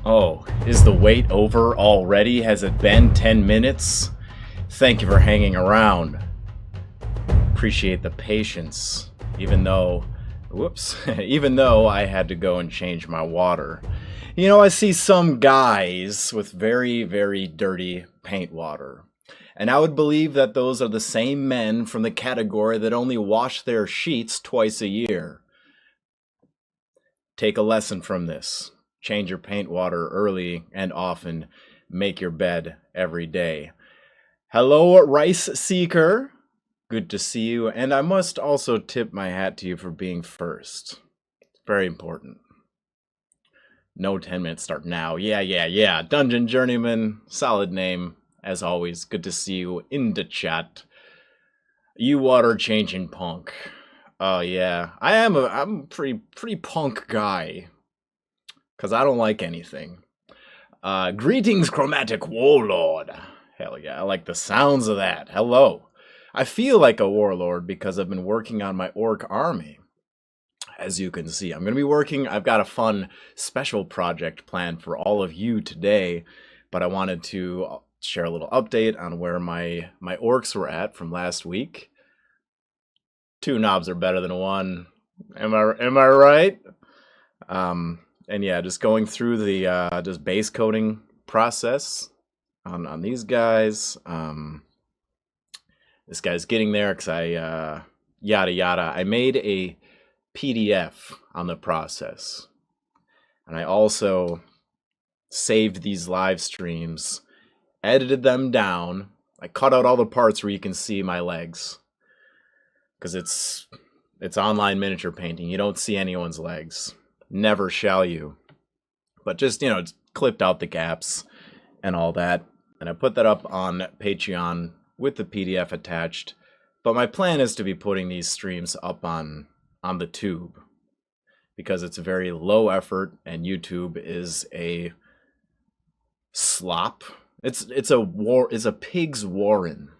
Oh, is the wait over already? Has it been 10 minutes? Thank you for hanging around. Appreciate the patience, even though, whoops, even though I had to go and change my water. You know, I see some guys with very, very dirty paint water. And I would believe that those are the same men from the category that only wash their sheets twice a year. Take a lesson from this. Change your paint water early and often. Make your bed every day. Hello, Rice Seeker. Good to see you. And I must also tip my hat to you for being first. Very important. No 10-minute start now. Yeah. Dungeon Journeyman. Solid name. As always, good to see you in the chat. You water changing punk. Oh yeah. I'm a pretty punk guy. Cause I don't like anything. Greetings, Chromatic Warlord. Hell yeah, I like the sounds of that. Hello. I feel like a warlord because I've been working on my orc army. As you can see, I'm going to be working. I've got a fun special project planned for all of you today, but I wanted to share a little update on where my orcs were at from last week. 2 knobs are better than 1. Am I right? And yeah, just going through the just base coating process on these guys. This guy's getting there because I yada yada. I made a PDF on the process, and I also saved these live streams, edited them down. I cut out all the parts where you can see my legs because it's online miniature painting. You don't see anyone's legs. Never shall you. But just, clipped out the gaps and all that. And I put that up on Patreon with the PDF attached. But my plan is to be putting these streams up on the tube because it's very low effort and YouTube is a slop. It's a pig's warren.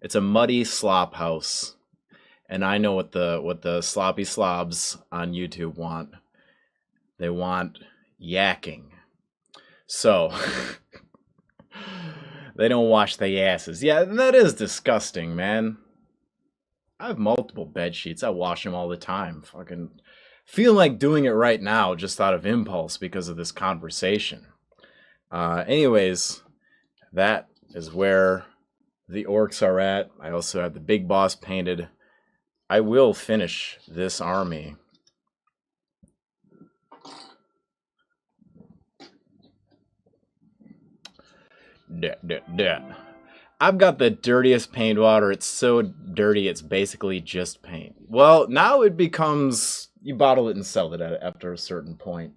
It's a muddy slop house. And I know what the sloppy slobs on YouTube want. They want yakking. So they don't wash their asses. Yeah, that is disgusting, man. I have multiple bed sheets. I wash them all the time. Fucking feel like doing it right now just out of impulse because of this conversation. Anyways, that is where the orcs are at. I also have the big boss painted. I will finish this army. I've got the dirtiest paint water. It's so dirty, it's basically just paint. Well, now it becomes, you bottle it and sell it after a certain point.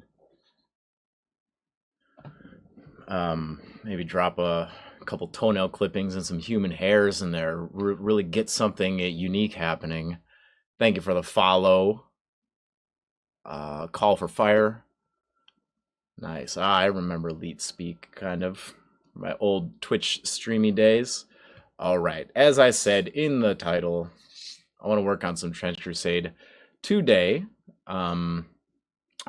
Maybe drop a couple toenail clippings and some human hairs in there. Really get something unique happening. Thank you for the follow. Call for fire. Nice. I remember Leet Speak, kind of. My old Twitch streamy days. All right. As I said in the title, I want to work on some Trench Crusade today.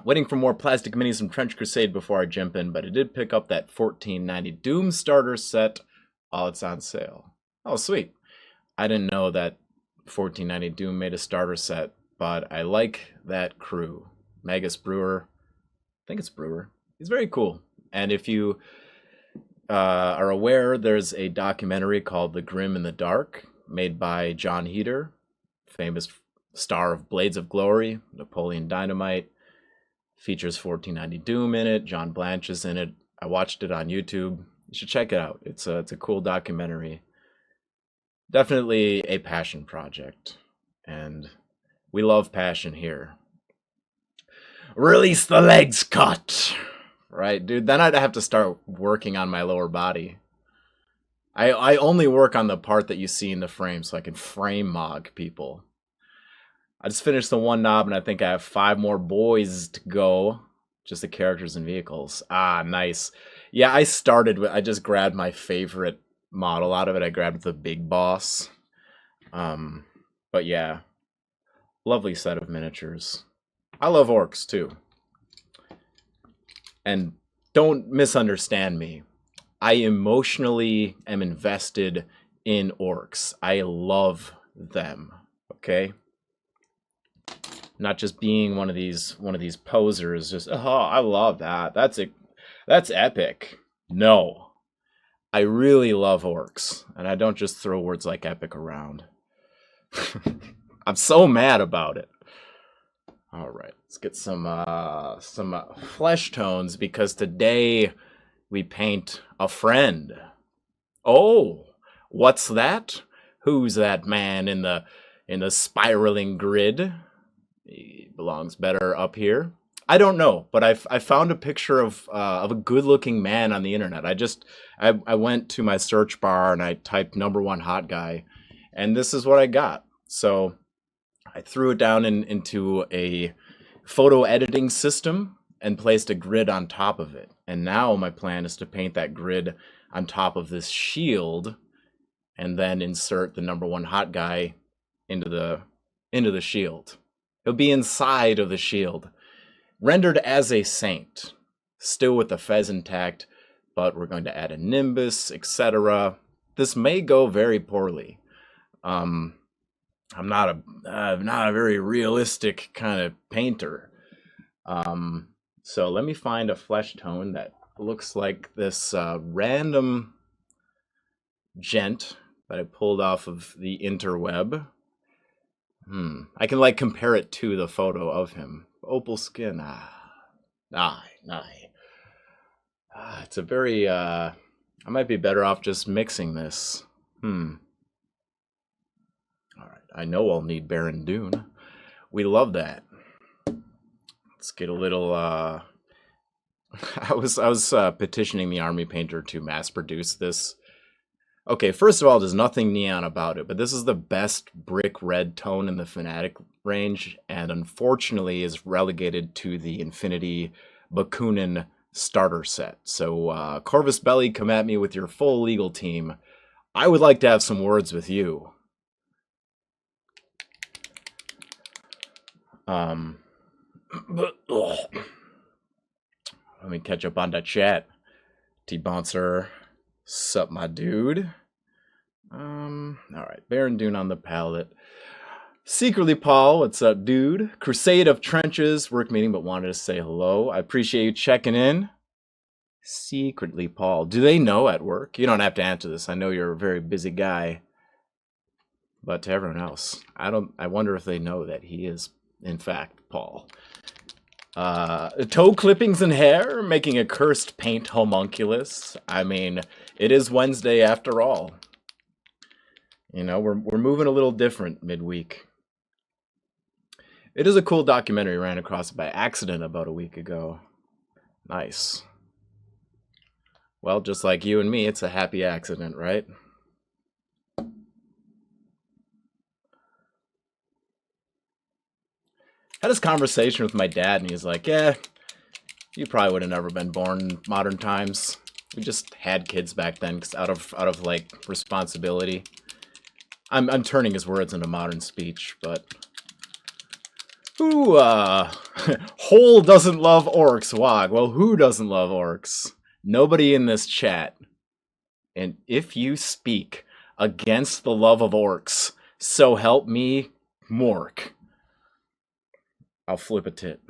Waiting for more plastic minis from Trench Crusade before I jump in, but I did pick up that $14.90 Doom starter set while it's on sale. Oh, sweet. I didn't know that $14.90 Doom made a starter set, but I like that crew. Magus Brewer. I think it's Brewer. He's very cool. And if you are aware, there's a documentary called The Grim and the Dark, made by John Heater, famous star of Blades of Glory, Napoleon Dynamite. Features $14.90 Doom in it. John Blanche is in it. I watched it on YouTube. You should check it out. It's a cool documentary. Definitely a passion project, and we love passion here. Release the legs cut. Right, dude, then I'd have to start working on my lower body. I only work on the part that you see in the frame so I can frame mog people. I just finished the 1 knob and I think I have 5 more boys to go. Just the characters and vehicles. Ah, nice. Yeah, I just grabbed my favorite model out of it. I grabbed the big boss. But yeah, lovely set of miniatures. I love orcs too. And don't misunderstand me. I emotionally am invested in orcs. I love them. Okay? Not just being one of these posers, just I love that. That's epic. No. I really love orcs, and I don't just throw words like epic around. I'm so mad about it. All right, let's get some flesh tones because today we paint a friend. Oh, what's that? Who's that man in the spiraling grid? He belongs better up here. I don't know, but I found a picture of a good-looking man on the internet. I went to my search bar and I typed #1 hot guy, and this is what I got. So I threw it down into a photo editing system and placed a grid on top of it. And now my plan is to paint that grid on top of this shield, and then insert the #1 hot guy into the shield. He'll be inside of the shield, rendered as a saint, still with the fez intact, but we're going to add a nimbus, etc. This may go very poorly. I'm not a very realistic kind of painter. So let me find a flesh tone that looks like this random gent that I pulled off of the interweb. I can like compare it to the photo of him. Opal skin. It's a very I might be better off just mixing this. All right, I know I'll need Baron Dune. We love that. Let's get a little I was petitioning the army painter to mass produce this. Okay, first of all, there's nothing neon about it, but this is the best brick red tone in the Fnatic range, and unfortunately is relegated to the Infinity Bakunin starter set. So, Corvus Belly, come at me with your full legal team. I would like to have some words with you. Let me catch up on that chat. T-Bouncer, sup, my dude? Alright, Baron Dune on the palette. Secretly Paul, what's up, dude? Crusade of Trenches, work meeting, but wanted to say hello. I appreciate you checking in. Secretly Paul. Do they know at work? You don't have to answer this. I know you're a very busy guy. But to everyone else, I wonder if they know that he is, in fact, Paul. Toe clippings and hair, making a cursed paint homunculus. I mean, it is Wednesday after all. You know, we're moving a little different midweek. It is a cool documentary. I ran across it by accident about a week ago. Nice. Well, just like you and me, it's a happy accident, right? Had this conversation with my dad, and he's like, yeah, you probably would have never been born in modern times. We just had kids back then, cause out of like responsibility. I'm turning his words into modern speech, but who Hole doesn't love orcs, Wog. Well, who doesn't love orcs? Nobody in this chat. And if you speak against the love of orcs, so help me, Mork, I'll flip a tit.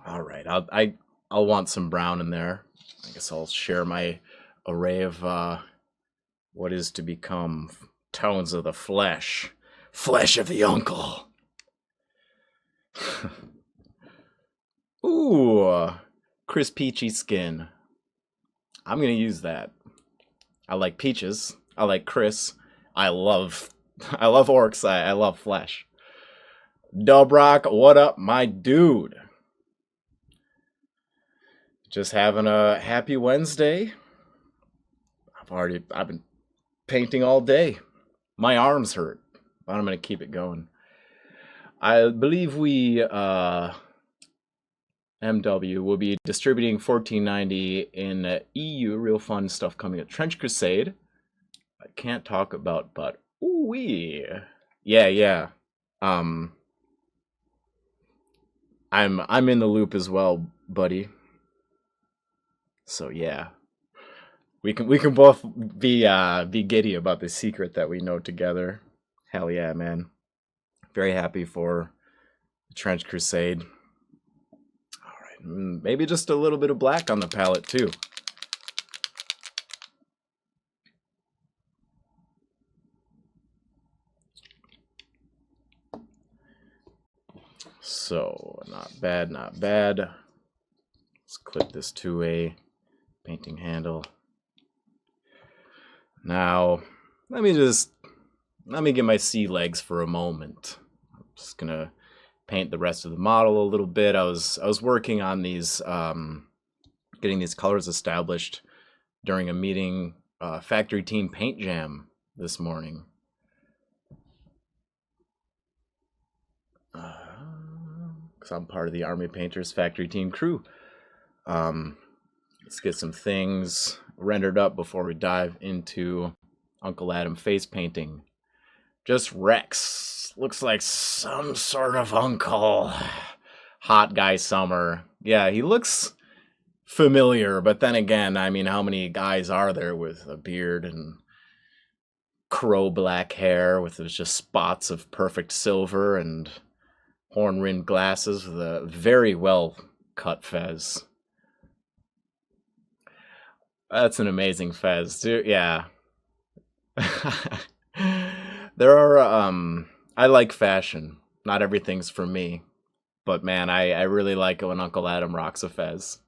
All right, I'll want some brown in there. I guess I'll share my array of what is to become tones of the flesh of the uncle. Ooh, Chris Peachy skin. I'm gonna use that. I like peaches. I like Chris. I love orcs. I love flesh. Dubrock, what up, my dude? Just having a happy Wednesday. I've been painting all day. My arms hurt, but I'm gonna keep it going. I believe we MW will be distributing 1490 in EU. Real fun stuff coming at Trench Crusade. I can't talk about, but ooh-wee. Yeah. I'm in the loop as well, buddy. So yeah, we can both be giddy about the secret that we know together. Hell yeah, man! Very happy for the Trench Crusade. All right, maybe just a little bit of black on the palette too. So, not bad, not bad. Let's clip this to a painting handle. Now, let me get my sea legs for a moment. I'm just gonna paint the rest of the model a little bit. I was working on these, getting these colors established during a meeting, factory team paint jam this morning. Because I'm part of the Army Painters factory team crew. Let's get some things rendered up before we dive into Uncle Adam face painting. Just Rex. Looks like some sort of uncle. Hot guy summer. Yeah, he looks familiar, but then again, I mean, how many guys are there with a beard and crow black hair with just spots of perfect silver and horn-rimmed glasses with a very well cut fez? That's an amazing fez, dude. Yeah. There are I like fashion. Not everything's for me, but man, I really like it when Uncle Adam rocks a fez.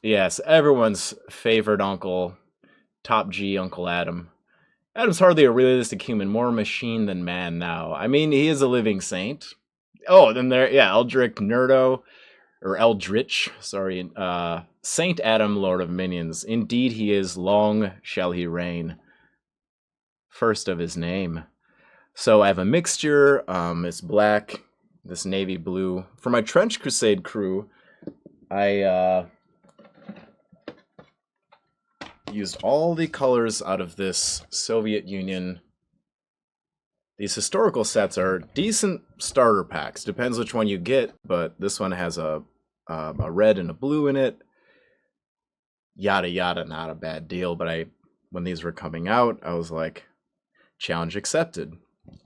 Yes, everyone's favorite uncle, top G Uncle Adam. Adam's hardly a realistic human, more machine than man now. I mean, he is a living saint. Oh, then there, yeah, Eldritch, sorry, Saint Adam, Lord of Minions. Indeed he is, long shall he reign. First of his name. So I have a mixture, it's black, this navy blue. For my Trench Crusade crew, I used all the colors out of this Soviet Union. These historical sets are decent starter packs. Depends which one you get, but this one has a red and a blue in it. Yada yada, not a bad deal. But when these were coming out, I was like, challenge accepted.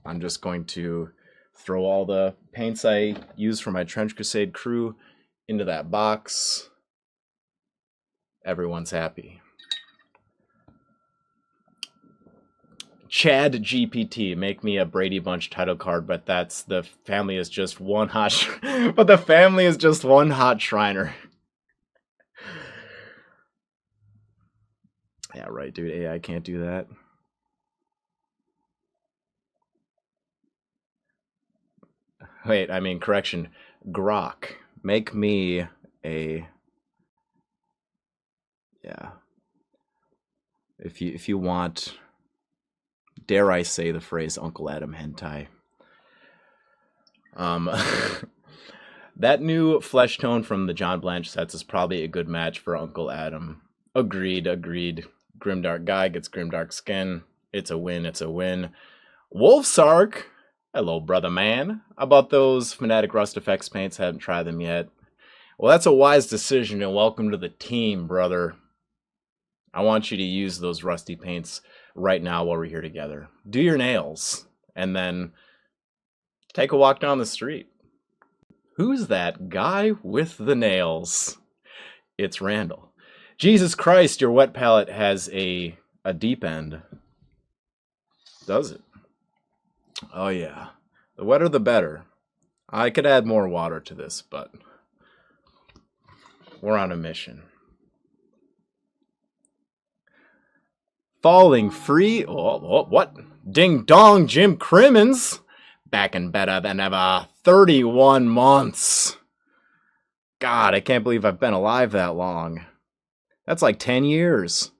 I'm just going to throw all the paints I use for my Trench Crusade crew into that box. Everyone's happy. Chad GPT, make me a Brady Bunch title card, but the family is just one hot Shriner. Yeah, right, dude. AI can't do that. Wait, I mean, correction. Grok, make me a... Yeah. If you want... Dare I say the phrase Uncle Adam hentai. That new flesh tone from the John Blanche sets is probably a good match for Uncle Adam. Agreed. Grimdark guy gets grimdark skin. It's a win. Wolfsark, hello, brother man. How about those Fnatic Rust Effects paints? Haven't tried them yet. Well, that's a wise decision, and welcome to the team, brother. I want you to use those rusty paints right now while we're here together. Do your nails, and then take a walk down the street. Who's that guy with the nails? It's Randall. Jesus Christ, your wet palette has a deep end. Does it? Oh yeah. The wetter the better. I could add more water to this, but we're on a mission. Falling free? Oh, what? Ding dong, Jim Crimmins! Back and better than ever. 31 months. God, I can't believe I've been alive that long. That's like 10 years.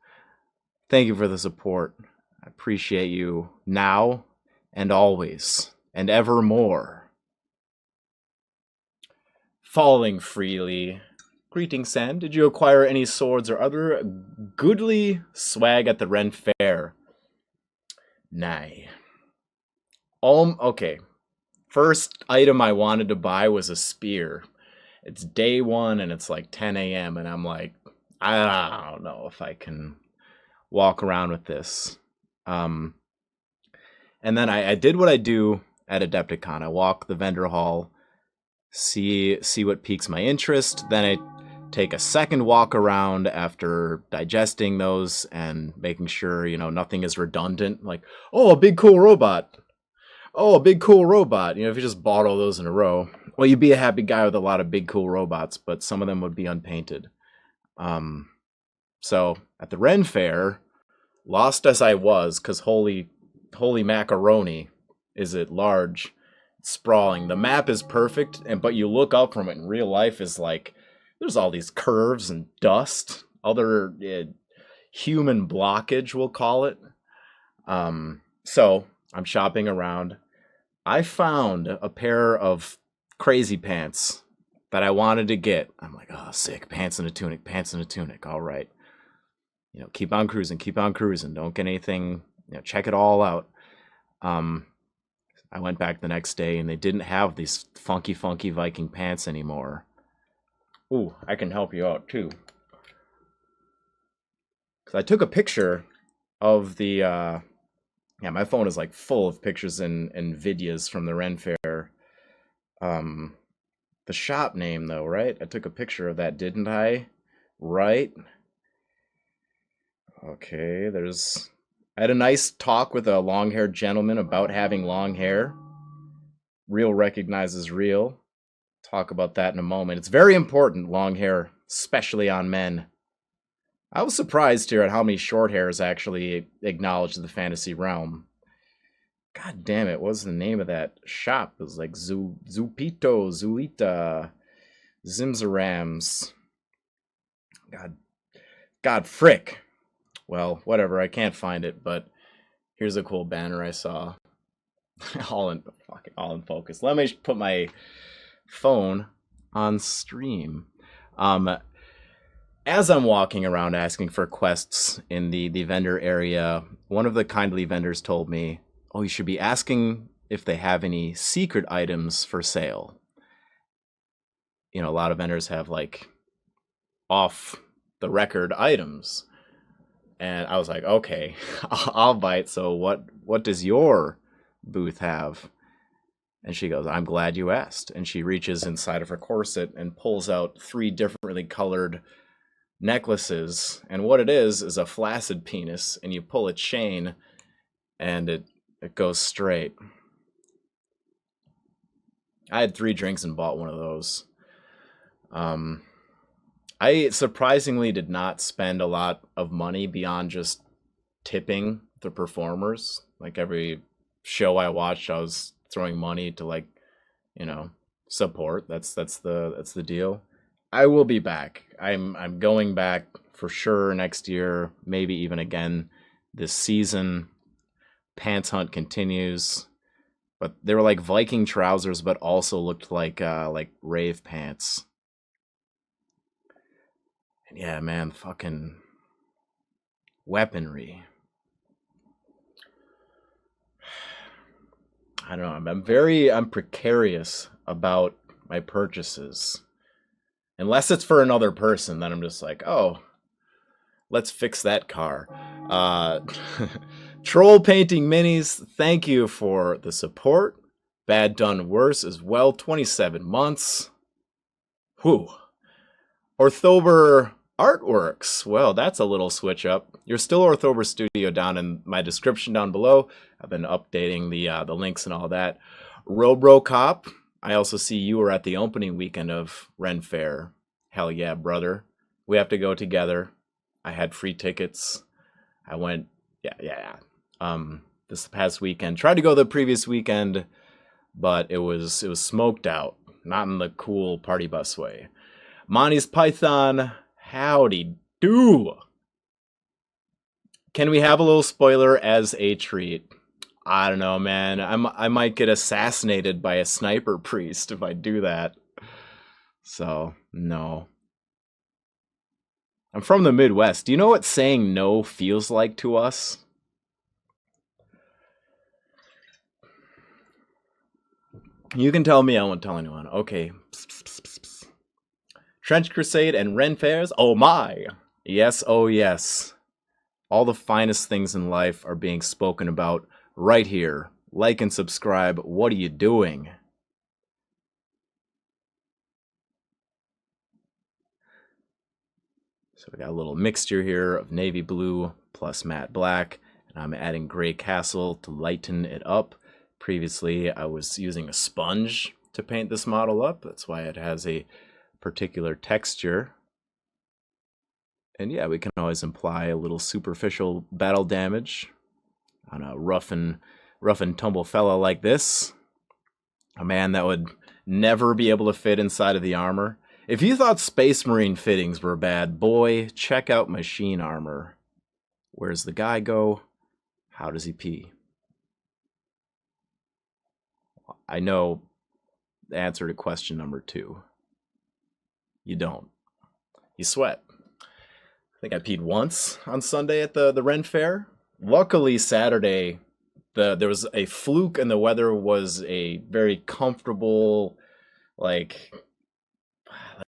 Thank you for the support. I appreciate you now and always and evermore. Falling freely. Greetings, Sam. Did you acquire any swords or other goodly swag at the Ren Fair? Nay. Okay. First item I wanted to buy was a spear. It's day one and it's like 10 a.m. and I'm like, I don't know if I can walk around with this. And then I did what I do at Adepticon. I walk the vendor hall, see what piques my interest. Then I take a second walk around after digesting those and making sure, nothing is redundant. Like, oh, a big cool robot. Oh, a big cool robot. If you just bought all those in a row, well, you'd be a happy guy with a lot of big cool robots, but some of them would be unpainted. So at the Ren Fair, lost as I was, because holy macaroni, is it large, sprawling. The map is perfect, but you look up from it in real life is like, there's all these curves and dust, other human blockage, we'll call it. So I'm shopping around. I found a pair of crazy pants that I wanted to get. I'm like, oh, sick, pants and a tunic, all right. Keep on cruising, don't get anything, check it all out. I went back the next day and they didn't have these funky Viking pants anymore. Ooh, I can help you out too. Because I took a picture of the, my phone is like full of pictures and videos from the Ren Fair. The shop name though, right? I took a picture of that, didn't I? Right? Okay, I had a nice talk with a long-haired gentleman about having long hair. Real recognizes real. Talk about that in a moment. It's very important, long hair, especially on men. I was surprised here at how many short hairs actually acknowledge the fantasy realm. God damn it, what was the name of that shop? It was like Zupito, Zulita, Zimzarams. God frick. Well, whatever, I can't find it, but here's a cool banner I saw. all in focus. Let me put my phone on stream. As I'm walking around asking for quests in the vendor area, one of the kindly vendors told me, oh, you should be asking if they have any secret items for sale. A lot of vendors have like off the record items. And I was like, okay, I'll bite. So what does your booth have? And she goes, I'm glad you asked. And she reaches inside of her corset and pulls out 3 differently colored necklaces. And what it is a flaccid penis. And you pull a chain and it goes straight. I had 3 drinks and bought one of those. I surprisingly did not spend a lot of money beyond just tipping the performers. Like every show I watched, I was throwing money to support. That's the deal. I will be back. I'm going back for sure next year, maybe even again this season. Pants hunt continues. But they were like Viking trousers, but also looked like rave pants. And yeah, man, fucking weaponry. I don't know. I'm precarious about my purchases. Unless it's for another person, then I'm just like, oh, let's fix that car. Troll Painting Minis, thank you for the support. Bad Done Worse as well, 27 months. Whew. Orthober Artworks, well, that's a little switch up. You're still Orthober Studio down in my description down below. I've been updating the links and all that. Robocop, I also see you were at the opening weekend of Ren Fair. Hell yeah, brother. We have to go together. I had free tickets. I went, yeah. This past weekend. Tried to go the previous weekend, but it was smoked out. Not in the cool party bus way. Monty's Python, howdy do. Can we have a little spoiler as a treat? I don't know, man. I might get assassinated by a sniper priest if I do that. So, no. I'm from the Midwest. Do you know what saying no feels like to us? You can tell me, I won't tell anyone. Okay. Psst, psst, psst, psst. Trench Crusade and Ren Fairs, oh my! Yes, oh yes. All the finest things in life are being spoken about right here. Like and subscribe. What are you doing? So we got a little mixture here of navy blue plus matte black, and I'm adding gray castle to lighten it up. Previously, I was using a sponge to paint this model up. That's why it has a particular texture. And yeah, we can always imply a little superficial battle damage on a rough and tumble fella like this. A man that would never be able to fit inside of the armor. If you thought Space Marine fittings were bad, boy, check out machine armor. Where's the guy go? How does he pee? I know the answer to question number 2. You don't. You sweat. I think I peed once on Sunday at the Ren Fair. Luckily, Saturday, there was a fluke and the weather was a very comfortable, like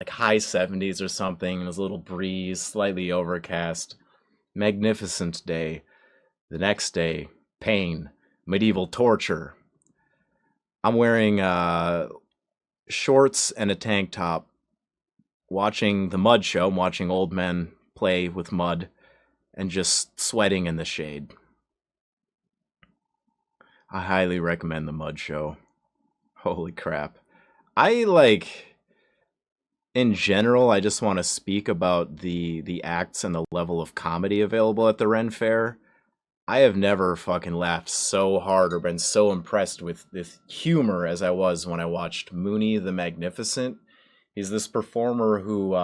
high 70s or something. There was a little breeze, slightly overcast. Magnificent day. The next day, pain, medieval torture. I'm wearing shorts and a tank top, watching the mud show. I'm watching old men play with mud and just sweating in the shade. I highly recommend the mud show. Holy crap. In general, I just want to speak about the acts and the level of comedy available at the Ren Fair. I have never fucking laughed so hard or been so impressed with this humor as I was when I watched Mooney the Magnificent. He's this performer who,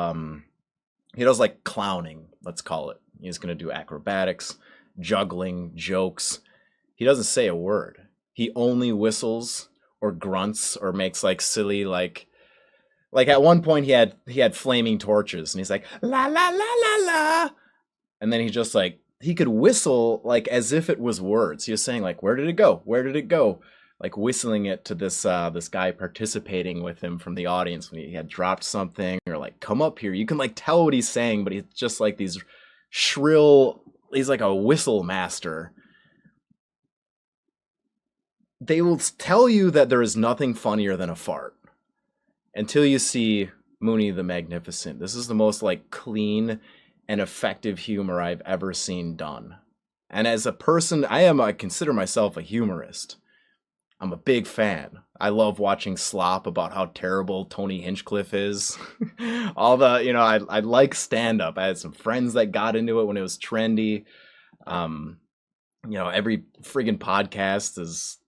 he does like clowning, let's call it. He's going to do acrobatics, juggling, jokes. He doesn't say a word. He only whistles or grunts or makes like silly, like at one point he had flaming torches and he's like, la, la, la, la, la. And then he just like, he could whistle like as if it was words. He was saying like, where did it go? Where did it go? Like whistling it to this guy participating with him from the audience when he had dropped something or like, come up here. You can like tell what he's saying, but he's just like these shrill, he's like a whistle master. They will tell you that there is nothing funnier than a fart until you see Mooney the Magnificent. This is the most like clean and effective humor I've ever seen done. And as a person, I consider myself a humorist. I'm a big fan. I love watching slop about how terrible Tony Hinchcliffe is. All the, I like stand-up. I had some friends that got into it when it was trendy. Every friggin' podcast is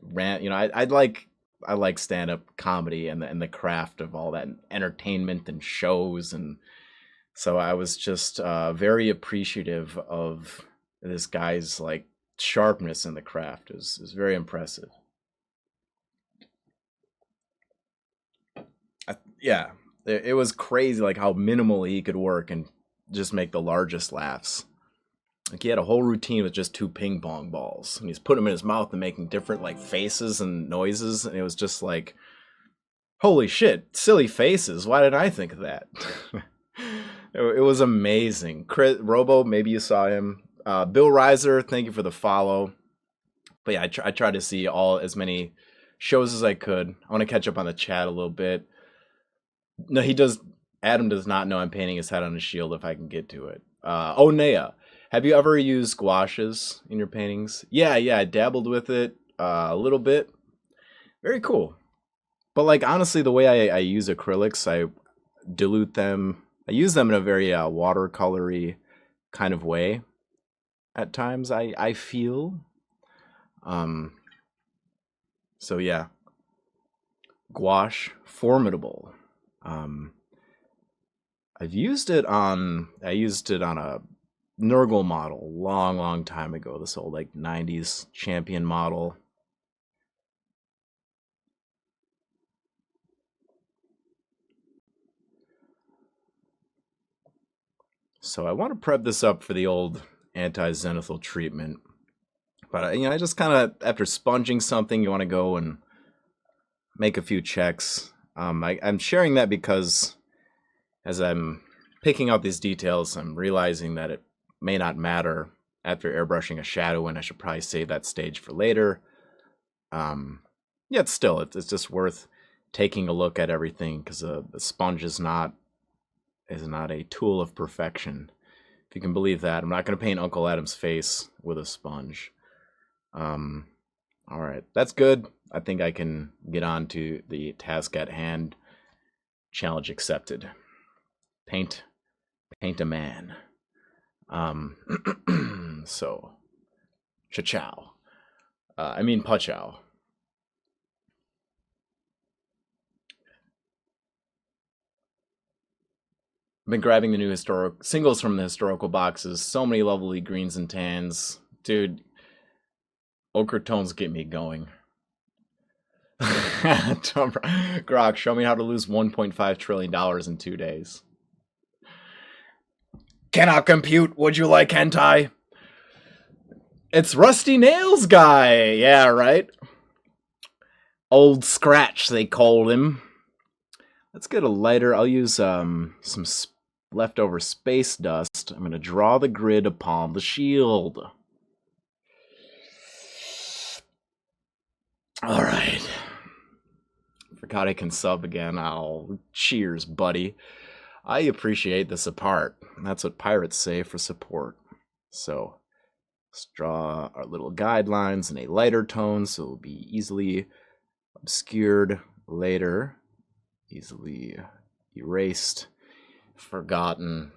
rant. I like stand-up comedy and the craft of all that entertainment and shows, and so I was just very appreciative of this guy's like sharpness in the craft. It was very impressive. It was crazy like how minimally he could work and just make the largest laughs. Like he had a whole routine with just 2 ping pong balls, and he's putting them in his mouth and making different like faces and noises, and it was just like, holy shit, silly faces. Why didn't I think of that? It was amazing. Robo, maybe you saw him. Bill Reiser, thank you for the follow. But yeah, I tried to see as many shows as I could. I want to catch up on the chat a little bit. No, Adam does not know I'm painting his head on a shield if I can get to it. Nea, have you ever used gouaches in your paintings? Yeah, I dabbled with it a little bit. Very cool. But like honestly, the way I use acrylics, I dilute them. I use them in a very watercolory kind of way. At times, I feel. So yeah, gouache, formidable. I used it on a Nurgle model long time ago. This old like 90s champion model. So I want to prep this up for the old anti-zenithal treatment. But I just kind of, after sponging something, you want to go and make a few checks. I'm sharing that because as I'm picking out these details, I'm realizing that it may not matter after airbrushing a shadow, and I should probably save that stage for later. Yet still, it's just worth taking a look at everything, because the sponge is not a tool of perfection, if you can believe that. I'm not going to paint Uncle Adam's face with a sponge. All right, that's good. I think I can get on to the task at hand. Challenge accepted. Paint a man. So, cha-chow. I mean, pa-chow. I've been grabbing the new singles from the historical boxes. So many lovely greens and tans. Dude, ochre tones get me going. Grok, show me how to lose $1.5 trillion in 2 days. Cannot compute. Would you like hentai? It's Rusty Nails guy. Yeah, right? Old Scratch, they called him. Let's get a lighter. I'll use some leftover space dust. I'm going to draw the grid upon the shield. All right. Forgot I can sub again. Cheers, buddy. I appreciate the support. That's what pirates say for support. So let's draw our little guidelines in a lighter tone, so it'll be easily obscured later, easily erased, forgotten,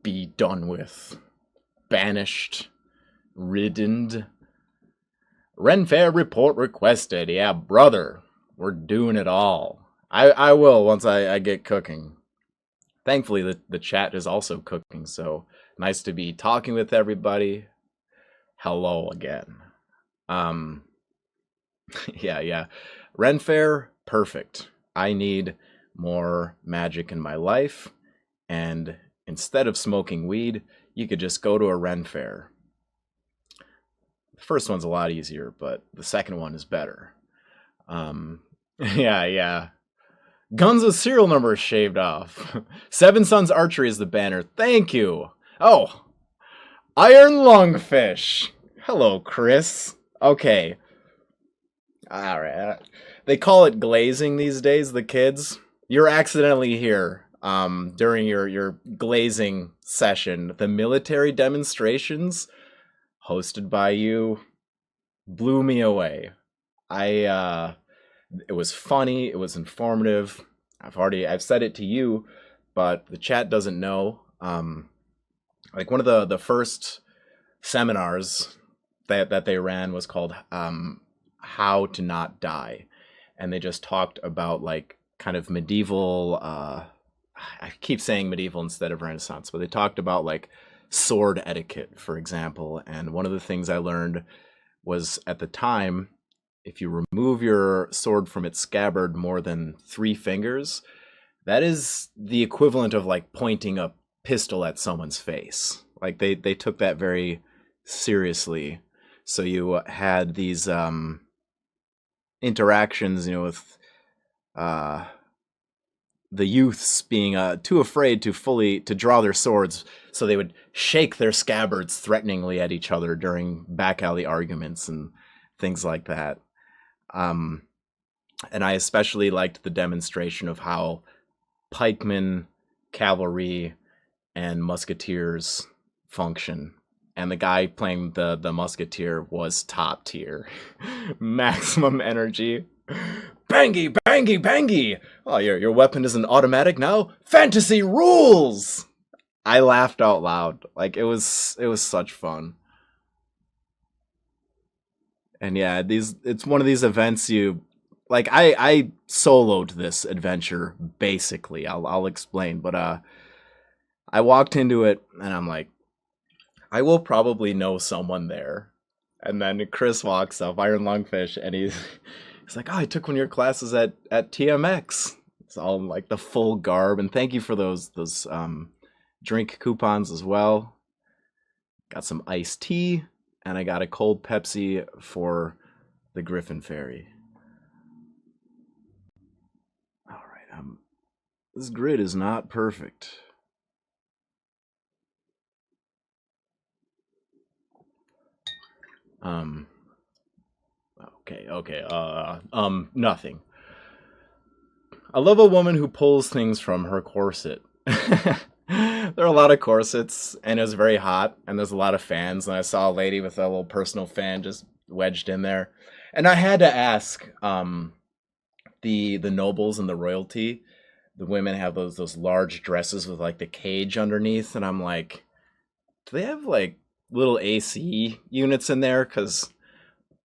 be done with, banished, ridden. Ren Fair report requested. Yeah, brother, we're doing it all. I will once I get cooking. Thankfully, the chat is also cooking, so nice to be talking with everybody. Hello again. Yeah. Ren Fair, perfect. I need more magic in my life, and instead of smoking weed, you could just go to a Ren Fair. The first one's a lot easier, but the second one is better. Yeah. Guns with serial numbers shaved off. Seven Sons Archery is the banner. Thank you. Oh, Iron Lungfish. Hello, Chris. Okay. All right. They call it glazing these days, the kids. You're accidentally here during your glazing session. The military demonstrations hosted by you blew me away. It was funny, it was informative. I've said it to you, but the chat doesn't know. Like one of the first seminars that they ran was called How to Not Die. And they just talked about like kind of medieval, I keep saying medieval instead of Renaissance, but they talked about like sword etiquette, for example. And one of the things I learned was, at the time, if you remove your sword from its scabbard more than 3 fingers, that is the equivalent of like pointing a pistol at someone's face. Like they took that very seriously. So you had these interactions, with the youths being too afraid to draw their swords, so they would shake their scabbards threateningly at each other during back alley arguments and things like that. And I especially liked the demonstration of how pikemen, cavalry, and musketeers function. And the guy playing the musketeer was top tier. Maximum energy. Bangy, bangy, bangy! Oh, your weapon isn't automatic now? Fantasy rules! I laughed out loud. Like, it was such fun. And yeah, it's one of these events I soloed this adventure, basically. I'll explain, but I walked into it and I'm like, I will probably know someone there. And then Chris walks up, Iron Lungfish, and he's like, oh, I took one of your classes at TMX. It's all like the full garb, and thank you for those drink coupons as well. Got some iced tea, and I got a cold Pepsi for the Griffin Fairy. All right, This grid is not perfect. Okay. Nothing. I love a woman who pulls things from her corset. There are a lot of corsets, and it was very hot, and there's a lot of fans, and I saw a lady with a little personal fan just wedged in there. And I had to ask, the nobles and the royalty, the women have those large dresses with like the cage underneath, and I'm like, do they have like little AC units in there? Because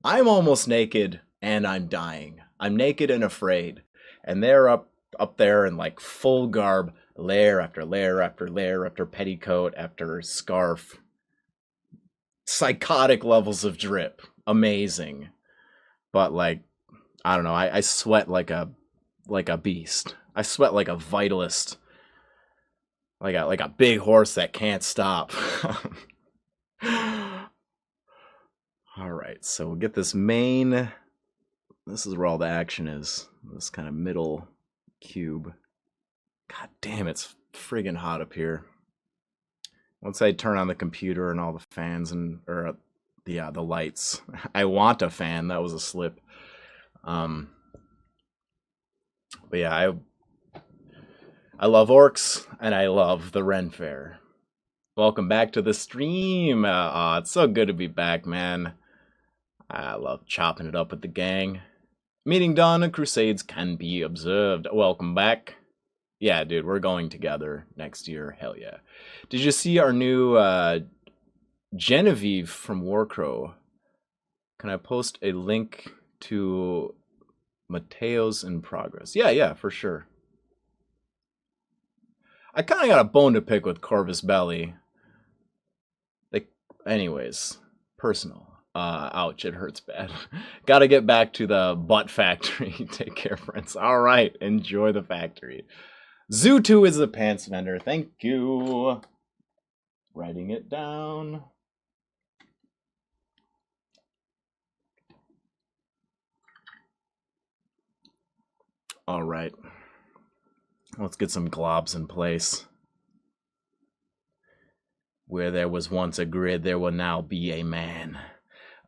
I'm almost naked and I'm dying. I'm naked and afraid. And they're up there in like full garb, layer after layer after layer after petticoat after scarf. Psychotic levels of drip. Amazing. But like, I don't know, I sweat like a beast. I sweat like a vitalist. Like a big horse that can't stop. All right, so we'll get this main. This is where all the action is. This kind of middle cube. God damn, it's friggin' hot up here. Once I turn on the computer and all the fans or the lights. I want a fan. That was a slip. But yeah, I love orcs and I love the Ren Fair. Welcome back to the stream. It's so good to be back, man. I love chopping it up with the gang. Meeting done and Crusades can be observed. Welcome back. Yeah, dude, we're going together next year. Hell yeah. Did you see our new Genevieve from Warcrow? Can I post a link to Mateo's in progress? Yeah, for sure. I kind of got a bone to pick with Corvus Belly. Anyways, personal. Ouch, it hurts bad. Gotta get back to the butt factory. Take care, friends. All right, enjoy the factory. Zoo2 is the pants vendor. Thank you. Writing it down. All right. Let's get some globs in place. Where there was once a grid, there will now be a man.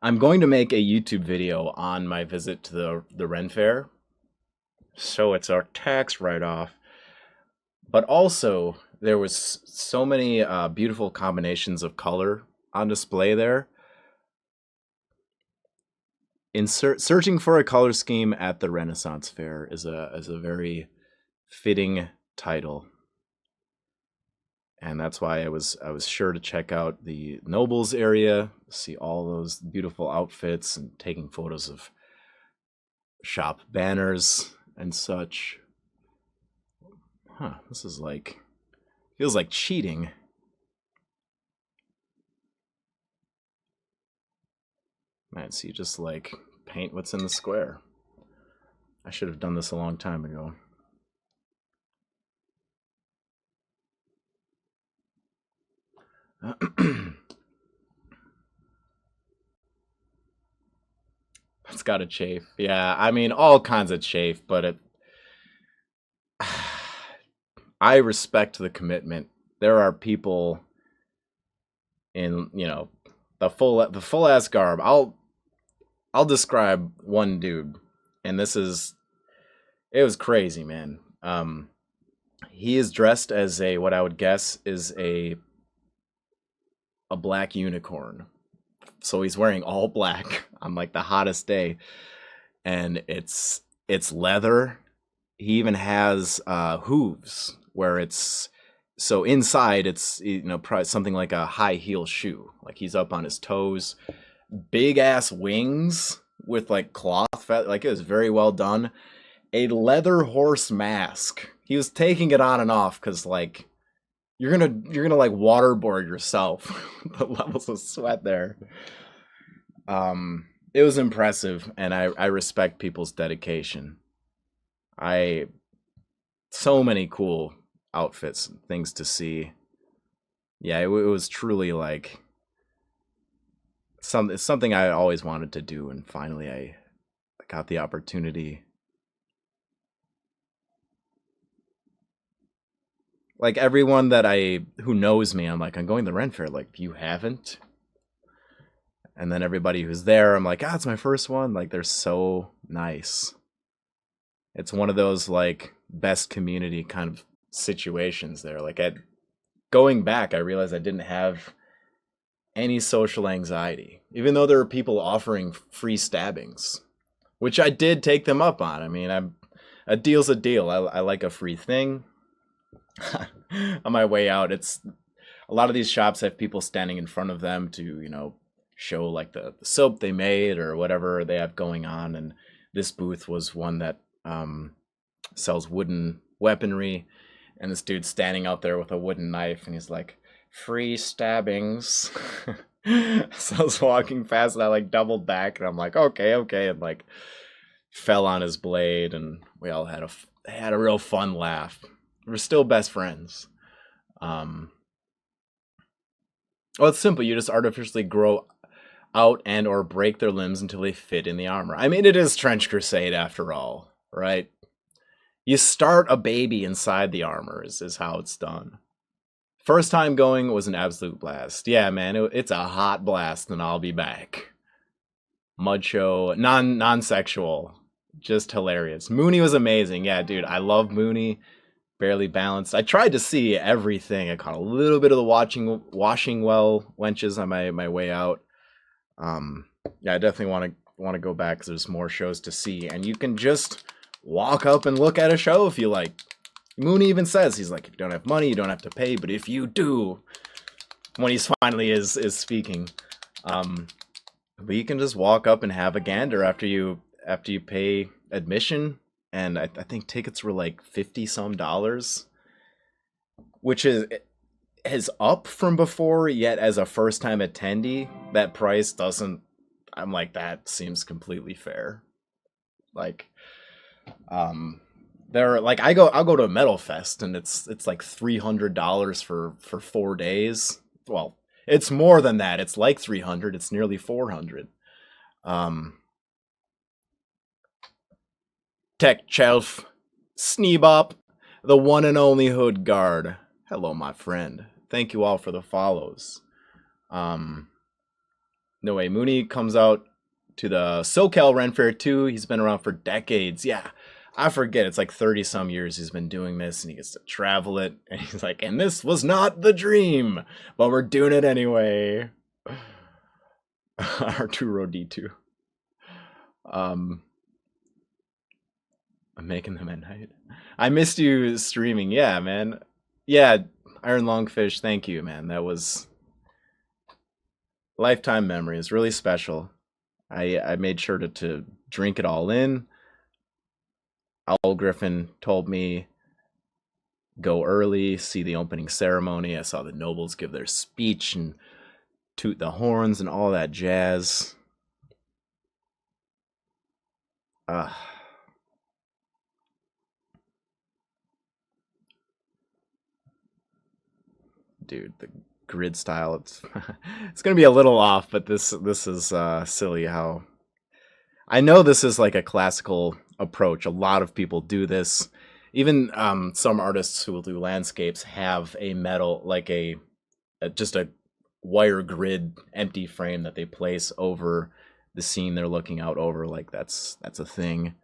I'm going to make a YouTube video on my visit to the Ren Fair. So it's our tax write-off. But also, there was so many beautiful combinations of color on display there. Searching for a color scheme at the Renaissance Fair is a very fitting title. And that's why I was sure to check out the Nobles area, see all those beautiful outfits, and taking photos of shop banners and such. Huh, this is like, feels like cheating. Man, so you just like paint what's in the square. I should have done this a long time ago. It's got a chafe. Yeah, I mean, all kinds of chafe, but it... I respect the commitment. There are people in, you know, the full ass garb. I'll describe one dude, and it was crazy, man. He is dressed as what I would guess is a black unicorn. So he's wearing all black on like the hottest day, and it's leather. He even has hooves where it's so inside it's, you know, probably something like a high heel shoe. Like he's up on his toes, big ass wings with like cloth, like it was very well done. A leather horse mask. He was taking it on and off because like you're gonna like waterboard yourself. The levels of sweat there. It was impressive, and I respect people's dedication. So many cool outfits, things to see. Yeah, it was truly like something I always wanted to do, and finally I got the opportunity. like everyone who knows me, I'm like, I'm going to the Ren Fair. Like, you haven't? And then everybody who's there, I'm like, it's my first one. Like, they're so nice. It's one of those like best community kind of situations there. Like, going back, I realized I didn't have any social anxiety, even though there were people offering free stabbings, which I did take them up on. I mean, a deal's a deal. I like a free thing. On my way out, it's a lot of these shops have people standing in front of them to, show like the soap they made or whatever they have going on. And this booth was one that sells wooden weaponry. And this dude's standing out there with a wooden knife, and he's like, free stabbings. So I was walking past, and I like doubled back, and I'm like, okay, and like fell on his blade, and we all had a real fun laugh. We're still best friends. Well, it's simple. You just artificially grow out and or break their limbs until they fit in the armor. I mean, it is Trench Crusade after all, right? You start a baby inside the armor is how it's done. First time going was an absolute blast. Yeah, man, it's a hot blast, and I'll be back. Mud show, non-sexual, just hilarious. Mooney was amazing. Yeah, dude, I love Mooney. Barely balanced. I tried to see everything. I caught a little bit of the washing well wenches on my way out. Yeah, I definitely want to go back because there's more shows to see, and you can just walk up and look at a show if you like. Mooney even says, he's like, if you don't have money, you don't have to pay, but if you do, when he's finally is speaking, but you can just walk up and have a gander after you pay admission, and I think tickets were like $50 some, which is up from before, yet as a first time attendee, that price doesn't, I'm like, that seems completely fair. Like, they're like, I'll go to a Metal Fest, and it's like $300 for 4 days. Well, it's more than that. It's like 300. It's nearly 400. Tech Shelf, Sneebop, the one and only Hood Guard. Hello, my friend. Thank you all for the follows. No way, Mooney comes out to the SoCal Ren Fair too. He's been around for decades. Yeah, I forget. It's like 30 some years he's been doing this, and he gets to travel it. And he's like, and this was not the dream, but we're doing it anyway. Arturo D2. I'm making them at night. I missed you streaming. Yeah, man. Yeah, Iron Longfish, thank you, man. That was lifetime memories. Really special. I made sure to drink it all in. Owl Griffin told me go early, see the opening ceremony. I saw the nobles give their speech and toot the horns and all that jazz. Dude, the grid style, it's gonna be a little off, but this is silly how I know this is like a classical approach. A lot of people do this. Even some artists who will do landscapes have a metal, like just a wire grid empty frame that they place over the scene they're looking out over. Like that's a thing.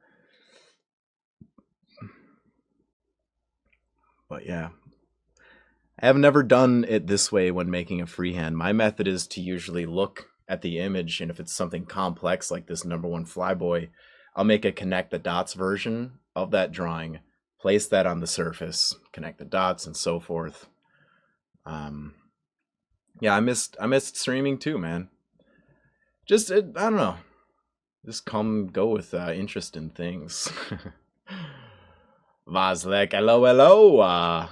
But yeah, I have never done it this way when making a freehand. My method is to usually look at the image, and if it's something complex like this number one flyboy, I'll make a connect the dots version of that drawing, place that on the surface, connect the dots, and so forth. Yeah, I missed streaming too, man. Just I don't know, just go with interest in things. Vaslek, hello.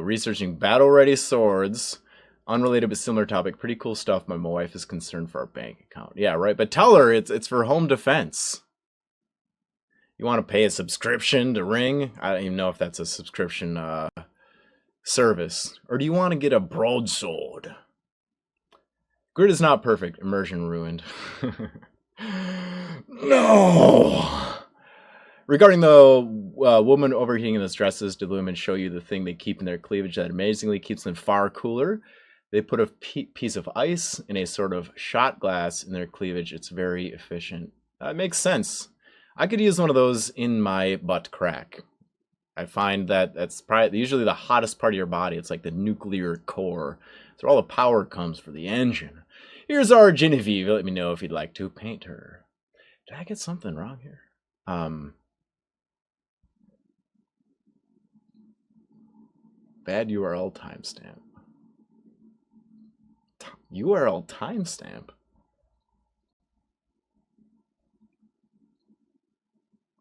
Researching battle-ready swords. Unrelated but similar topic. Pretty cool stuff. My wife is concerned for our bank account. Yeah, right. But tell her it's for home defense. You want to pay a subscription to Ring? I don't even know if that's a subscription service. Or do you want to get a broadsword? Grid is not perfect. Immersion ruined. No! Regarding the woman overheating in the stresses, do the women show you the thing they keep in their cleavage that amazingly keeps them far cooler? They put a piece of ice in a sort of shot glass in their cleavage. It's very efficient. It makes sense. I could use one of those in my butt crack. I find that that's probably usually the hottest part of your body. It's like the nuclear core. It's where all the power comes for the engine. Here's our Genevieve. Let me know if you'd like to paint her. Did I get something wrong here? Bad URL timestamp. URL timestamp?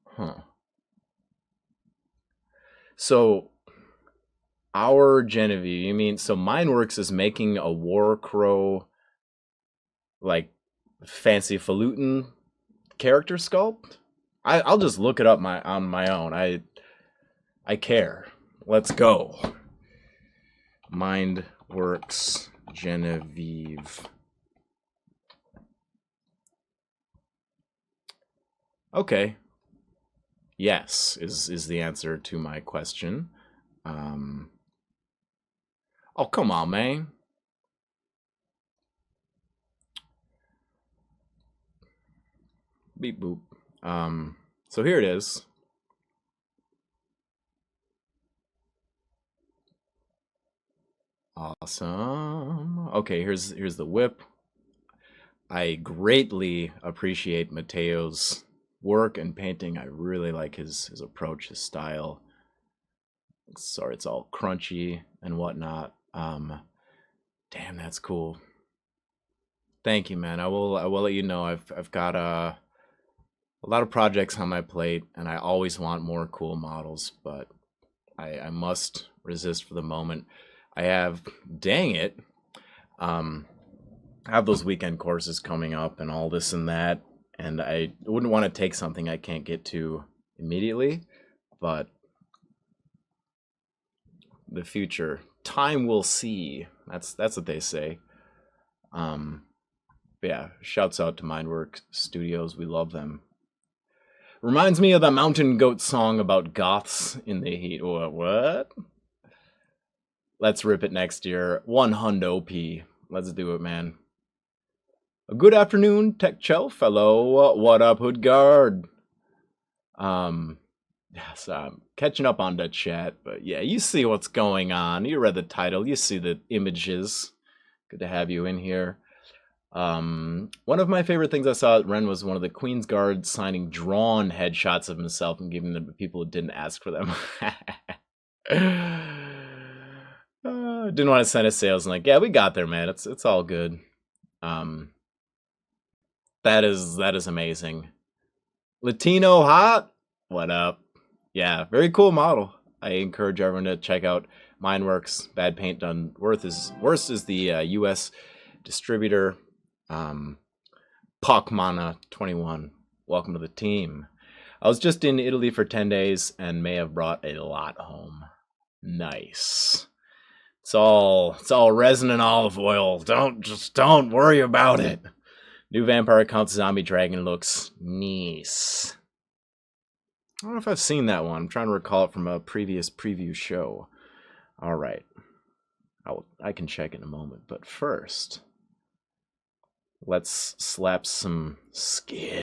Huh. So, our Genevieve, you mean, so Mineworks is making a War Crow, like, fancy falutin character sculpt? I'll just look it up on my own. I care. Let's go. Mindworks Genevieve. Okay. Yes, is the answer to my question. Oh, come on, man. Beep boop. So here it is. Awesome. Okay, here's the whip. I greatly appreciate Mateo's work and painting. I really like his approach, his style. Sorry, it's all crunchy and whatnot. Damn, that's cool. Thank you, man. I will let you know. I've got a lot of projects on my plate, and I always want more cool models, but I must resist for the moment. I have, dang it, I have those weekend courses coming up and all this and that, and I wouldn't want to take something I can't get to immediately, but the future, time will see. That's what they say. Yeah, shouts out to Mindwork Studios. We love them. Reminds me of the Mountain Goat song about goths in the heat. What? Let's rip it next year. 100 P. Let's do it, man. A good afternoon, Tech Chelf. Hello. What up, Hoodguard? Yes, I'm catching up on the chat, but yeah, you see what's going on. You read the title. You see the images. Good to have you in here. One of my favorite things I saw at Ren was one of the Queen's Guards signing drawn headshots of himself and giving them to people who didn't ask for them. Didn't want to send us sales and like, yeah, we got there, man. It's all good. That is amazing. Latino hot. What up? Yeah, very cool model. I encourage everyone to check out Mineworks. Bad paint done worse is the U.S. distributor. Pacmana21, welcome to the team. I was just in Italy for 10 days and may have brought a lot home. Nice. It's all resin and olive oil. Don't worry about it. New Vampire Count's Zombie Dragon looks nice. I don't know if I've seen that one. I'm trying to recall it from a previous preview show. All right. I can check in a moment, but first, let's slap some skin.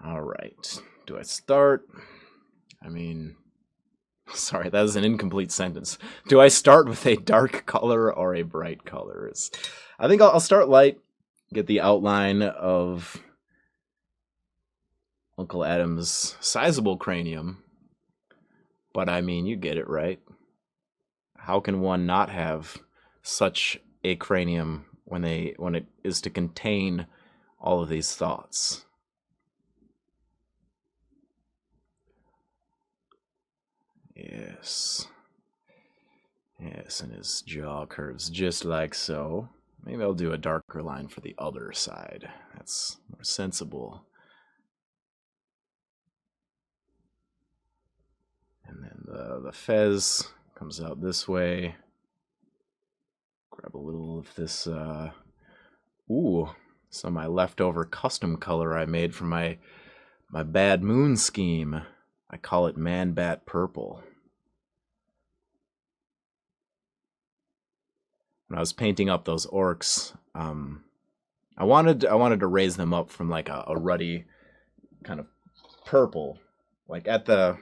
All right. Do I start? I mean, sorry, that is an incomplete sentence. Do I start with a dark color or a bright color? I think I'll start light, get the outline of Uncle Adam's sizable cranium. But I mean, you get it, right? How can one not have such a cranium when it is to contain all of these thoughts? Yes, and his jaw curves just like so. Maybe I'll do a darker line for the other side. That's more sensible. And then the fez comes out this way. Grab a little of this, ooh, So my leftover custom color I made for my Bad Moon scheme. I call it Man Bat Purple. When I was painting up those orcs, I wanted to raise them up from like a ruddy kind of purple, like at the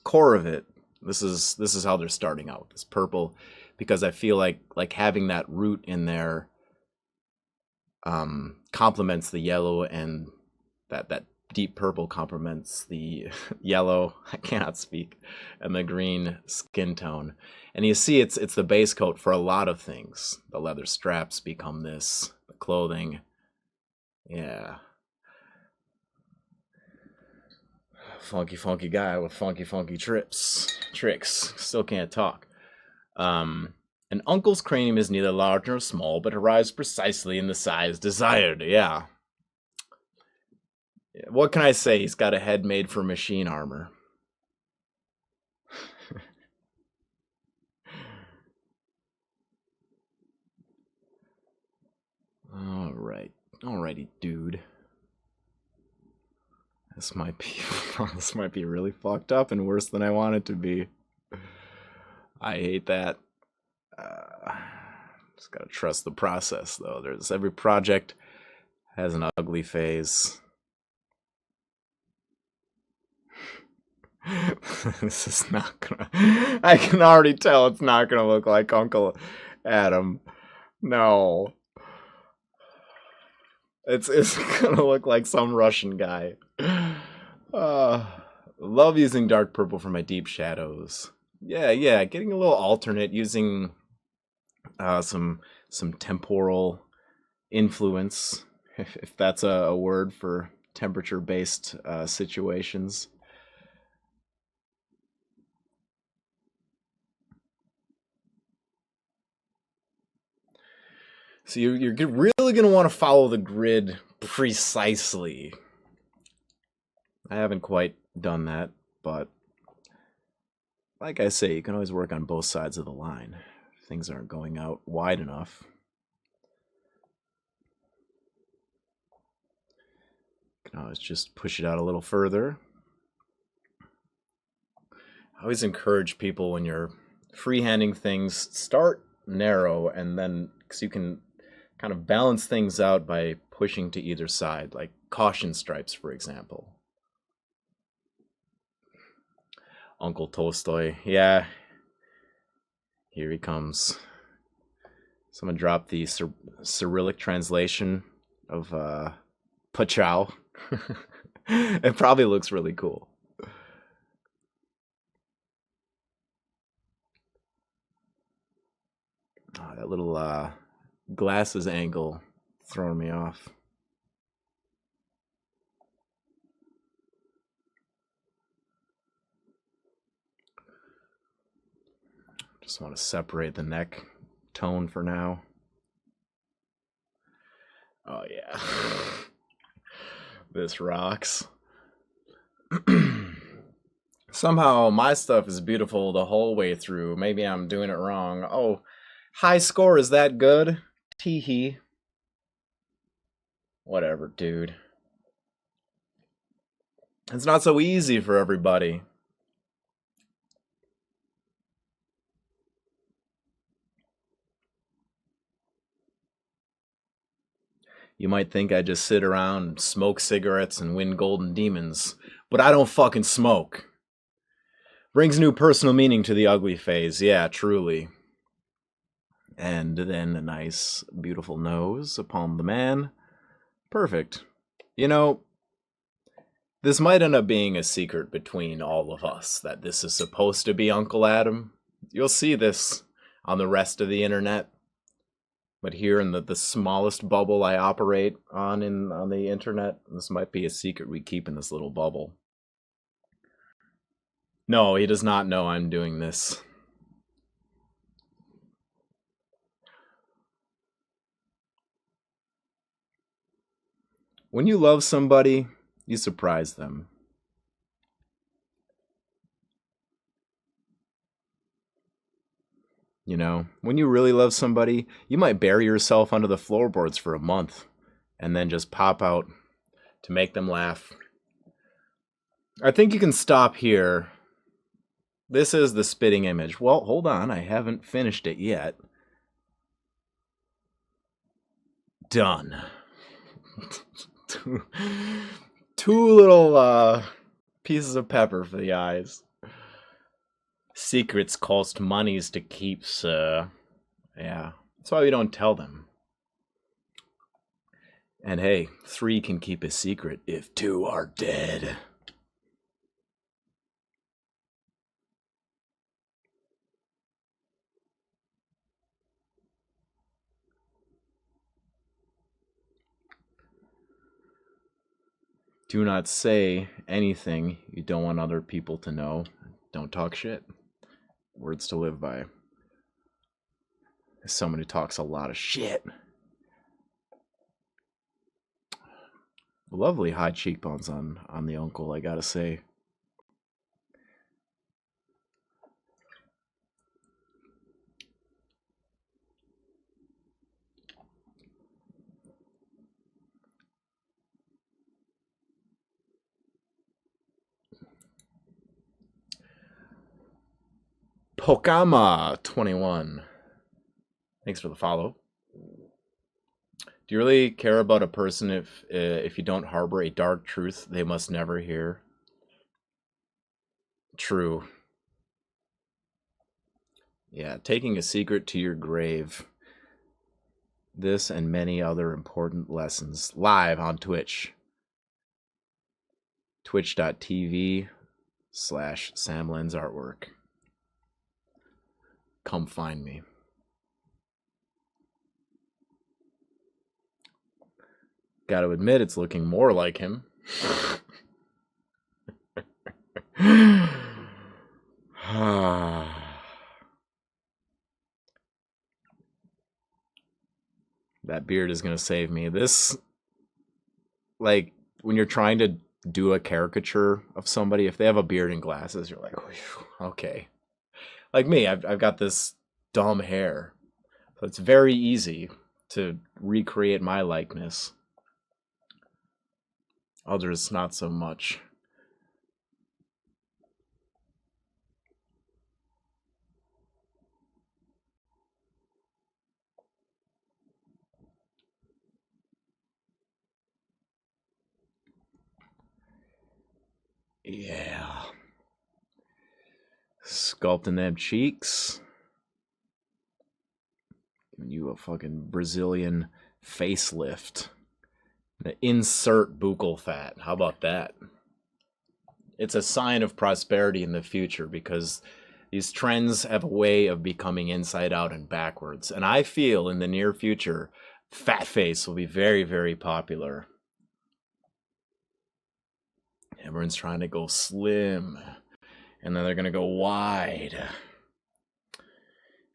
core of it. This is how they're starting out, this purple, because I feel like having that root in there complements the yellow, and that deep purple complements the yellow, I cannot speak, and the green skin tone. And you see it's the base coat for a lot of things. The leather straps become this, the clothing. Yeah. Funky guy with funky tricks. Still can't talk. An uncle's cranium is neither large nor small, but arrives precisely in the size desired. Yeah. What can I say? He's got a head made for machine armor. Alrighty, dude. This might be really fucked up and worse than I want it to be. I hate that. Just gotta trust the process, though. Every project has an ugly phase. This is not gonna. I can already tell it's not gonna look like Uncle Adam. No. It's gonna look like some Russian guy. Love using dark purple for my deep shadows. Yeah, getting a little alternate, using some temporal influence, if that's a word for temperature-based situations. So you're really going to want to follow the grid precisely. I haven't quite done that, but like I say, you can always work on both sides of the line if things aren't going out wide enough. You can always just push it out a little further. I always encourage people, when you're freehanding things, start narrow, and then, because you can kind of balance things out by pushing to either side, like caution stripes, for example. Uncle Tolstoy, yeah, here he comes. Someone dropped the Cyrillic translation of Pachow. It probably looks really cool. Oh, that little glasses angle throwing me off. Just want to separate the neck tone for now. Oh yeah. This rocks. Somehow my stuff is beautiful the whole way through. Maybe I'm doing it wrong. Oh, high score is that good? Tee-hee. Whatever, dude. It's not so easy for everybody. You might think I just sit around, smoke cigarettes, and win golden demons, but I don't fucking smoke. Brings new personal meaning to the ugly phase, yeah, truly. And then a nice, beautiful nose upon the man. Perfect. You know, this might end up being a secret between all of us, that this is supposed to be Uncle Adam. You'll see this on the rest of the internet. But here in the smallest bubble I operate on the internet, this might be a secret we keep in this little bubble. No, he does not know I'm doing this. When you love somebody, you surprise them. You know, when you really love somebody, you might bury yourself under the floorboards for a month. and then just pop out to make them laugh. I think you can stop here. This is the spitting image. Well, hold on. I haven't finished it yet. Done. Two little pieces of pepper for the eyes. Secrets cost monies to keep, sir. Yeah, that's why we don't tell them. And hey, 3 can keep a secret if 2 are dead. Do not say anything you don't want other people to know. Don't talk shit. Words to live by. As someone who talks a lot of shit. Lovely high cheekbones on the uncle, I gotta say. Pokama21. Thanks for the follow. Do you really care about a person if you don't harbor a dark truth they must never hear? True. Yeah, taking a secret to your grave. This and many other important lessons live on Twitch. Twitch.tv/SamLensArtwork. Come find me. Gotta admit, it's looking more like him. That beard is gonna save me. This, like, when you're trying to do a caricature of somebody, if they have a beard and glasses, you're like, okay. Like me, I've got this dumb hair, so it's very easy to recreate my likeness. Others, not so much. Yeah. Sculpting them cheeks. Giving you a fucking Brazilian facelift. Insert buccal fat. How about that? It's a sign of prosperity in the future because these trends have a way of becoming inside out and backwards. And I feel in the near future, fat face will be very, very popular. Everyone's trying to go slim, and then they're going to go wide.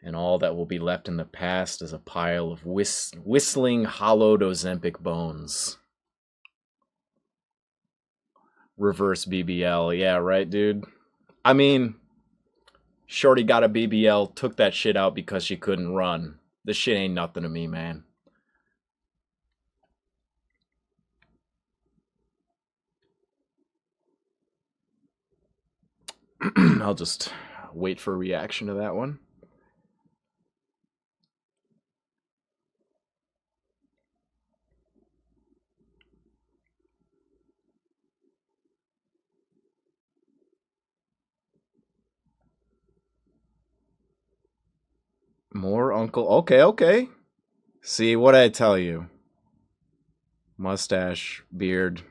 And all that will be left in the past is a pile of whistling, hollowed Ozempic bones. Reverse BBL. Yeah, right, dude? I mean, Shorty got a BBL, took that shit out because she couldn't run. This shit ain't nothing to me, man. I'll just wait for a reaction to that one. More uncle. Okay. See, what I tell you. Mustache, beard.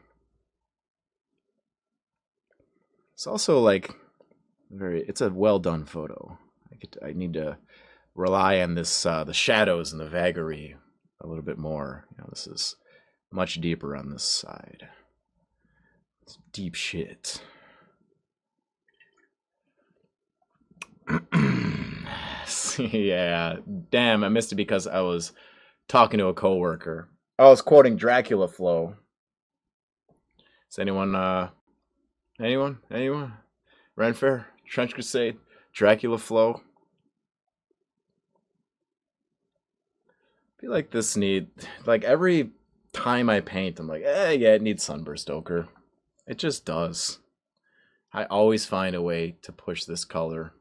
It's also like it's a well done photo. I need to rely on this the shadows and the vagary a little bit more. You know, this is much deeper on this side. It's deep shit. Yeah, damn, I missed it because I was talking to a coworker. I was quoting Dracula Flow. Is anyone Renfair, Trench Crusade, Dracula Flow? I feel like this like every time I paint, I'm like, yeah, it needs sunburst ochre. It just does. I always find a way to push this color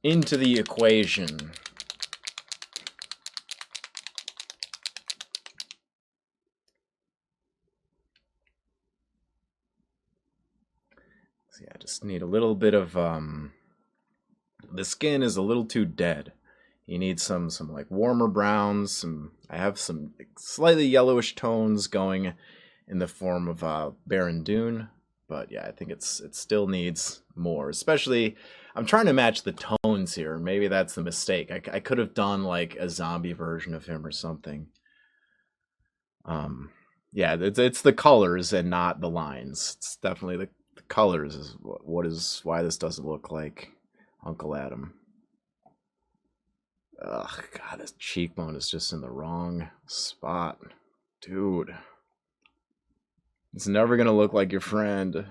into the equation. So yeah, I just need a little bit of the skin is a little too dead. You need some like warmer browns. I have some slightly yellowish tones going in the form of Baron Dune, but yeah, I think it still needs more. Especially, I'm trying to match the tones here. Maybe that's the mistake. I could have done like a zombie version of him or something. Yeah, it's the colors and not the lines. It's definitely the colors is why this doesn't look like Uncle Adam. Ugh, God, this cheekbone is just in the wrong spot. Dude. It's never gonna look like your friend.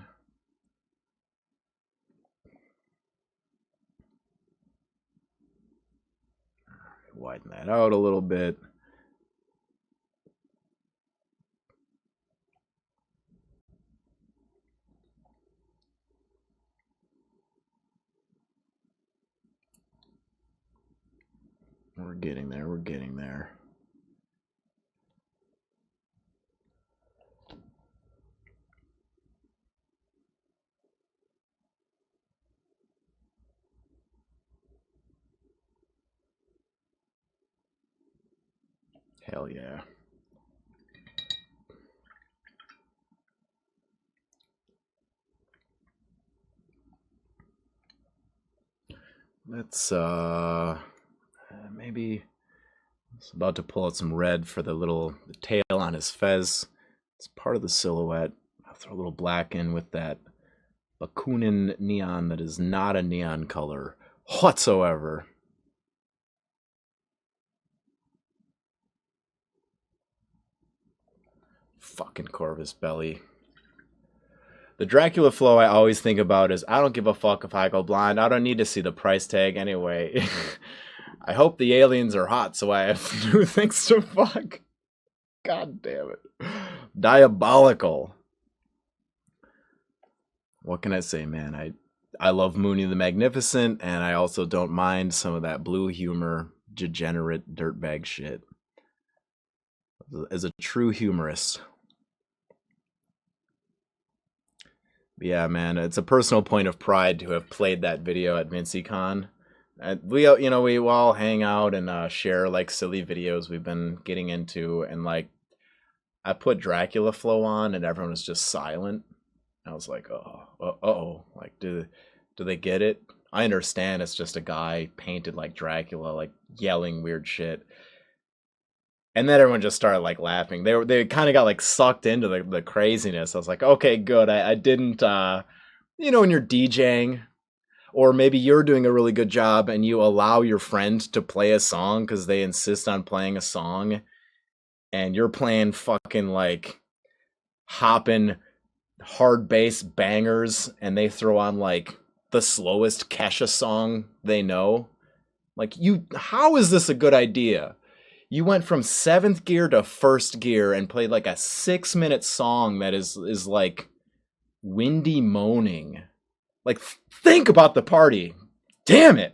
Widen that out a little bit. We're getting there, we're getting there. Hell yeah. Let's maybe it's about to pull out some red for the tail on his fez. It's part of the silhouette. I'll throw a little black in with that Bakunin neon that is not a neon color whatsoever. Fucking Corvus Belly. The Dracula flow I always think about is I don't give a fuck if I go blind. I don't need to see the price tag anyway. I hope the aliens are hot so I have new things to fuck. God damn it. Diabolical. What can I say, man? I love Mooney the Magnificent, and I also don't mind some of that blue humor, degenerate dirtbag shit. As a true humorist. Yeah, man, it's a personal point of pride to have played that video at VinciCon. We all hang out and share like silly videos we've been getting into, and like I put Dracula Flow on, and everyone was just silent. I was like, oh, like do they get it? I understand it's just a guy painted like Dracula, like yelling weird shit. And then everyone just started like laughing. They kind of got like sucked into the craziness. I was like, okay, good. I didn't when you're DJing, or maybe you're doing a really good job and you allow your friend to play a song because they insist on playing a song, and you're playing fucking like hopping hard bass bangers, and they throw on like the slowest Kesha song they know. Like, how is this a good idea? You went from 7th gear to 1st gear and played like a 6-minute song that is like windy moaning. Like, think about the party. Damn it.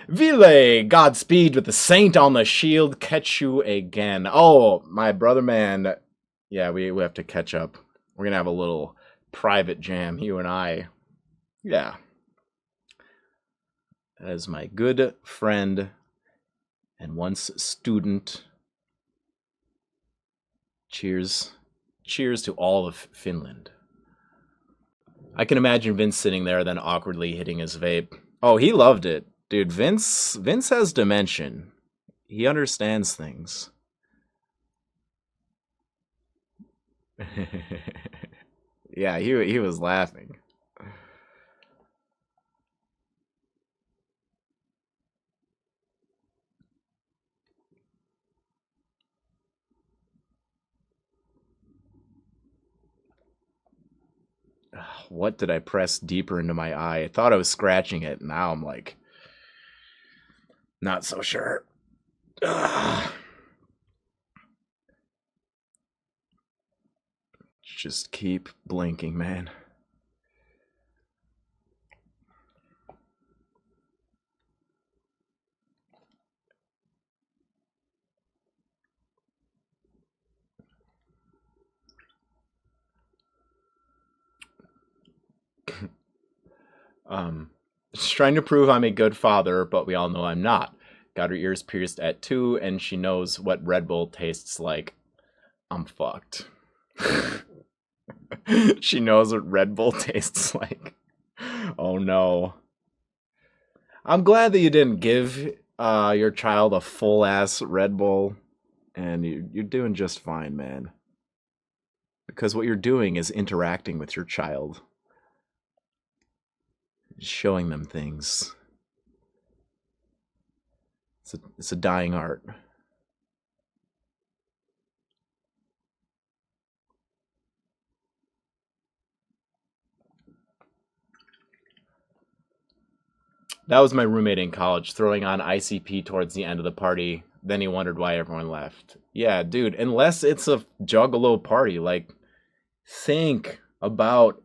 Vile, Godspeed with the saint on the shield, catch you again. Oh, my brother man. Yeah, we have to catch up. We're gonna have a little private jam, you and I. Yeah. That is my good friend and once student. Cheers. Cheers to all of Finland. I can imagine Vince sitting there then awkwardly hitting his vape. Oh, he loved it. Dude, Vince has dimension. He understands things. Yeah, he was laughing. What did I press deeper into my eye? I thought I was scratching it. Now I'm like, not so sure. Ugh. Just keep blinking, man. She's trying to prove I'm a good father, but we all know I'm not. Got her ears pierced at 2, and she knows what Red Bull tastes like. I'm fucked. She knows what Red Bull tastes like. Oh no. I'm glad that you didn't give your child a full ass Red Bull, and you're doing just fine, man. Because what you're doing is interacting with your child, showing them things. It's a dying art. That was my roommate in college, throwing on ICP towards the end of the party. Then he wondered why everyone left. Yeah, dude, unless it's a juggalo party, like, think about,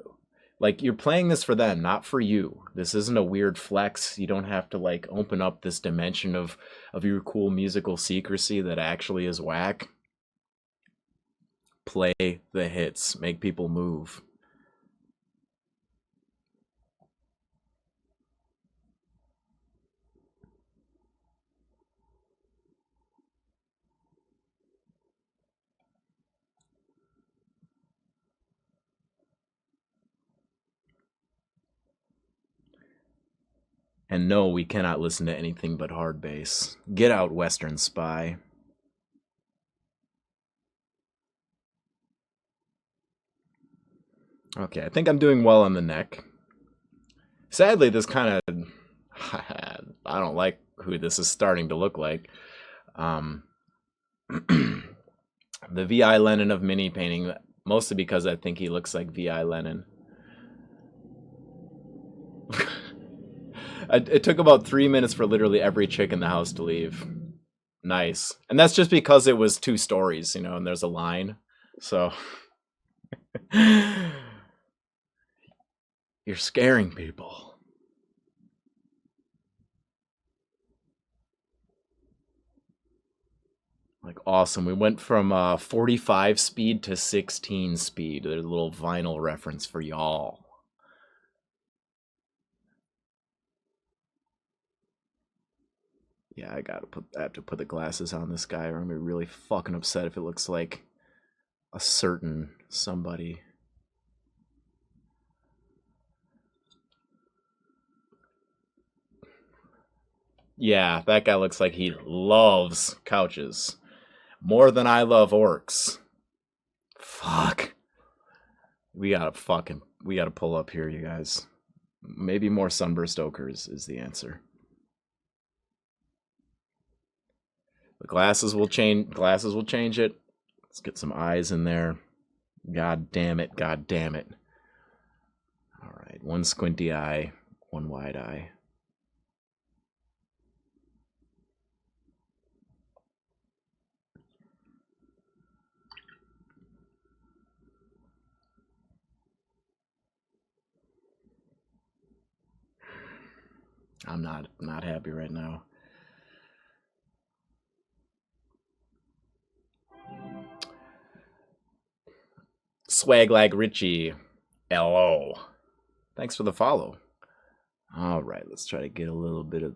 like, you're playing this for them, not for you. This isn't a weird flex. You don't have to, like, open up this dimension of your cool musical secrecy that actually is whack. Play the hits, make people move. And no, we cannot listen to anything but hard bass. Get out, Western Spy. Okay, I think I'm doing well on the neck. Sadly, this kind of... I don't like who this is starting to look like. The V.I. Lenin of mini painting, mostly because I think he looks like V.I. Lenin. It took about 3 minutes for literally every chick in the house to leave. Nice. And that's just because it was 2 stories, you know, and there's a line. So... You're scaring people. Like, awesome. We went from 45 speed to 16 speed. There's a little vinyl reference for y'all. Yeah, I have to put the glasses on this guy, or I'm gonna be really fucking upset if it looks like a certain somebody. Yeah, that guy looks like he loves couches. More than I love orcs. Fuck. We gotta pull up here, you guys. Maybe more sunburst ochres is the answer. The glasses will change it. Let's get some eyes in there. God damn it, god damn it. Alright, one squinty eye, one wide eye. I'm not happy right now. Swaglag Richie. Hello. Thanks for the follow. Alright, let's try to get a little bit of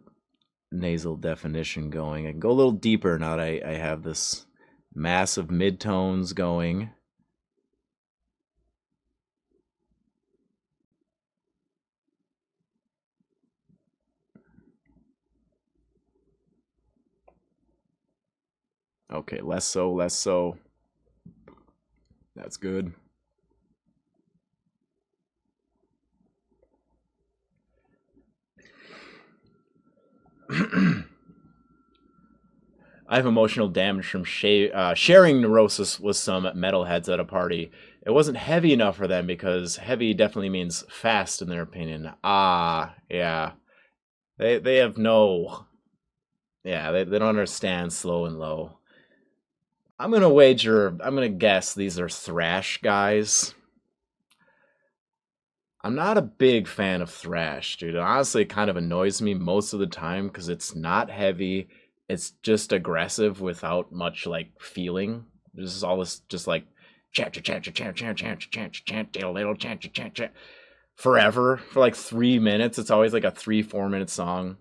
nasal definition going. I can go a little deeper now that I have this massive midtones going. Okay, less so. That's good. I have emotional damage from sharing neurosis with some metalheads at a party. It wasn't heavy enough for them because heavy definitely means fast in their opinion. Ah, yeah. They have no... Yeah, they don't understand slow and low. I'm gonna wager, I'm gonna guess these are thrash guys. I'm not a big fan of thrash, dude. Honestly, it kind of annoys me most of the time because it's not heavy. It's just aggressive without much like feeling. This is all this just like chant chant chant chant chant chant chant chant little chant chant chant forever for like 3 minutes. It's always like a 3-4 minute song,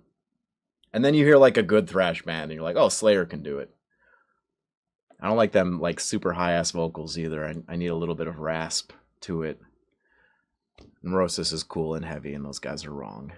and then you hear like a good thrash band, and you're like, oh, Slayer can do it. I don't like them like super high ass vocals either. I need a little bit of rasp to it. Neurosis is cool and heavy, and those guys are wrong.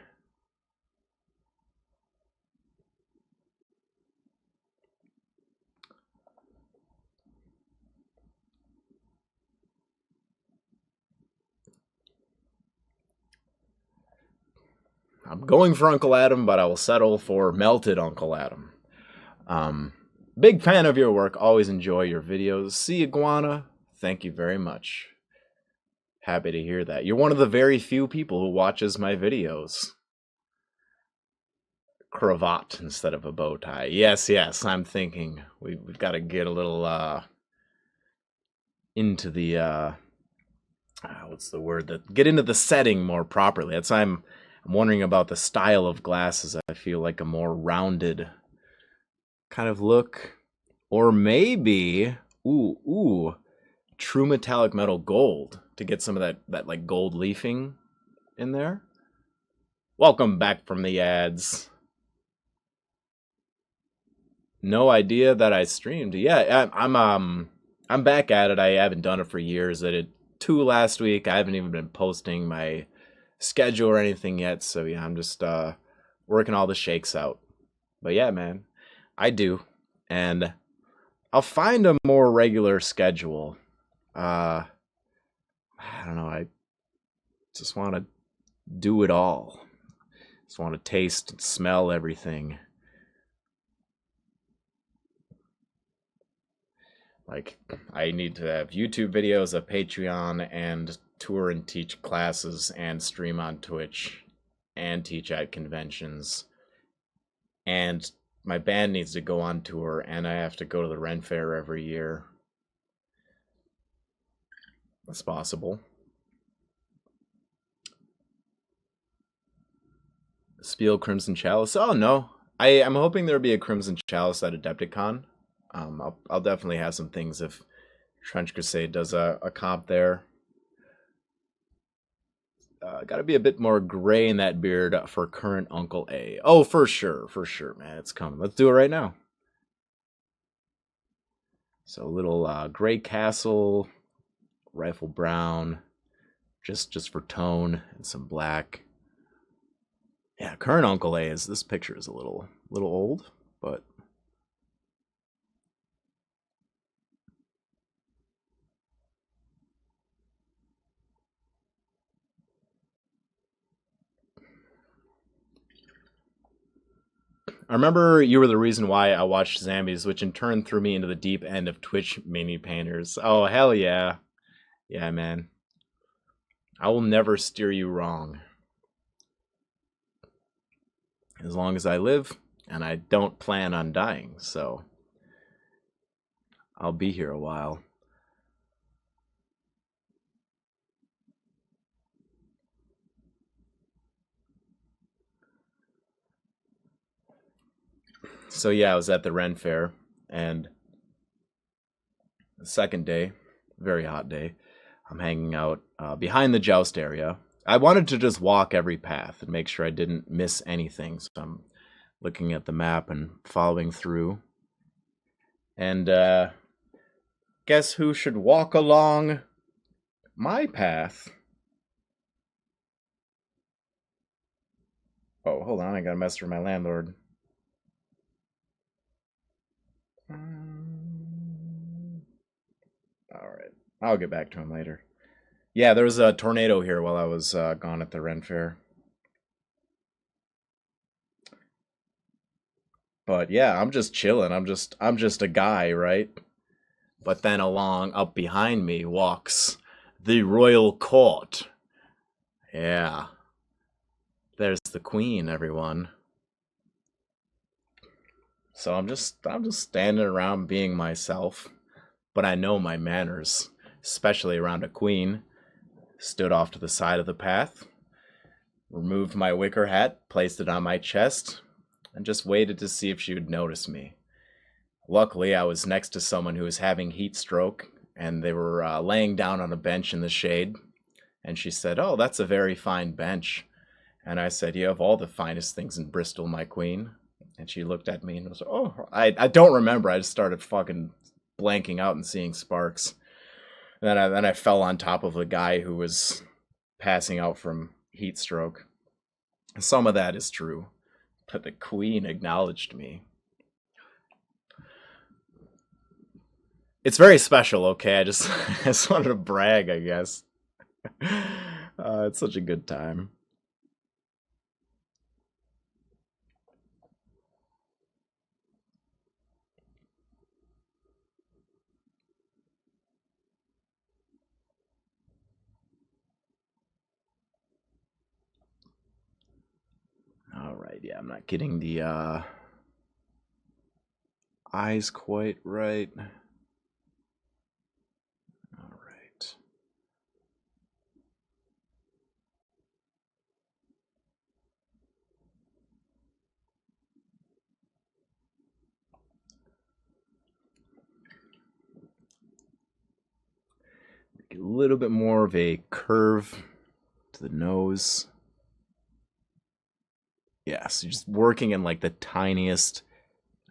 I'm going for Uncle Adam, but I will settle for Melted Uncle Adam. Big fan of your work. Always enjoy your videos. See Iguana. Thank you very much. Happy to hear that. You're one of the very few people who watches my videos. Cravat instead of a bow tie. Yes, I'm thinking we've got to get a little into the what's the word, that get into the setting more properly. That's why I'm wondering about the style of glasses. I feel like a more rounded kind of look, or maybe true metallic metal gold to get some of that like gold leafing in there. Welcome back from the ads. No idea that I streamed. Yeah, I'm back at it. I haven't done it for years. I did 2 last week. I haven't even been posting my schedule or anything yet. So yeah, I'm just working all the shakes out. But yeah, man, I do, and I'll find a more regular schedule. I don't know. I just want to do it all. Just want to taste and smell everything. Like, I need to have YouTube videos, a Patreon, and tour and teach classes, and stream on Twitch, and teach at conventions. And my band needs to go on tour, and I have to go to the Ren Fair every year. That's possible. Spiel Crimson Chalice? Oh, no. I'm hoping there'll be a Crimson Chalice at Adepticon. I'll definitely have some things if Trench Crusade does a comp there. Got to be a bit more gray in that beard for current Uncle A. Oh, for sure, man. It's coming. Let's do it right now. So a little gray castle, rifle brown, just for tone, and some black. Yeah, current Uncle A is, this picture is a little old, but I remember you were the reason why I watched Zambies, which in turn threw me into the deep end of Twitch mini painters. Oh, hell yeah. Yeah, man. I will never steer you wrong. As long as I live, and I don't plan on dying, so I'll be here a while. So yeah, I was at the Ren Fair, and the second day, very hot day, I'm hanging out behind the joust area. I wanted to just walk every path and make sure I didn't miss anything, so I'm looking at the map and following through. And guess who should walk along my path? Oh, hold on, I gotta message my landlord. Alright, I'll get back to him later. Yeah, there was a tornado here while I was gone at the Ren Fair. But yeah, I'm just chilling. I'm just a guy, right? But then up behind me walks the royal court. Yeah. There's the queen, everyone. So I'm just standing around being myself. but I know my manners, especially around a queen. Stood off to the side of the path, removed my wicker hat, placed it on my chest, and just waited to see if she would notice me. Luckily, I was next to someone who was having heat stroke, and they were laying down on a bench in the shade. And she said, "Oh, that's a very fine bench." And I said, "You have all the finest things in Bristol, my queen." And she looked at me and was, "Oh, I don't remember." I just started fucking blanking out and seeing sparks. And then I fell on top of a guy who was passing out from heat stroke. Some of that is true, but the queen acknowledged me. It's very special, okay? I just wanted to brag, I guess. It's such a good time. All right, yeah, I'm not getting the eyes quite right. All right. Get a little bit more of a curve to the nose. Yeah, so just working in like the tiniest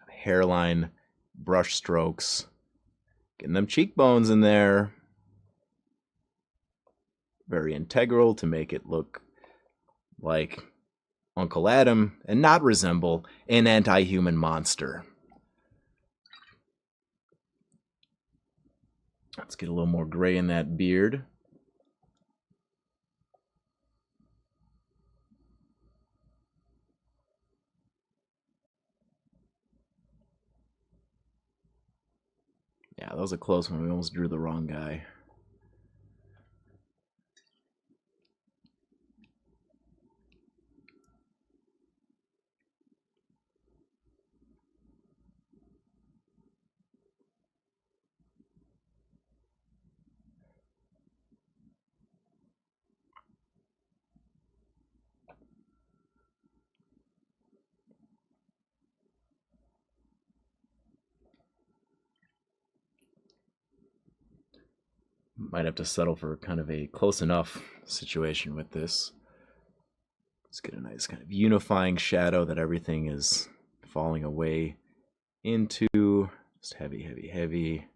hairline brush strokes. Getting them cheekbones in there. Very integral to make it look like Uncle Adam and not resemble an anti-human monster. Let's get a little more gray in that beard. Yeah, that was a close one. We almost drew the wrong guy. Might have to settle for kind of a close enough situation with this. Let's get a nice kind of unifying shadow that everything is falling away into. Just heavy, heavy, heavy.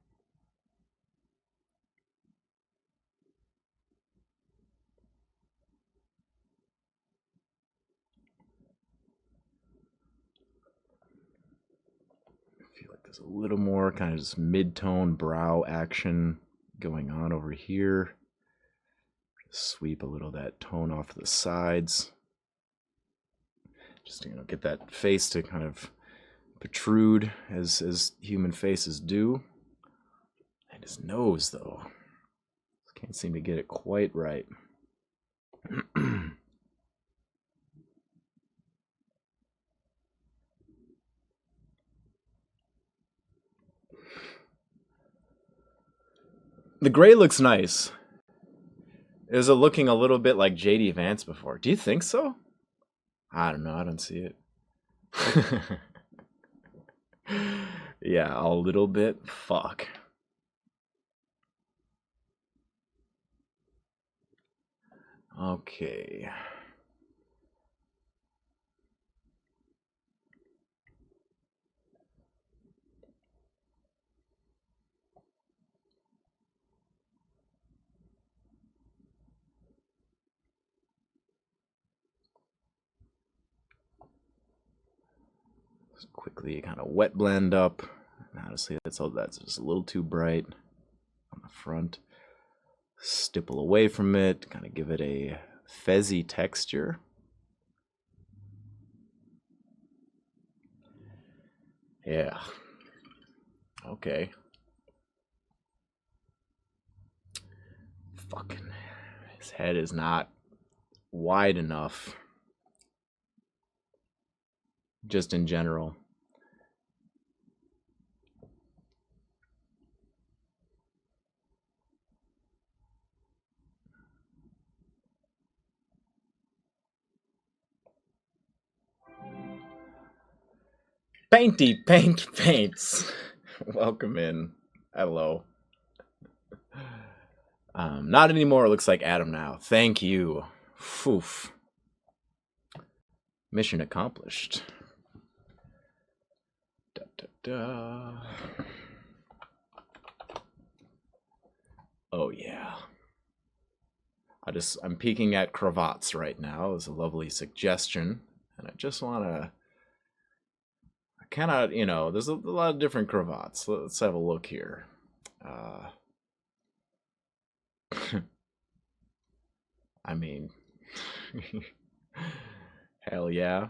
I feel like there's a little more kind of just mid-tone brow action going on over here. Sweep a little of that tone off the sides. Just, get that face to kind of protrude as human faces do. And his nose, though. Can't seem to get it quite right. The gray looks nice. Is it looking a little bit like JD Vance before? Do you think so? I don't know. I don't see it. Yeah, a little bit. Fuck. Okay. Just quickly kind of wet blend up. Honestly, that's just a little too bright on the front. Stipple away from it, kind of give it a fezzy texture. Yeah. Okay. Fucking, his head is not wide enough. Just in general. Painty Paint Paints. Welcome in. Hello. Not anymore. It looks like Adam now. Thank you. Foof. Mission accomplished. Da, da, da. Oh yeah. I'm peeking at cravats right now. It's a lovely suggestion, and I just want to. I cannot, there's a lot of different cravats. Let's have a look here. I mean, hell yeah.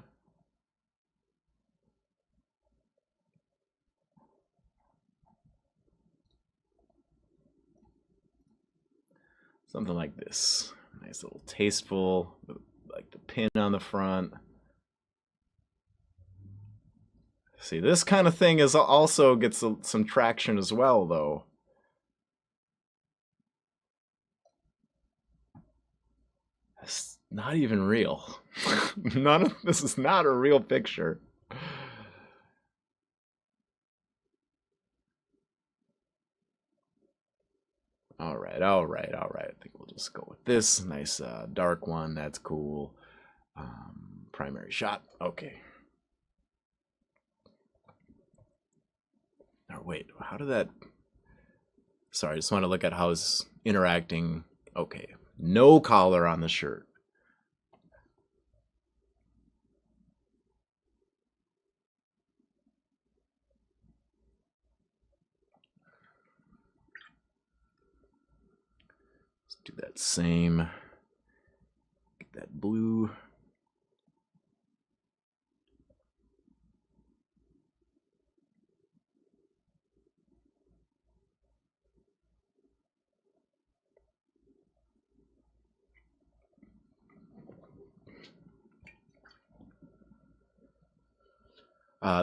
Something like this. Nice little tasteful, like the pin on the front. See, this kind of thing is also gets some traction as well, though. It's not even real. None of this is not a real picture. All right. I think we'll just go with this nice dark one. That's cool. Primary shot. Okay. Or wait, how did that? Sorry, I just want to look at how it's interacting. Okay, no collar on the shirt. Let's do that same. Get that blue.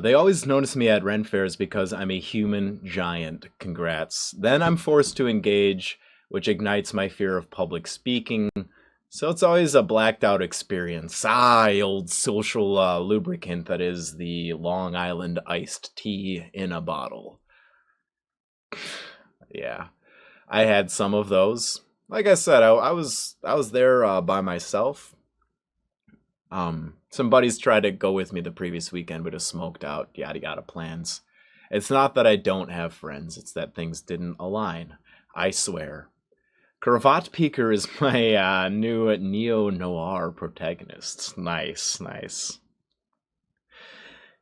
They always notice me at Ren fairs because I'm a human giant. Congrats. Then I'm forced to engage, which ignites my fear of public speaking. So it's always a blacked out experience. Old social lubricant that is the Long Island iced tea in a bottle. Yeah, I had some of those. Like I said, I was there by myself. Some buddies tried to go with me the previous weekend, but it smoked out. Yada yada plans. It's not that I don't have friends; it's that things didn't align. I swear. Cravat Peaker is my new neo-noir protagonist. Nice.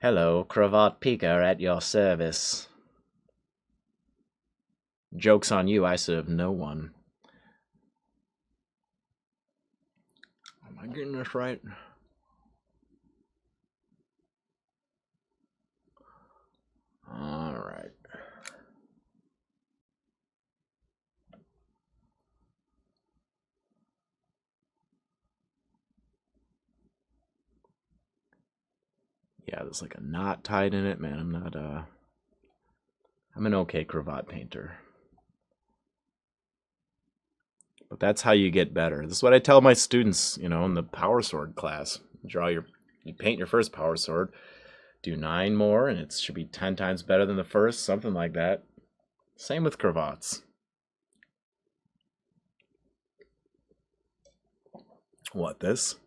Hello, Cravat Peaker at your service. Joke's on you, I serve no one. Am I getting this right? All right. Yeah, there's like a knot tied in it, man. I'm an okay cravat painter. But that's how you get better. This is what I tell my students, in the power sword class. You paint your first power sword, do 9 more, and it should be 10 times better than the first, something like that. Same with cravats. What, this?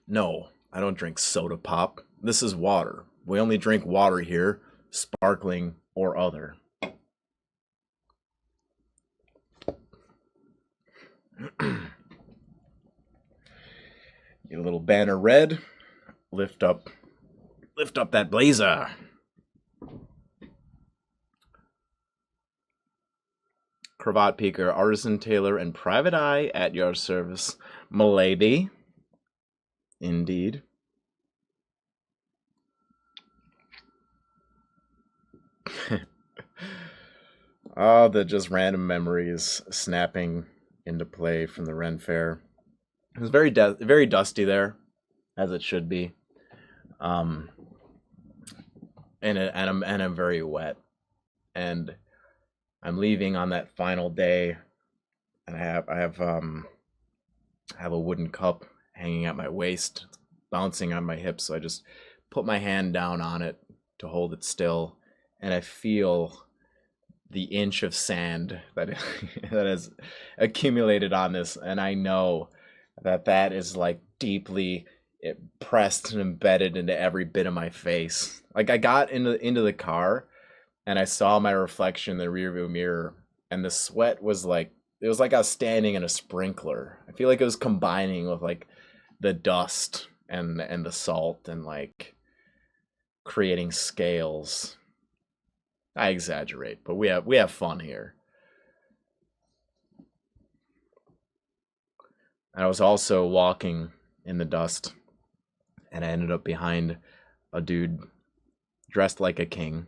No, I don't drink soda pop. This is water. We only drink water here, sparkling or other. Get a little banner red. Lift up that blazer. Cravat Peaker, artisan tailor, and private eye at your service, m'lady. Indeed. Oh, the just random memories snapping into play from the Ren Fair. It was very dusty there, as it should be. And I'm very wet, and I'm leaving on that final day, and I have a wooden cup hanging at my waist, bouncing on my hips. So I just put my hand down on it, to hold it still, and I feel the inch of sand that that has accumulated on this, and I know that is like deeply pressed and embedded into every bit of my face. Like I got into the car and I saw my reflection in the rearview mirror, and the sweat was like, it was like I was standing in a sprinkler. I feel like it was combining with like the dust and the salt and like creating scales. I exaggerate, but we have fun here. I was also walking in the dust, and I ended up behind a dude dressed like a king.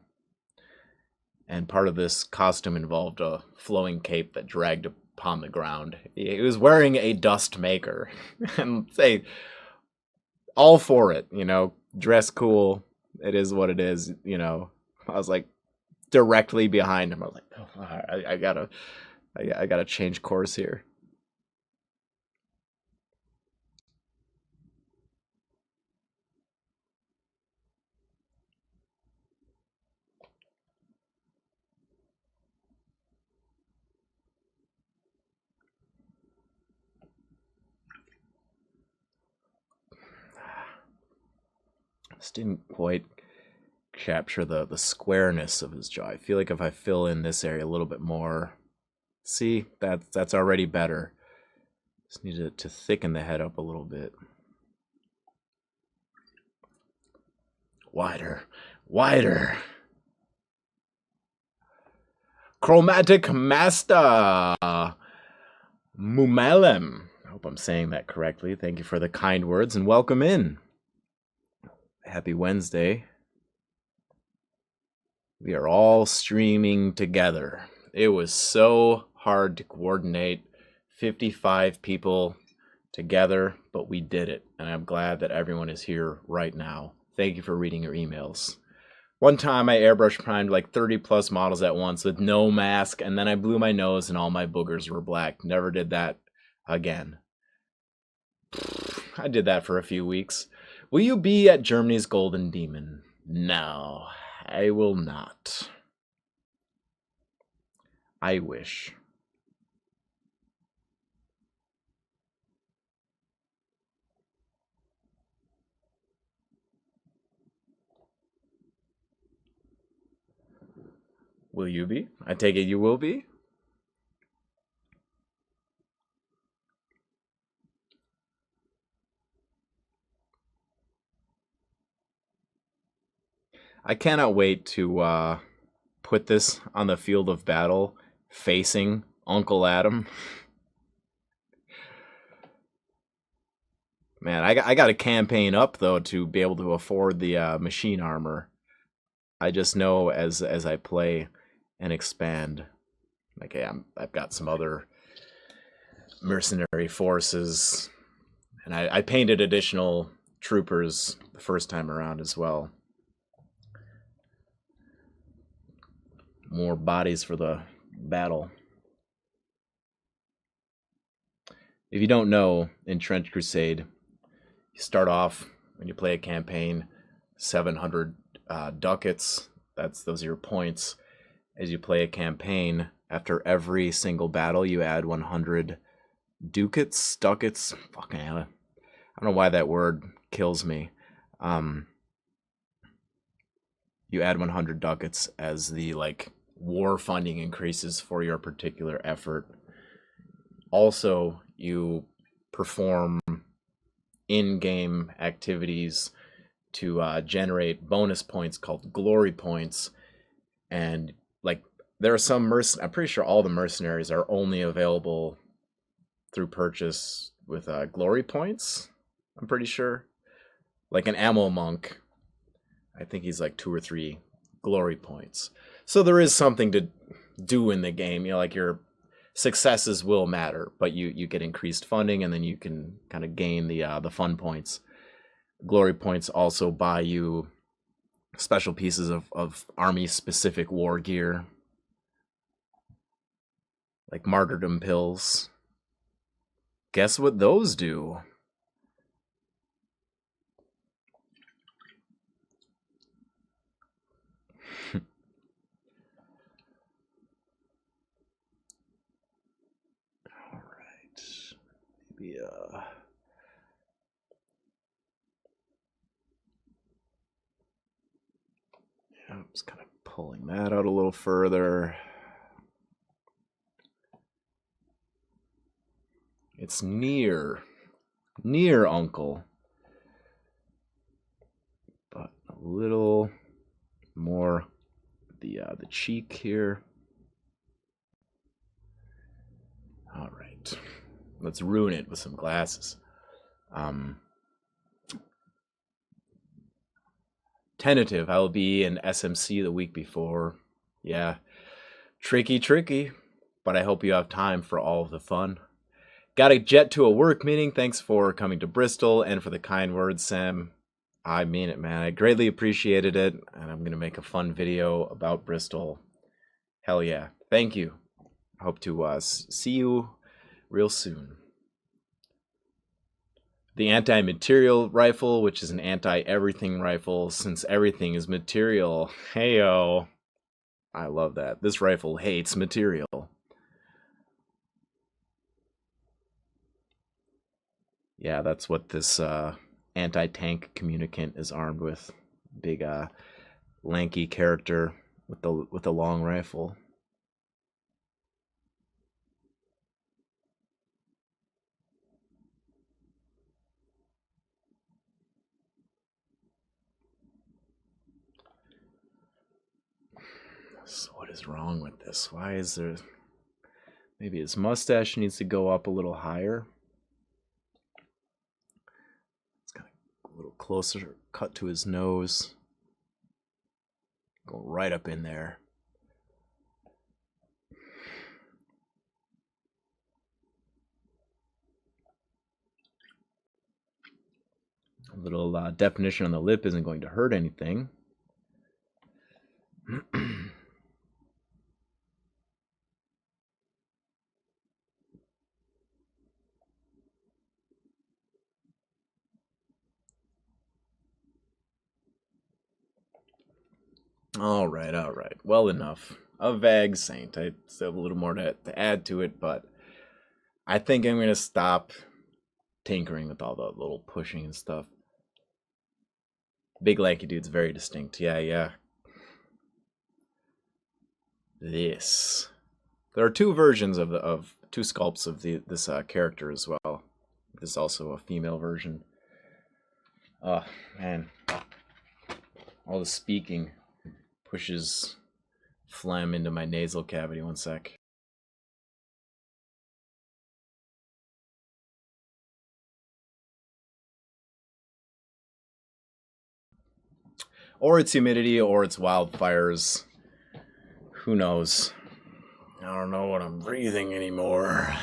And part of this costume involved a flowing cape that dragged upon the ground. He was wearing a dust maker. And say, all for it, you know, dress cool. It is what it is, you know. I was like directly behind him. I was like, oh, I gotta change course here. This didn't quite capture the squareness of his jaw. I feel like if I fill in this area a little bit more, see, that's already better. Just need to thicken the head up a little bit. Wider, wider. Chromatic Master Mumalem. I hope I'm saying that correctly. Thank you for the kind words and welcome in. Happy Wednesday. We are all streaming together. It was so hard to coordinate 55 people together, but we did it. And I'm glad that everyone is here right now. Thank you for reading your emails. One time I airbrush primed like 30 plus models at once with no mask, and then I blew my nose and all my boogers were black. Never did that again. I did that for a few weeks. Will you be at Germany's Golden Demon? No, I will not. I wish. Will you be? I take it you will be? I cannot wait to put this on the field of battle facing Uncle Adam. Man, I got a campaign up, though, to be able to afford the machine armor. I just know as I play and expand, like, hey, I've got some other mercenary forces, and I painted additional troopers the first time around as well. More bodies for the battle. If you don't know, in Trench Crusade, you start off when you play a campaign, 700 ducats. Those are your points. As you play a campaign, after every single battle, you add 100 ducats. Fucking hell. I don't know why that word kills me. You add 100 ducats as the like war funding increases for your particular effort. Also, you perform in-game activities to generate bonus points called glory points, and like there are some I'm pretty sure all the mercenaries are only available through purchase with glory points. I'm pretty sure, like an ammo monk, I think he's like 2 or 3 glory points. So there is something to do in the game, you know, like your successes will matter, but you get increased funding, and then you can kind of gain the fun points. Glory points also buy you special pieces of army-specific war gear, like martyrdom pills. Guess what those do? I'm just kind of pulling that out a little further. It's near uncle, but a little more the cheek here. All right, let's ruin it with some glasses. Tentative, I'll be in SMC the week before. Yeah, tricky, but I hope you have time for all of the fun. Got to jet to a work meeting. Thanks for coming to Bristol and for the kind words, Sam. I mean it, man. I greatly appreciated it, and I'm going to make a fun video about Bristol. Hell yeah. Thank you. Hope to see you real soon. The anti-material rifle, which is an anti-everything rifle, since everything is material. Heyo. I love that. This rifle hates material. Yeah, that's what this anti-tank communicant is armed with. Big lanky character with the long rifle. So what is wrong with this? Why is there... Maybe his mustache needs to go up a little higher. It's got a little closer cut to his nose. Go right up in there. A little definition on the lip isn't going to hurt anything. All right. Well enough. A vague saint. I still have a little more to add to it, but I think I'm going to stop tinkering with all the little pushing and stuff. Big lanky dude's very distinct. Yeah. This. There are two versions of two sculpts of this character as well. There's also a female version. Oh man, all the speaking pushes phlegm into my nasal cavity. One sec. Or it's humidity, or it's wildfires. Who knows? I don't know what I'm breathing anymore.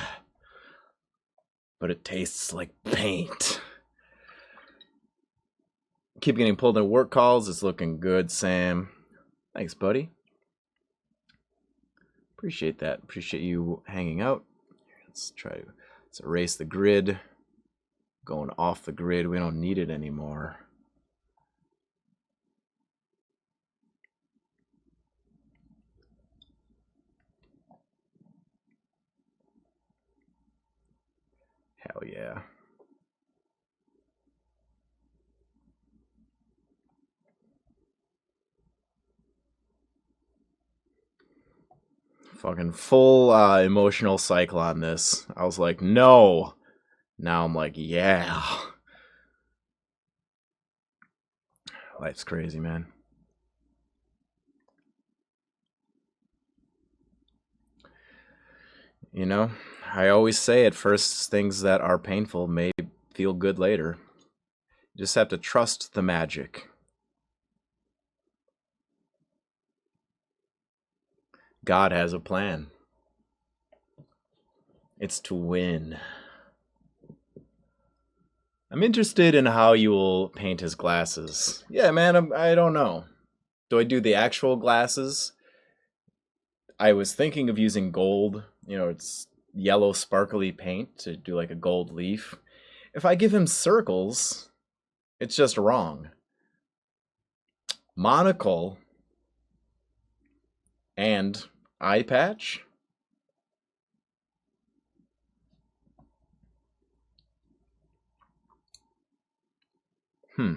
But it tastes like paint. Keep getting pulled in work calls. It's looking good, Sam. Thanks, buddy. Appreciate that. Appreciate you hanging out. Let's erase the grid. Going off the grid. We don't need it anymore. Hell yeah. Fucking full emotional cycle on this. I was like, no. Now I'm like, yeah. Life's crazy, man. You know, I always say at first things that are painful may feel good later. You just have to trust the magic. God has a plan. It's to win. I'm interested in how you will paint his glasses. Yeah, man, I don't know. Do I do the actual glasses? I was thinking of using gold. You know, it's yellow sparkly paint to do like a gold leaf. If I give him circles, it's just wrong. Monocle and eye patch. Hmm.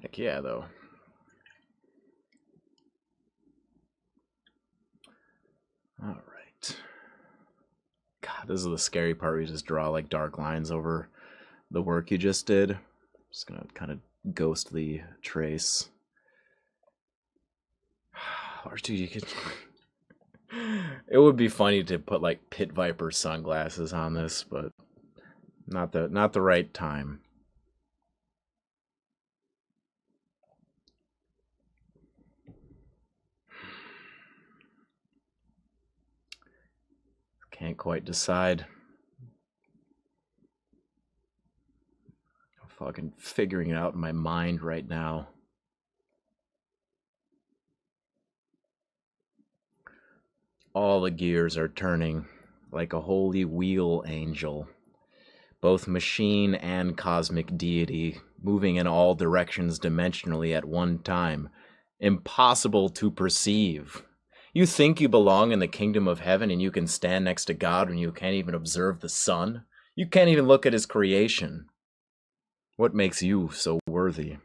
Heck yeah, though. All right. God, this is the scary part where you just draw like dark lines over the work you just did. Just gonna kind of ghostly trace. Or dude, you could. It would be funny to put like pit viper sunglasses on this, but not the right time. Can't quite decide. I'm fucking figuring it out in my mind right now. All the gears are turning like a holy wheel angel, both machine and cosmic deity, moving in all directions dimensionally at one time. Impossible to perceive. You think you belong in the kingdom of heaven and you can stand next to God when you can't even observe the sun? You can't even look at his creation. What makes you so worthy?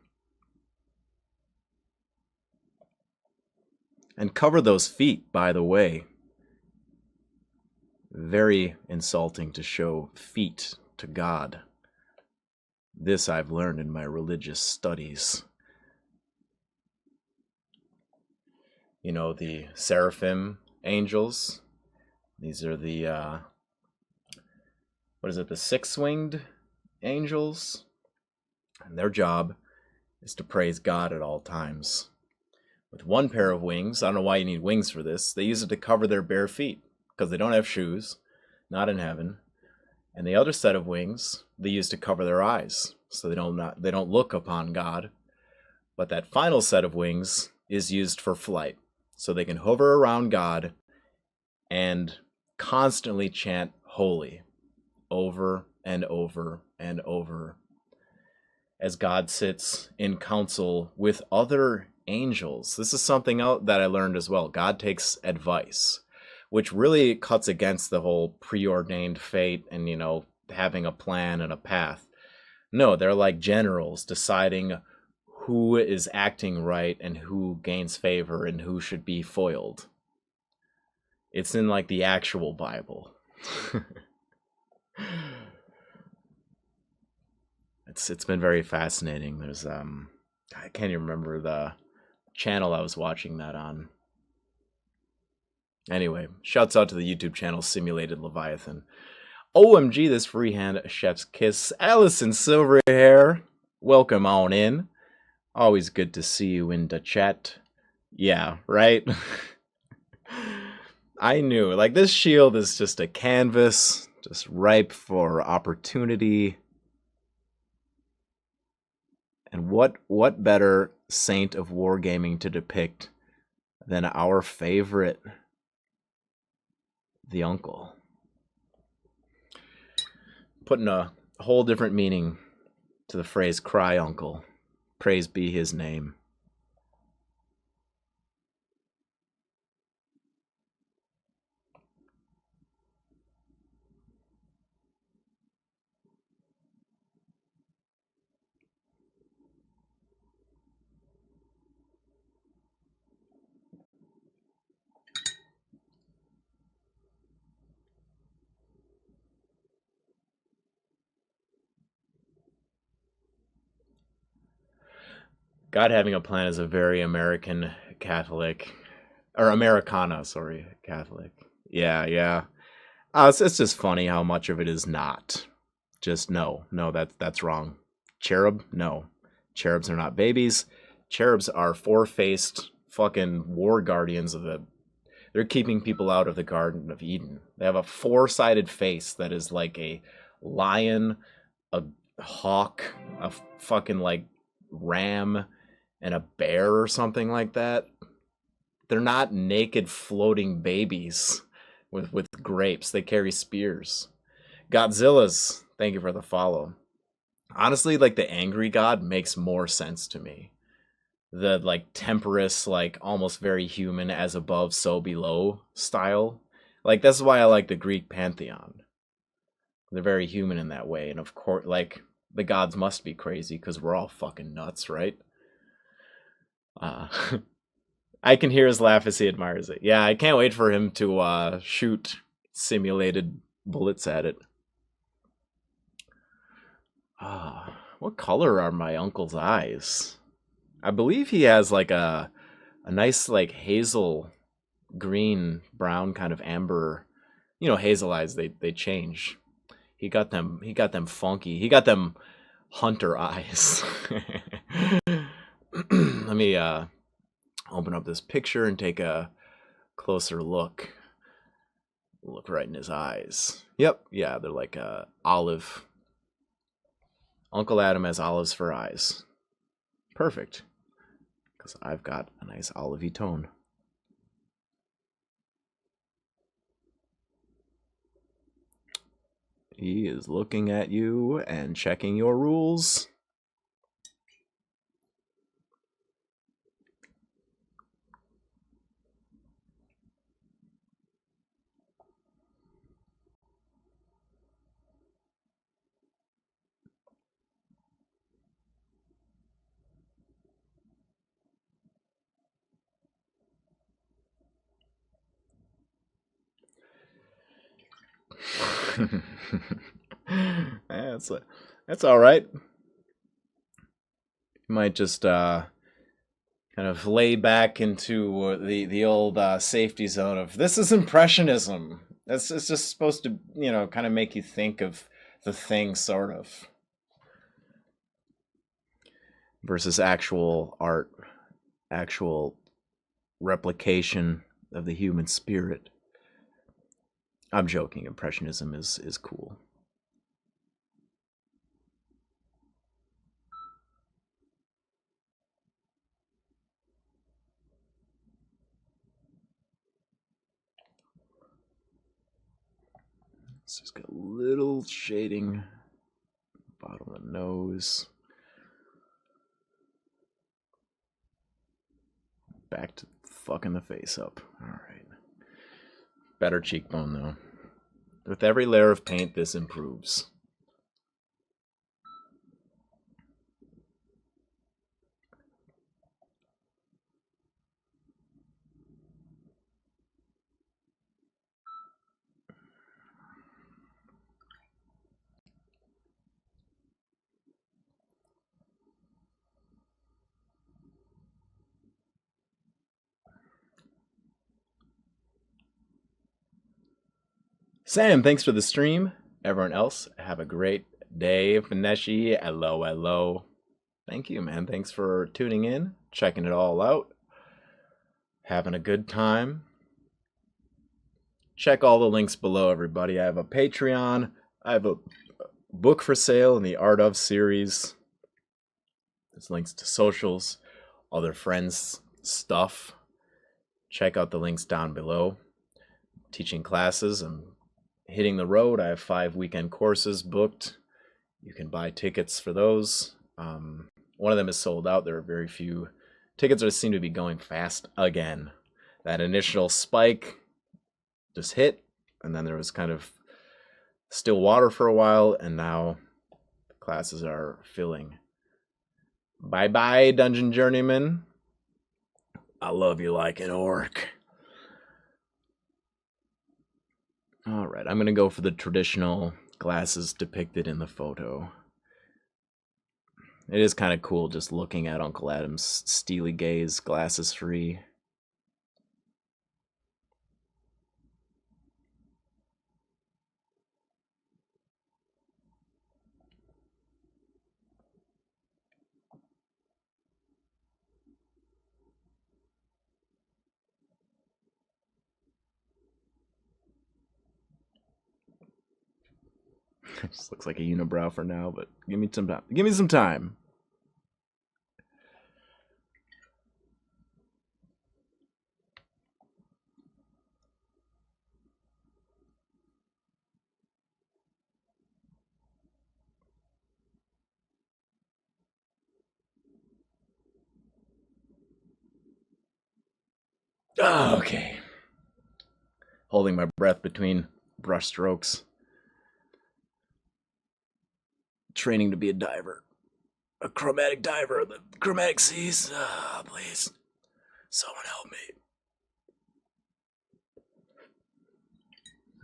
And cover those feet, by the way. Very insulting to show feet to God. This I've learned in my religious studies. You know, the seraphim angels. These are the, the six-winged angels? And their job is to praise God at all times. With one pair of wings, I don't know why you need wings for this, they use it to cover their bare feet, because they don't have shoes, not in heaven. And the other set of wings, they use to cover their eyes, so they don't look upon God. But that final set of wings is used for flight, so they can hover around God and constantly chant holy over and over and over as God sits in council with other angels. This is something else that I learned as well. God takes advice, which really cuts against the whole preordained fate and, having a plan and a path. No, they're like generals deciding who is acting right and who gains favor and who should be foiled. It's in like the actual Bible. It's been very fascinating. There's I can't even remember the channel I was watching that on. Anyway, shouts out to the YouTube channel Simulated Leviathan. OMG, this freehand chef's kiss. Allison Silverhair, welcome on in. Always good to see you in the chat. Yeah, right? I knew, like, this shield is just a canvas, just ripe for opportunity. And what better saint of wargaming to depict than our favorite, the uncle? Putting a whole different meaning to the phrase cry uncle. Praise be his name. God having a plan is a very American Catholic, or Americana, sorry, Catholic. Yeah. It's just funny how much of it is not. Just no, that's wrong. Cherub, no. Cherubs are not babies. Cherubs are four-faced fucking war guardians of the... They're keeping people out of the Garden of Eden. They have a four-sided face that is like a lion, a hawk, a fucking like ram, and a bear or something like that. They're not naked floating babies with grapes. They carry spears. Godzilla's, thank you for the follow. Honestly, like the angry god makes more sense to me. The like temperous, like almost very human, as above, so below style. Like that's why I like the Greek pantheon. They're very human in that way, and of course, like the gods must be crazy because we're all fucking nuts, right? Uh, I can hear his laugh as he admires it. Yeah, I can't wait for him to shoot simulated bullets at it. What color are my uncle's eyes? I believe he has like a nice like hazel green brown kind of amber. You know, hazel eyes they change. He got them funky. He got them hunter eyes. Let me open up this picture and take a closer look. Look right in his eyes. Yep, yeah, they're like olive. Uncle Adam has olives for eyes. Perfect. Because I've got a nice olivey tone. He is looking at you and checking your rules. That's all right. You might just kind of lay back into the old safety zone of this is impressionism. It's just supposed to kind of make you think of the thing, sort of, versus actual art, actual replication of the human spirit. I'm joking. Impressionism is cool. It's just got a little shading bottom of the nose. Back to fucking the face up. All right. Better cheekbone though. With every layer of paint, this improves. Sam, thanks for the stream. Everyone else, have a great day. Fineshi, hello, hello. Thank you, man. Thanks for tuning in, checking it all out, having a good time. Check all the links below, everybody. I have a Patreon. I have a book for sale in the Art of series. There's links to socials, other friends' stuff. Check out the links down below. Teaching classes. I'm hitting the road. I have 5 weekend courses booked. You can buy tickets for those. One of them is sold out. There are very few tickets that seem to be going fast again. That initial spike just hit, and then there was kind of still water for a while, and now classes are filling. Bye-bye, Dungeon Journeyman. I love you like an orc. All right, I'm going to go for the traditional glasses depicted in the photo. It is kind of cool just looking at Uncle Adam's steely gaze, glasses free. It just looks like a unibrow for now, but give me some time. Give me some time. Okay. Holding my breath between brush strokes. Training to be a diver. A chromatic diver. The chromatic seas. Please. Someone help me.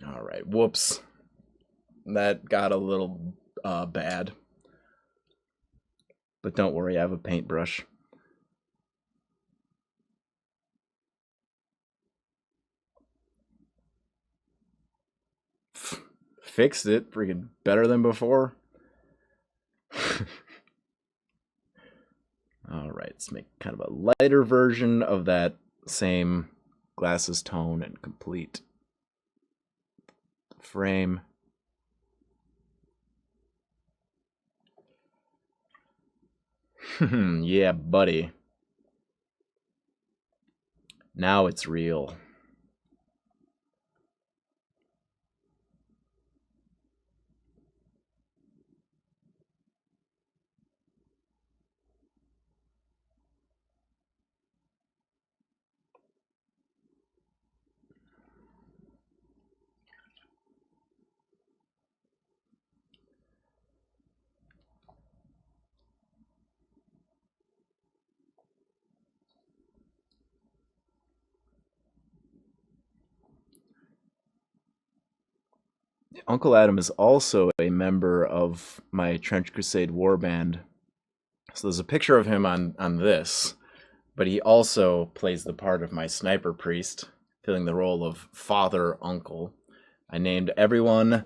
Alright, whoops. That got a little bad. But don't worry, I have a paintbrush. Fixed it. Freaking better than before. Alright, let's make kind of a lighter version of that same glasses tone and complete frame. Yeah, buddy. Now it's real. Uncle Adam is also a member of my Trench Crusade warband. So there's a picture of him on this, but he also plays the part of my sniper priest, filling the role of father uncle. I named everyone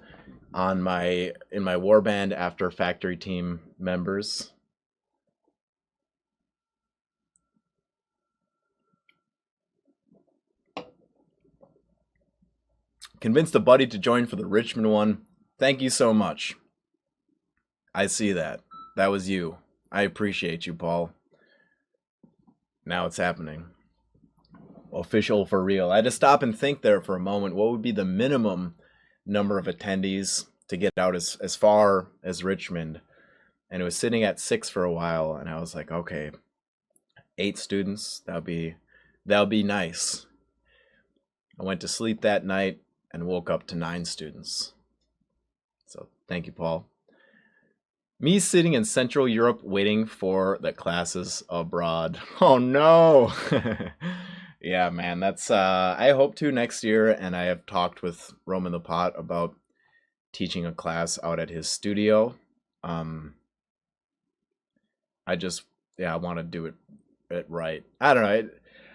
in my warband after factory team members. Convinced a buddy to join for the Richmond one. Thank you so much. I see that. That was you. I appreciate you, Paul. Now it's happening. Official for real. I had to stop and think there for a moment. What would be the minimum number of attendees to get out as far as Richmond? And it was sitting at 6 for a while, and I was like, okay, 8 students, that'll be nice. I went to sleep that night and woke up to 9 students. So thank you, Paul. Me sitting in Central Europe waiting for the classes abroad. Oh no. Yeah, man, that's I hope to next year, and I have talked with Roman the Pot about teaching a class out at his studio. I want to do it right. I don't know.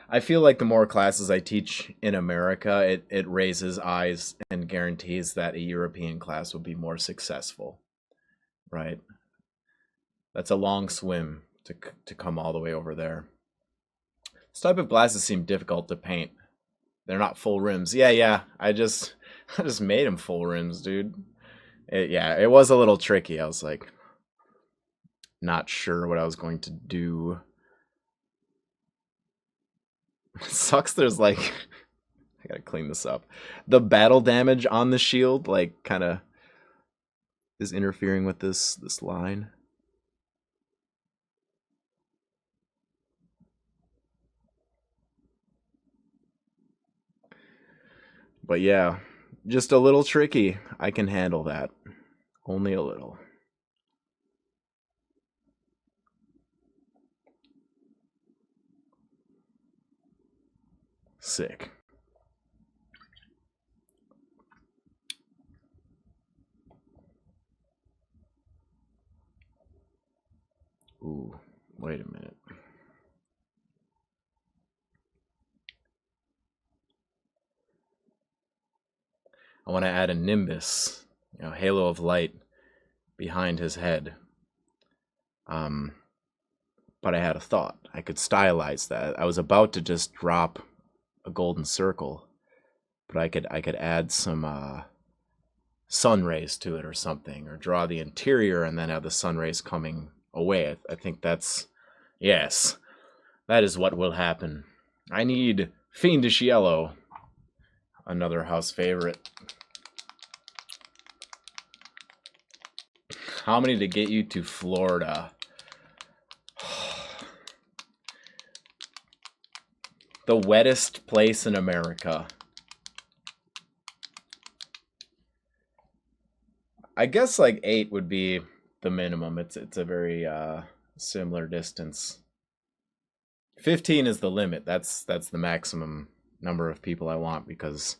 I feel like the more classes I teach in America, it raises eyes and guarantees that a European class will be more successful, right? That's a long swim to come all the way over there. This type of glasses seem difficult to paint. They're not full rims. Yeah. I just made them full rims, dude. It was a little tricky. I was like, not sure what I was going to do. It sucks there's like I gotta clean this up. The battle damage on the shield like kind of is interfering with this line. But yeah, just a little tricky. I can handle that. Only a little. Sick. Ooh, wait a minute. I want to add a nimbus, halo of light behind his head. But I had a thought. I could stylize that. I was about to just drop a golden circle, but I could add some sun rays to it or something, or draw the interior and then have the sun rays coming away. I think yes, that is what will happen. I need Fiendish Yellow, another house favorite. How many to get you to Florida? The wettest place in America. I guess like 8 would be the minimum. It's a very similar distance. 15 is the limit. That's the maximum number of people I want because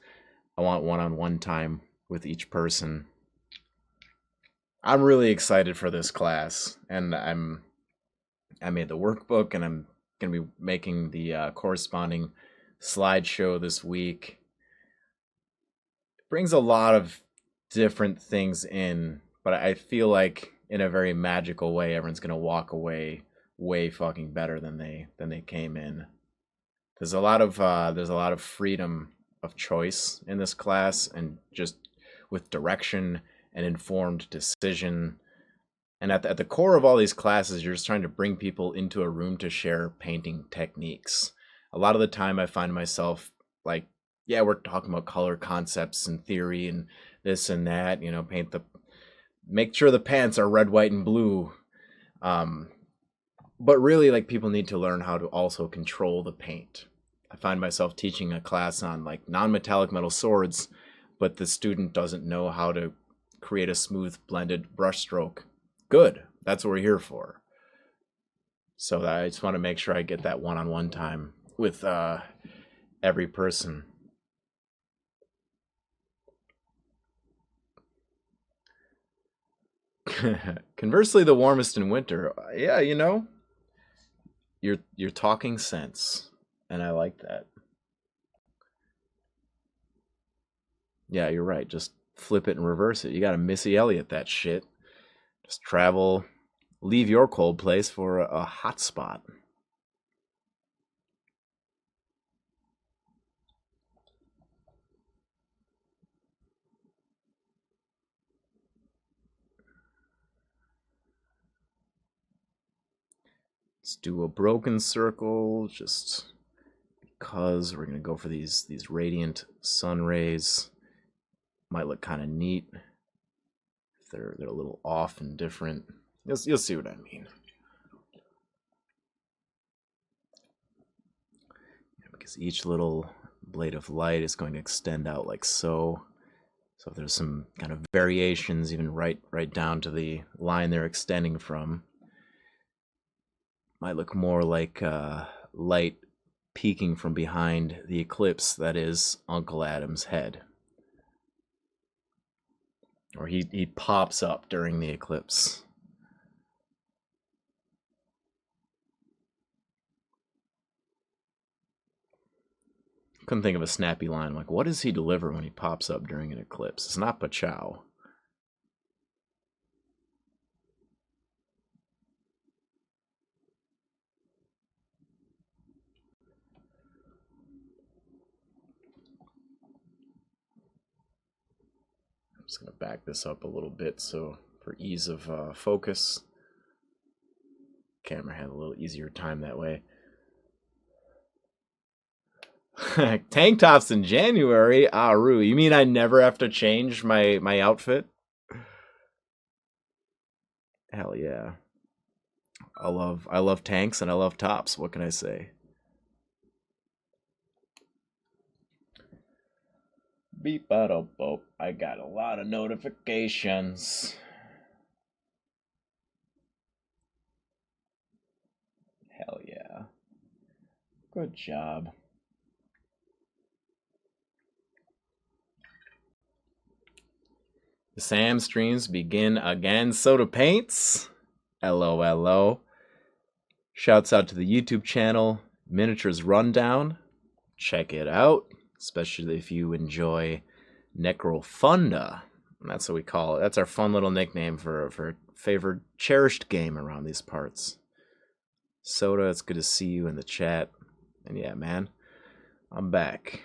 I want one-on-one time with each person. I'm really excited for this class, and I made the workbook, and I'm gonna be making the corresponding slideshow this week. It brings a lot of different things in, but I feel like in a very magical way, everyone's gonna walk away way fucking better than they came in. There's a lot of freedom of choice in this class, and just with direction and informed decision. And at the core of all these classes, you're just trying to bring people into a room to share painting techniques. A lot of the time, I find myself like, yeah, we're talking about color concepts and theory and this and that. You know, make sure the pants are red, white, and blue. But really, like, people need to learn how to also control the paint. I find myself teaching a class on like non-metallic metal swords, but the student doesn't know how to create a smooth blended brushstroke. Good. That's what we're here for. So I just want to make sure I get that one-on-one time with every person. Conversely, the warmest in winter. Yeah, you know, you're talking sense, and I like that. Yeah, you're right. Just flip it and reverse it. You got to Missy Elliott that shit. Just travel, leave your cold place for a hot spot. Let's do a broken circle, just because we're gonna go for these radiant sun rays. Might look kind of neat if they're a little off and different. You'll see what I mean. Yeah, because each little blade of light is going to extend out like so. So if there's some kind of variations, even right down to the line they're extending from, might look more like light peeking from behind the eclipse that is Uncle Adam's head. Or he pops up during the eclipse. Couldn't think of a snappy line. Like, what does he deliver when he pops up during an eclipse? It's not Pachow. I'm just going to back this up a little bit so for ease of focus. Camera had a little easier time that way. Tank tops in January? Aru, you mean I never have to change my outfit? Hell yeah. I love tanks and I love tops. What can I say? Beep bada boop. I got a lot of notifications. Hell yeah. Good job. The Sam streams begin again. Soda Paints. LOLO. Shouts out to the YouTube channel, Miniatures Rundown. Check it out, especially if you enjoy Necrofunda. And that's what we call it. That's our fun little nickname for a favored, cherished game around these parts. Soda, it's good to see you in the chat. And yeah, man, I'm back.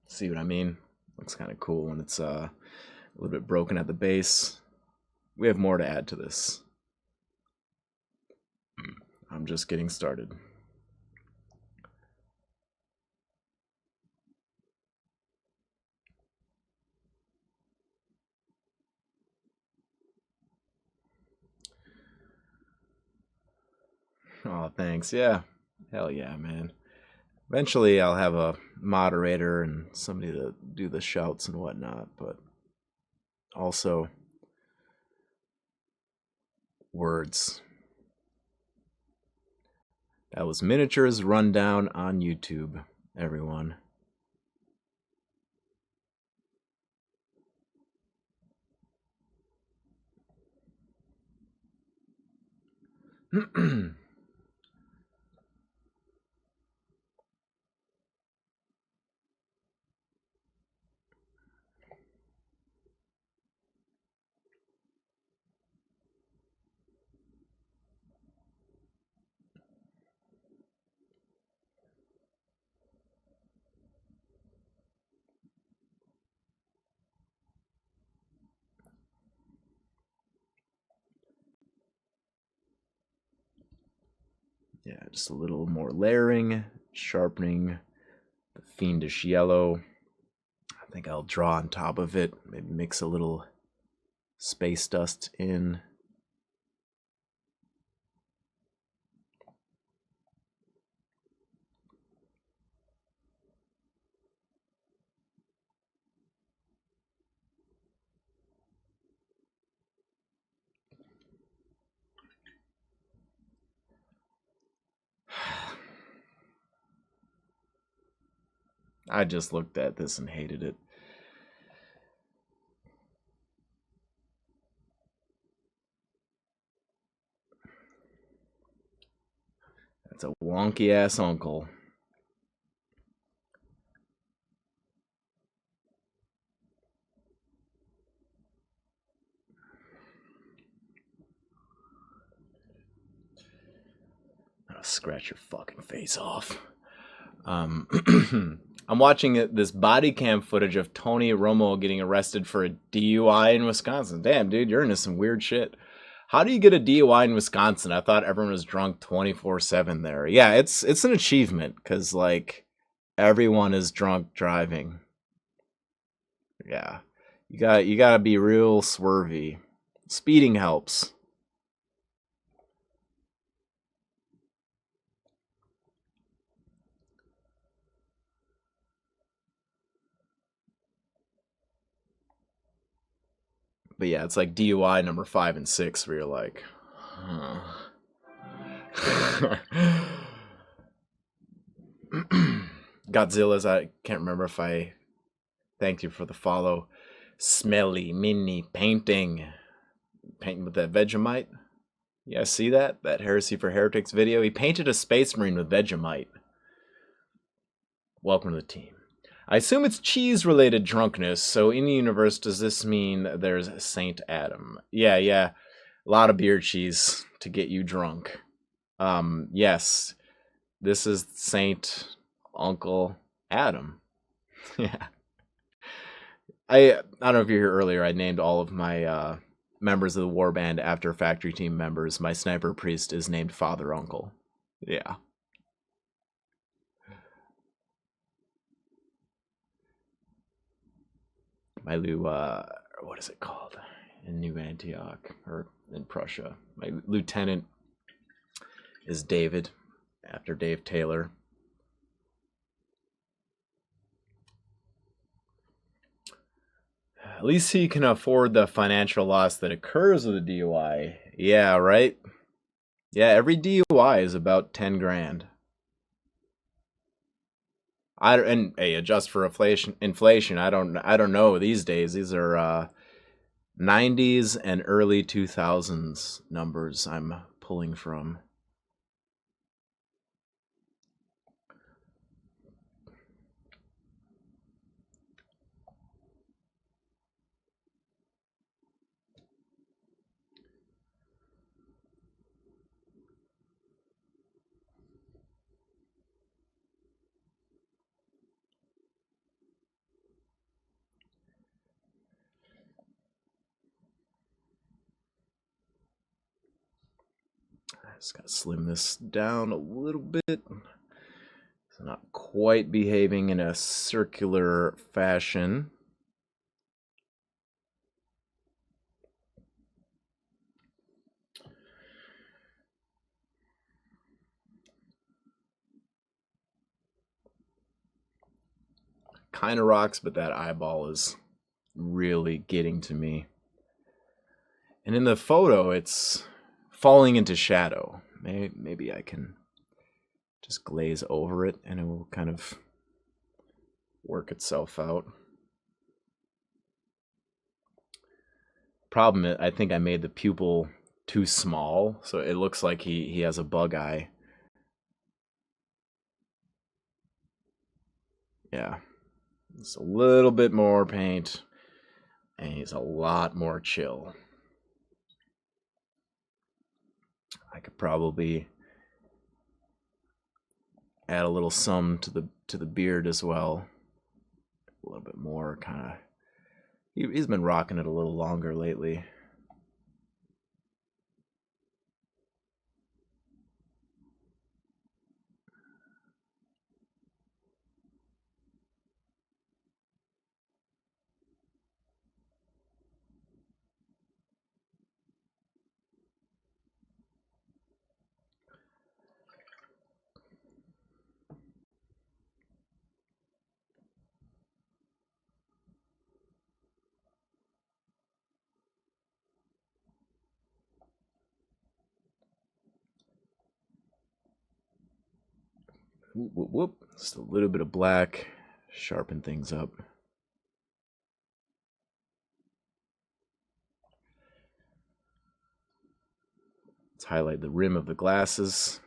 See what I mean? Looks kind of cool when it's A little bit broken at the base. We have more to add to this. I'm just getting started. Oh, thanks. Yeah. Hell yeah, man. Eventually I'll have a moderator and somebody to do the shouts and whatnot, but also words. That was Miniatures Rundown on YouTube, everyone. Yeah, just a little more layering, sharpening the fiendish yellow. I think I'll draw on top of it, maybe mix a little space dust in. I just looked at this and hated it. That's a wonky ass uncle. I'll scratch your fucking face off. I'm watching this body cam footage of Tony Romo getting arrested for a DUI in Wisconsin. Damn, dude, you're into some weird shit. How do you get a DUI in Wisconsin? I thought everyone was drunk 24/7 there. Yeah, it's an achievement because like everyone is drunk driving. Yeah, you gotta be real swervy. Speeding helps. But yeah, it's like DUI number 5 and 6 where you're like, huh. Godzilla's, I can't remember if I thanked you for the follow. Smelly mini painting. Painting with that Vegemite. You guys see that? That Heresy for Heretics video? He painted a Space Marine with Vegemite. Welcome to the team. I assume it's cheese-related drunkenness, so in the universe, does this mean there's Saint Adam? Yeah. A lot of beer cheese to get you drunk. Yes. This is Saint Uncle Adam. Yeah. I don't know if you're here earlier, I named all of my members of the warband after factory team members. My sniper priest is named Father Uncle. Yeah. My what is it called? In New Antioch, or in Prussia. My lieutenant is David, after Dave Taylor. At least he can afford the financial loss that occurs with a DUI. Yeah, right? Yeah, every DUI is about 10 grand. And hey, adjust for inflation. I don't know these days. These are 90s and early 2000s numbers I'm pulling from. Just gotta slim this down a little bit. It's not quite behaving in a circular fashion. Kind of rocks, but that eyeball is really getting to me. And in the photo, it's falling into shadow. Maybe I can just glaze over it and it will kind of work itself out. Problem is, I think I made the pupil too small, so it looks like he has a bug eye. Yeah. Just a little bit more paint, and he's a lot more chill. I could probably add a little some to the beard as well. A little bit more kind of. He's been rocking it a little longer lately. Whoop, whoop, whoop. Just a little bit of black, sharpen things up. Let's highlight the rim of the glasses.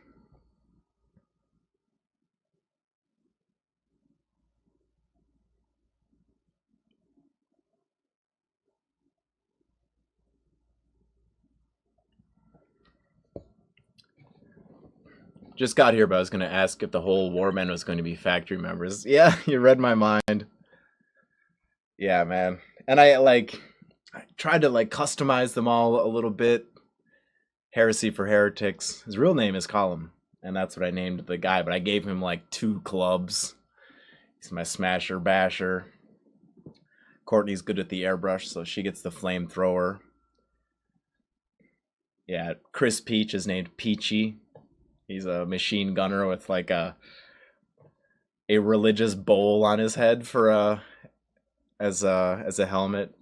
Just got here, but I was going to ask if the whole Warband was going to be factory members. Yeah, you read my mind. Yeah, man. And I tried to customize them all a little bit. Heresy for Heretics. His real name is Column, and that's what I named the guy, but I gave him 2 clubs. He's my smasher basher. Courtney's good at the airbrush, so she gets the flamethrower. Yeah, Chris Peach is named Peachy. He's a machine gunner with a religious bowl on his head for as a helmet.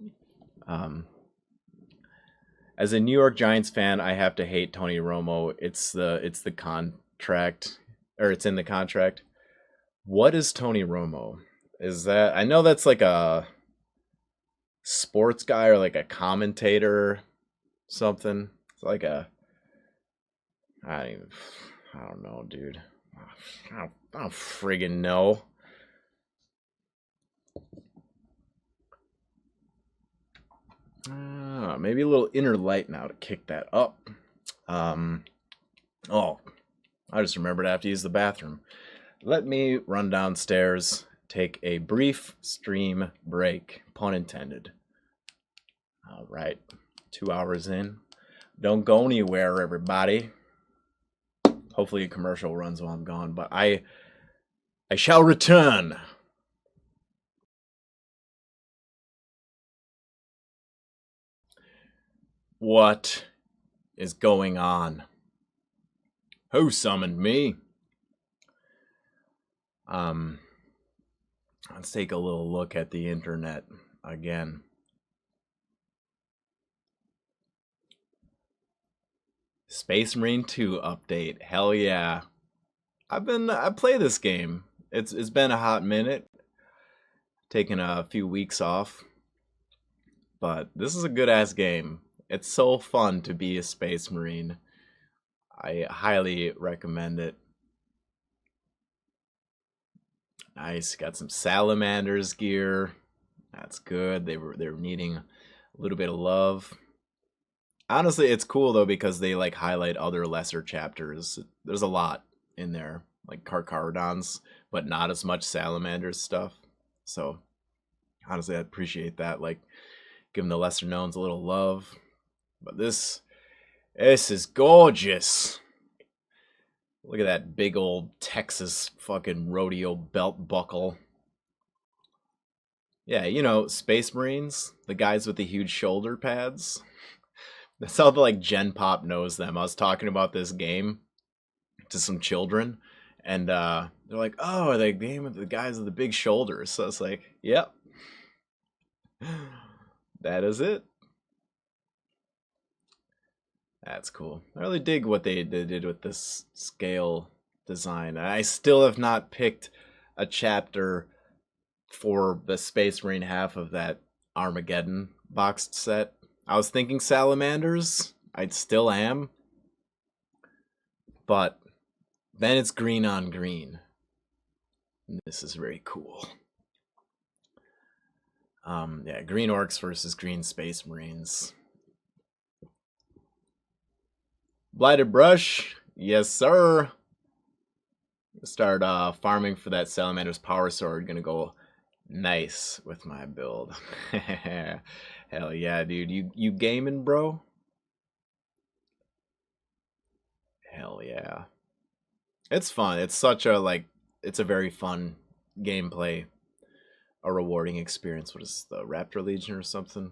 As a New York Giants fan, I have to hate Tony Romo. It's the contract, or it's in the contract. What is Tony Romo? Is that, I know that's a sports guy or a commentator, something. It's I don't know, dude. I don't friggin' know. Maybe a little inner light now to kick that up. Oh, I just remembered I have to use the bathroom. Let me run downstairs, take a brief stream break, pun intended. All right, 2 hours in. Don't go anywhere, everybody. Hopefully a commercial runs while I'm gone, but I shall return. What is going on? Who summoned me? Let's take a little look at the internet again. Space Marine 2 update. Hell yeah. I play this game. It's been a hot minute. Taking a few weeks off. But this is a good ass game. It's so fun to be a Space Marine. I highly recommend it. Nice. Got some Salamanders gear. That's good. They were needing a little bit of love. Honestly, it's cool though because they highlight other lesser chapters. There's a lot in there, like Carcharodons, but not as much Salamanders stuff. So honestly, I appreciate that. Giving the lesser knowns a little love. But this is gorgeous. Look at that big old Texas fucking rodeo belt buckle. Yeah, you know, Space Marines, the guys with the huge shoulder pads. That's how the like Gen Pop knows them. I was talking about this game to some children, and they're like, "Oh, the game with the guys with the big shoulders." So it's like, "Yep, that is it." That's cool. I really dig what they did with this scale design. I still have not picked a chapter for the Space Marine half of that Armageddon boxed set. I was thinking salamanders. I still am. But then it's green on green. This is very cool. Yeah, green orcs versus green space marines. Blighted brush, yes sir. Start farming for that salamander's power sword. Gonna go nice with my build. Hell yeah, dude. You gaming, bro? Hell yeah. It's fun. It's such a like it's a very fun gameplay, a rewarding experience. What is the Raptor Legion or something?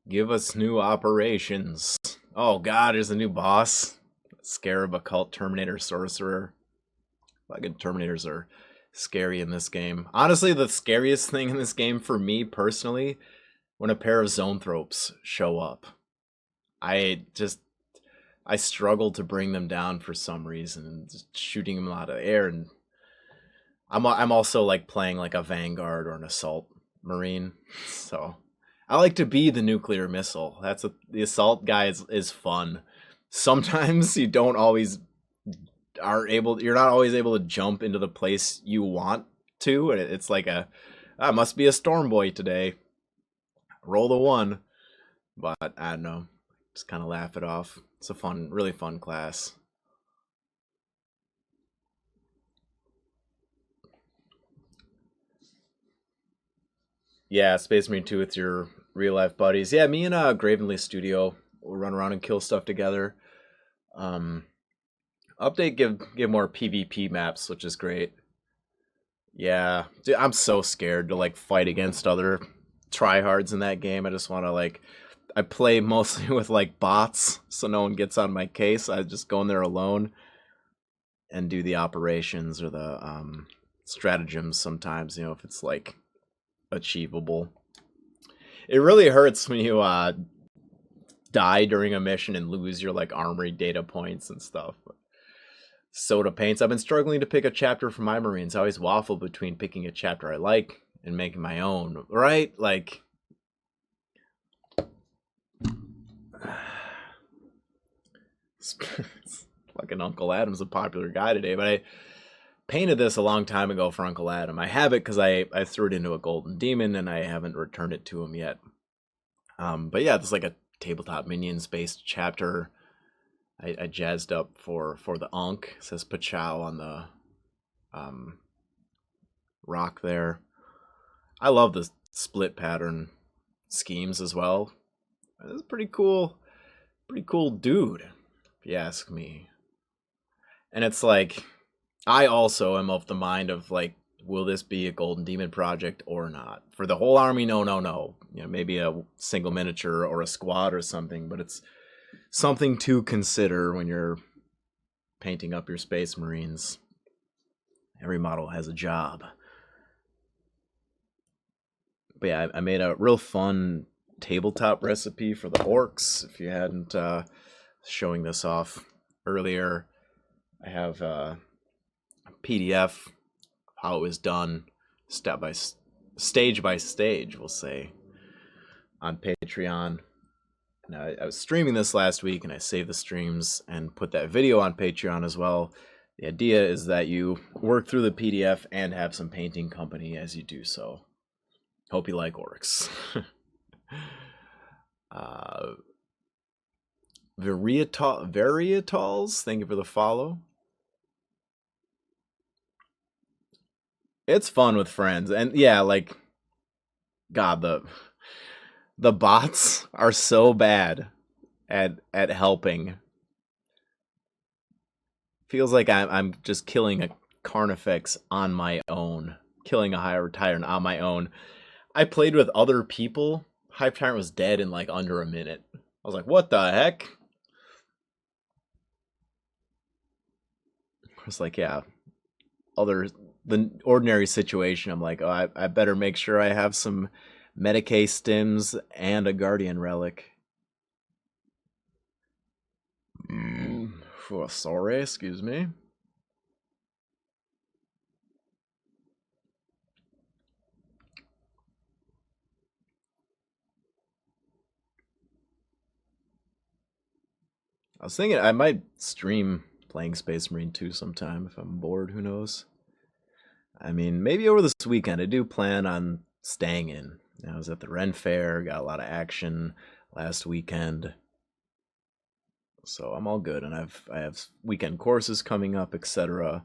Give us new operations. Oh god, there's a new boss. Scarab, Occult, Terminator, Sorcerer. Fucking Terminators are scary in this game. Honestly, the scariest thing in this game for me personally, when a pair of Zoanthropes show up. I struggle to bring them down for some reason, and just shooting them out of the air. And I'm also like playing like a Vanguard or an Assault Marine, so I like to be the nuclear missile. The assault guy is fun. Sometimes you don't always you're not always able to jump into the place you want to, and it's like must be a storm boy today. Roll the one, but I don't know. Just kind of laugh it off. It's a fun, really fun class. Yeah, Space Marine 2 with your real life buddies. Yeah, me and Gravenly Studio will run around and kill stuff together. Update give more PvP maps, which is great. Yeah, dude, I'm so scared to like fight against other tryhards in that game. I just want to like I play mostly with like bots, so no one gets on my case. I just go in there alone and do the operations or the stratagems sometimes, you know, if it's like achievable. It really hurts when you die during a mission and lose your like armory data points and stuff. Soda paints. I've been struggling to pick a chapter for my Marines. I always waffle between picking a chapter I like and making my own, right? Like fucking Uncle Adam's a popular guy today, but I painted this a long time ago for Uncle Adam. I have it because I threw it into a golden demon and I haven't returned it to him yet. But yeah, it's like a tabletop minions based chapter. I jazzed up for the Ankh. It says Pachow on the rock there. I love the split pattern schemes as well. It's pretty cool dude, if you ask me. And it's like I also am of the mind of like, will this be a Golden Demon project or not? For the whole army, no. You know, maybe a single miniature or a squad or something, but it's something to consider when you're painting up your Space Marines. Every model has a job. But yeah, I made a real fun tabletop recipe for the orcs. If you hadn't showing this off earlier, I have a PDF how it was done, stage by stage, we'll say, on Patreon. And I was streaming this last week, and I saved the streams and put that video on Patreon as well. The idea is that you work through the PDF and have some painting company as you do so. Hope you like orcs. Varietals, thank you for the follow. It's fun with friends, and yeah, like God, the bots are so bad at helping. Feels like I'm just killing a Carnifex on my own, killing a Hive Tyrant on my own. I played with other people. Hive Tyrant was dead in like under a minute. I was like, what the heck? I was like, yeah. The ordinary situation, I'm like, oh, I better make sure I have some Medicae stims and a Guardian Relic. Oh, sorry, excuse me. I was thinking I might stream playing Space Marine 2 sometime if I'm bored, who knows? I mean, maybe over this weekend. I do plan on staying in. I was at the Ren Fair, got a lot of action last weekend. So I'm all good, and I have weekend courses coming up, etc.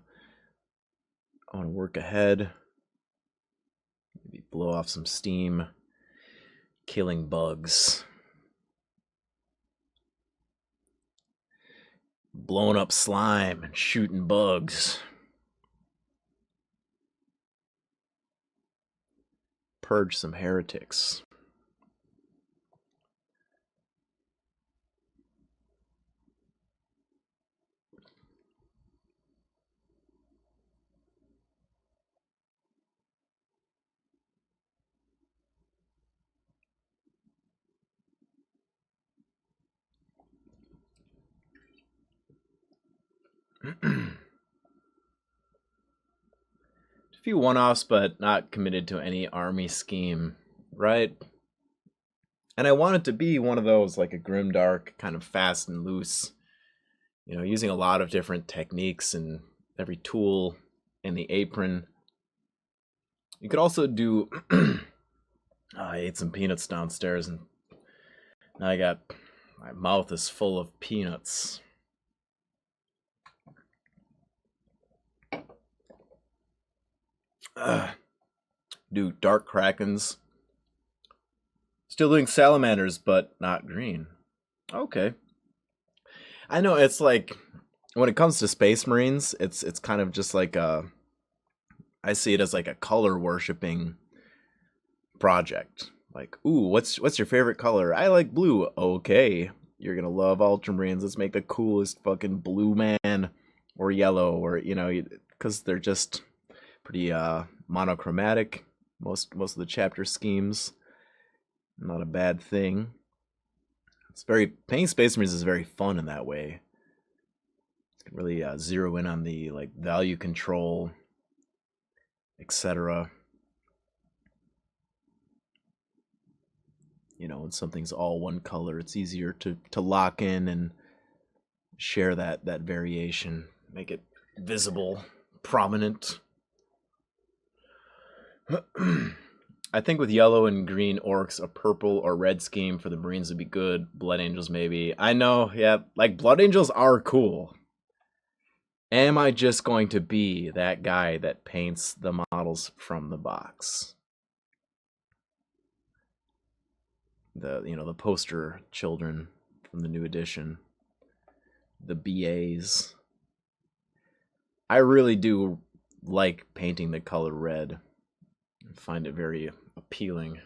I want to work ahead, maybe blow off some steam, killing bugs, blowing up slime and shooting bugs, purge some heretics. A few one-offs, but not committed to any army scheme, right? And I want it to be one of those, like a grimdark, kind of fast and loose, you know, using a lot of different techniques and every tool in the apron. You could also do I ate some peanuts downstairs, and now my mouth is full of peanuts. Do dark krakens. Still doing salamanders, but not green. Okay. I know it's like when it comes to Space Marines, it's kind of just like I see it as like a color worshipping project. Like, ooh, what's your favorite color? I like blue. Okay, you're gonna love Ultramarines. Let's make the coolest fucking blue man, or yellow, or because they're just pretty monochromatic. Most of the chapter schemes, not a bad thing. It's painting Space Marines is very fun in that way. You can really zero in on the like value control, etc. When something's all one color, it's easier to lock in and share that variation, make it visible, prominent. I think with yellow and green orcs, a purple or red scheme for the Marines would be good. Blood Angels, maybe. I know, yeah, like Blood Angels are cool. Am I just going to be that guy that paints the models from the box? The poster children from the new edition, the BAs. I really do like painting the color red. I find it very appealing.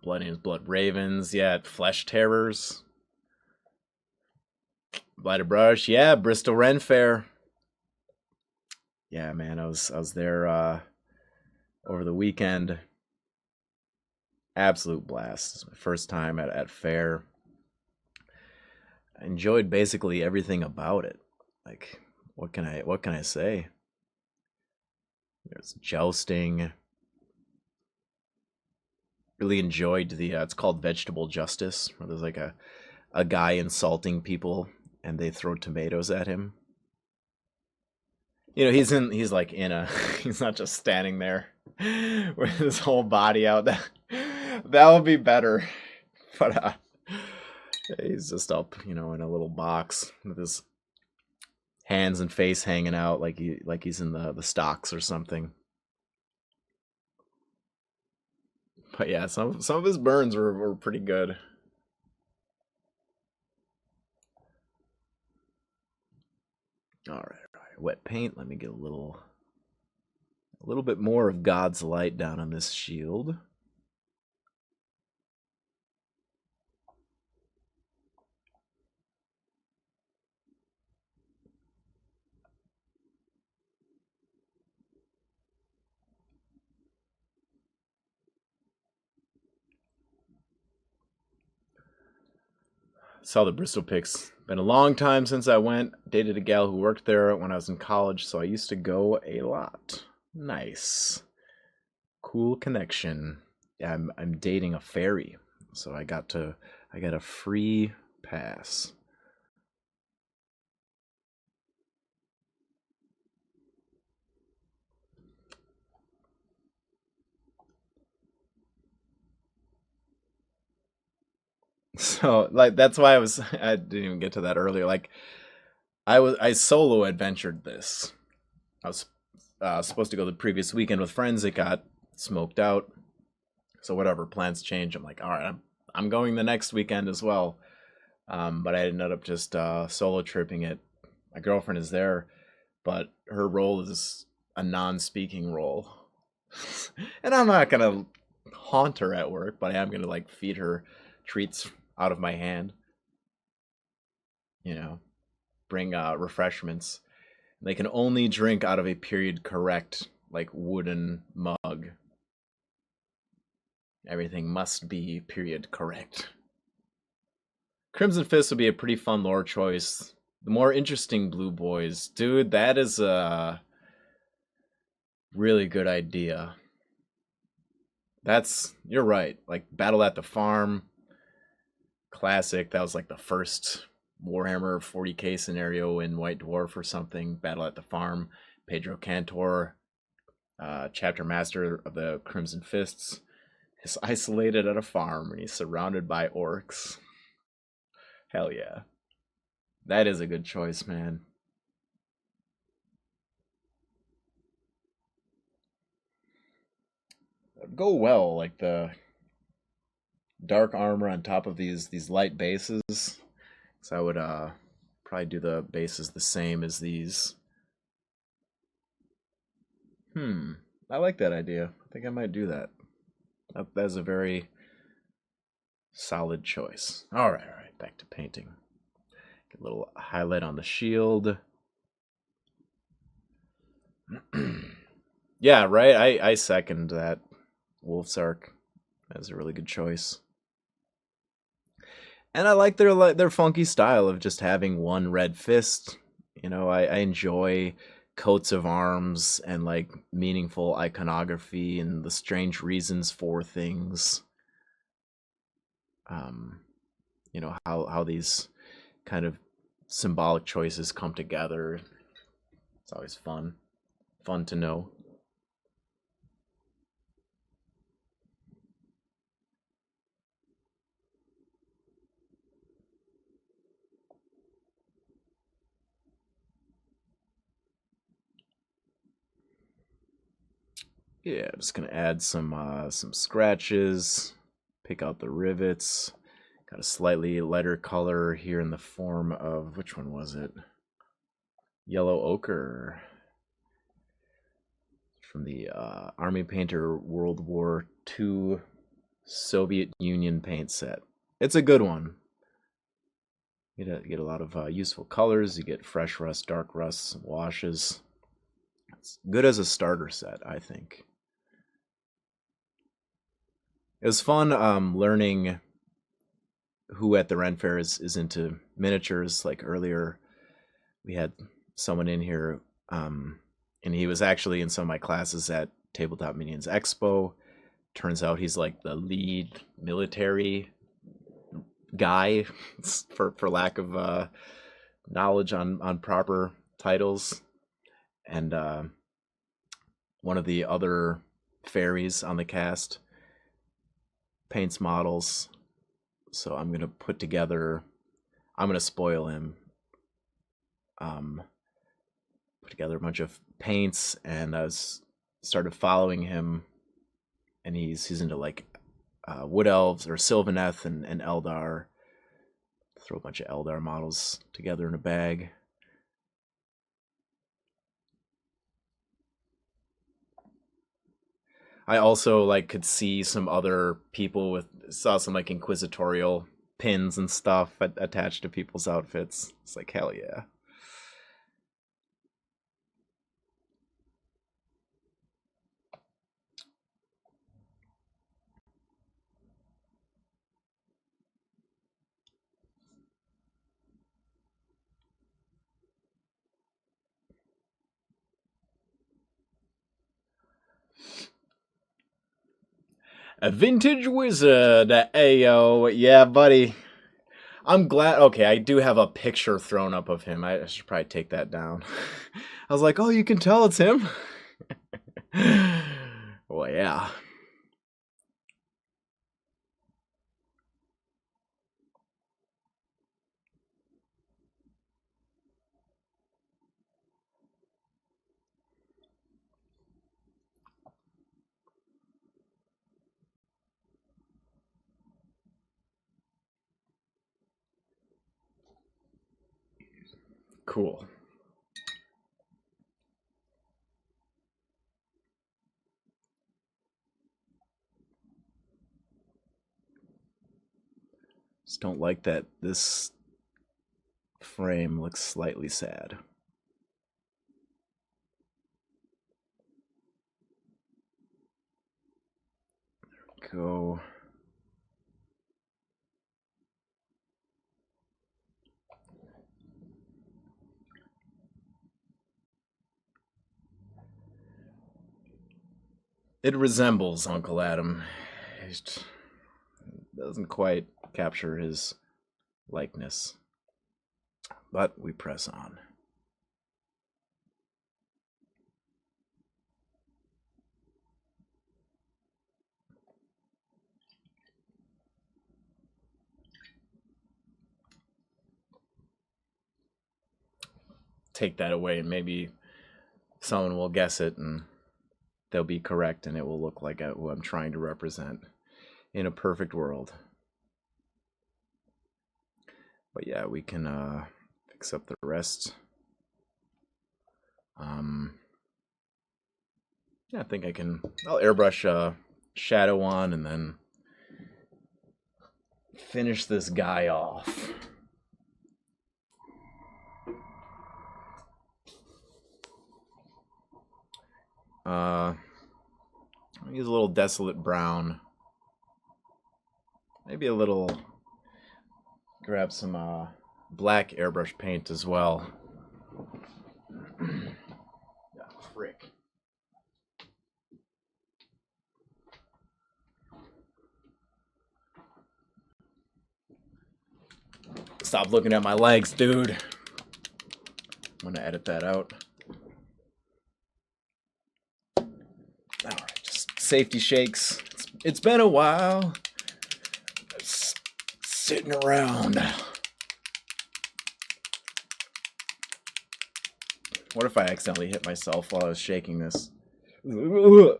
Blood Angels, Blood Ravens, yeah, Flesh Terrors. Blighted Brush, yeah, Bristol Ren Fair. Yeah, man, I was there over the weekend. Absolute blast. It's my first time at fair. I enjoyed basically everything about it. Like, what can I say? There's jousting. Really enjoyed the it's called Vegetable Justice, where there's like a guy insulting people and they throw tomatoes at him. He's like in a he's not just standing there with his whole body out. That would be better. But he's just up, in a little box with his hands and face hanging out like he's in the stocks or something. But yeah, some of his burns were pretty good. All right, wet paint. Let me get a little bit more of God's light down on this shield. Saw the Bristol Picks. Been a long time since I went. Dated a gal who worked there when I was in college, so I used to go a lot. Nice. Cool connection. Yeah, I'm dating a fairy, so I got a free pass. So like that's why I didn't even get to that earlier. Like I solo adventured this. I was supposed to go the previous weekend with friends. It got smoked out. So whatever, plans change. I'm like, all right, I'm going the next weekend as well. But I ended up just solo tripping it. My girlfriend is there, but her role is a non-speaking role. And I'm not gonna haunt her at work, but I am gonna like feed her treats out of my hand. You know, bring refreshments. They can only drink out of a period correct, like wooden mug. Everything must be period correct. Crimson Fist would be a pretty fun lore choice. The more interesting blue boys. Dude, that is a really good idea. You're right. Like Battle at the Farm, classic. That was like the first Warhammer 40k scenario in White Dwarf or something. Battle at the Farm. Pedro Cantor, chapter master of the Crimson Fists, is isolated at a farm and he's surrounded by orcs. Hell yeah. That is a good choice, man. It'd go well, like the dark armor on top of these light bases. So I would probably do the bases the same as these. I like that idea. I think I might do that. That's a very solid choice. All right, back to painting. Get a little highlight on the shield. Yeah, right. I second that. Wolf's Arc. That's a really good choice. And I like their funky style of just having one red fist. You know, I enjoy coats of arms and like meaningful iconography and the strange reasons for things. You know, how these kind of symbolic choices come together. It's always fun to know. Yeah, just gonna add some scratches, pick out the rivets. Got a slightly lighter color here in the form of, which one was it? Yellow ochre from the Army Painter World War II Soviet Union paint set. It's a good one. You get a lot of useful colors. You get fresh rust, dark rust, some washes. It's good as a starter set, I think. It was fun learning who at the Ren Fair is into miniatures. Like earlier, we had someone in here, and he was actually in some of my classes at Tabletop Minions Expo. Turns out he's like the lead military guy, for lack of knowledge on proper titles, and one of the other fairies on the cast paints models. So I'm gonna spoil him. put together a bunch of paints, and I started following him, and he's into like wood elves or Sylvaneth and Eldar. Throw a bunch of Eldar models together in a bag. I also like could see some other people saw some like inquisitorial pins and stuff attached to people's outfits. It's like, hell yeah. A vintage wizard, ayo, yeah, buddy. I'm glad. Okay, I do have a picture thrown up of him. I should probably take that down. I was like, oh, you can tell it's him. Well, yeah. Cool. Just don't like that this frame looks slightly sad. There we go. It resembles Uncle Adam. It doesn't quite capture his likeness. But we press on. Take that away and maybe someone will guess it and they'll be correct and it will look like what I'm trying to represent in a perfect world. But yeah, we can fix up the rest. Yeah, I think I'll airbrush shadow on and then finish this guy off. Use a little desolate brown. Maybe a little. Grab some black airbrush paint as well. Yeah, frick. Stop looking at my legs, dude. I'm gonna edit that out. Alright, just safety shakes. It's been a while. Just sitting around. What if I accidentally hit myself while I was shaking this? Alright,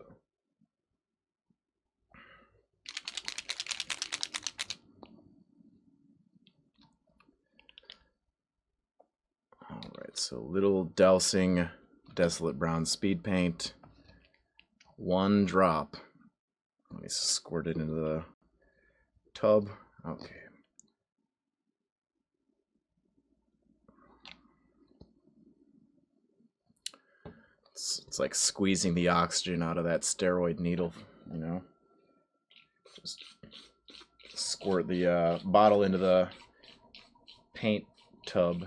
so little dousing desolate brown speed paint. One drop. Let me squirt it into the tub. Okay. It's like squeezing the oxygen out of that steroid needle, you know? Just squirt the bottle into the paint tub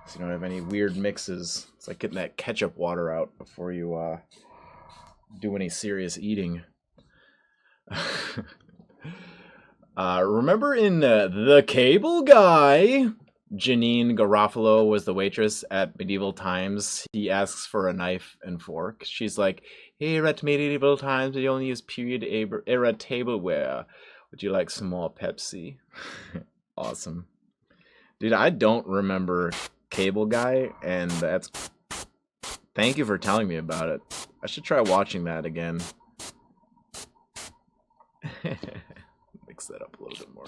so you don't have any weird mixes. It's like getting that ketchup water out before you do any serious eating. Remember in The Cable Guy, Janine Garofalo was the waitress at Medieval Times. He asks for a knife and fork. She's like, here at Medieval Times, we only use period era tableware. Would you like some more Pepsi? Awesome. Dude, I don't remember Cable Guy, and that's Thank you for telling me about it. I should try watching that again. Mix that up a little bit more.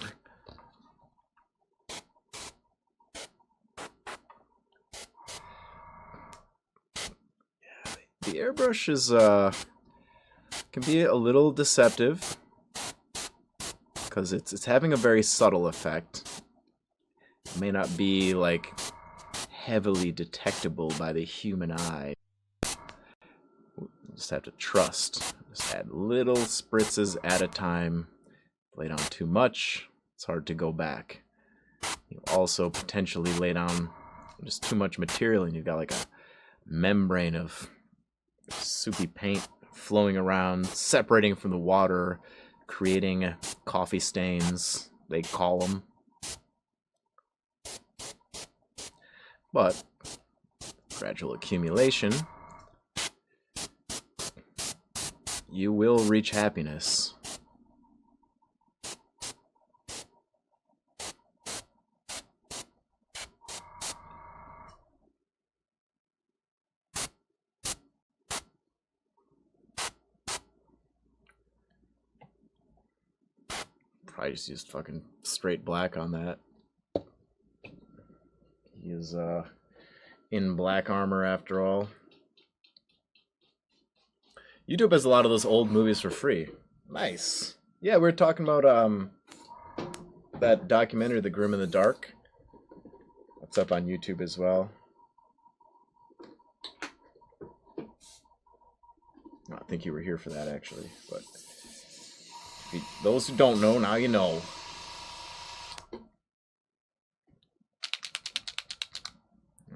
Yeah, the airbrush is can be a little deceptive because it's having a very subtle effect. It may not be like heavily detectable by the human eye. We'll just have to trust. Just add little spritzes at a time. Lay down too much, it's hard to go back. You also potentially lay down just too much material and you've got like a membrane of soupy paint flowing around, separating from the water, creating coffee stains, they call them. But gradual accumulation, you will reach happiness. I just used fucking straight black on that. He is in black armor after all. YouTube has a lot of those old movies for free. Nice. Yeah, we were talking about that documentary, The Grim in the Dark. That's up on YouTube as well. I think you were here for that actually, but those who don't know, now you know.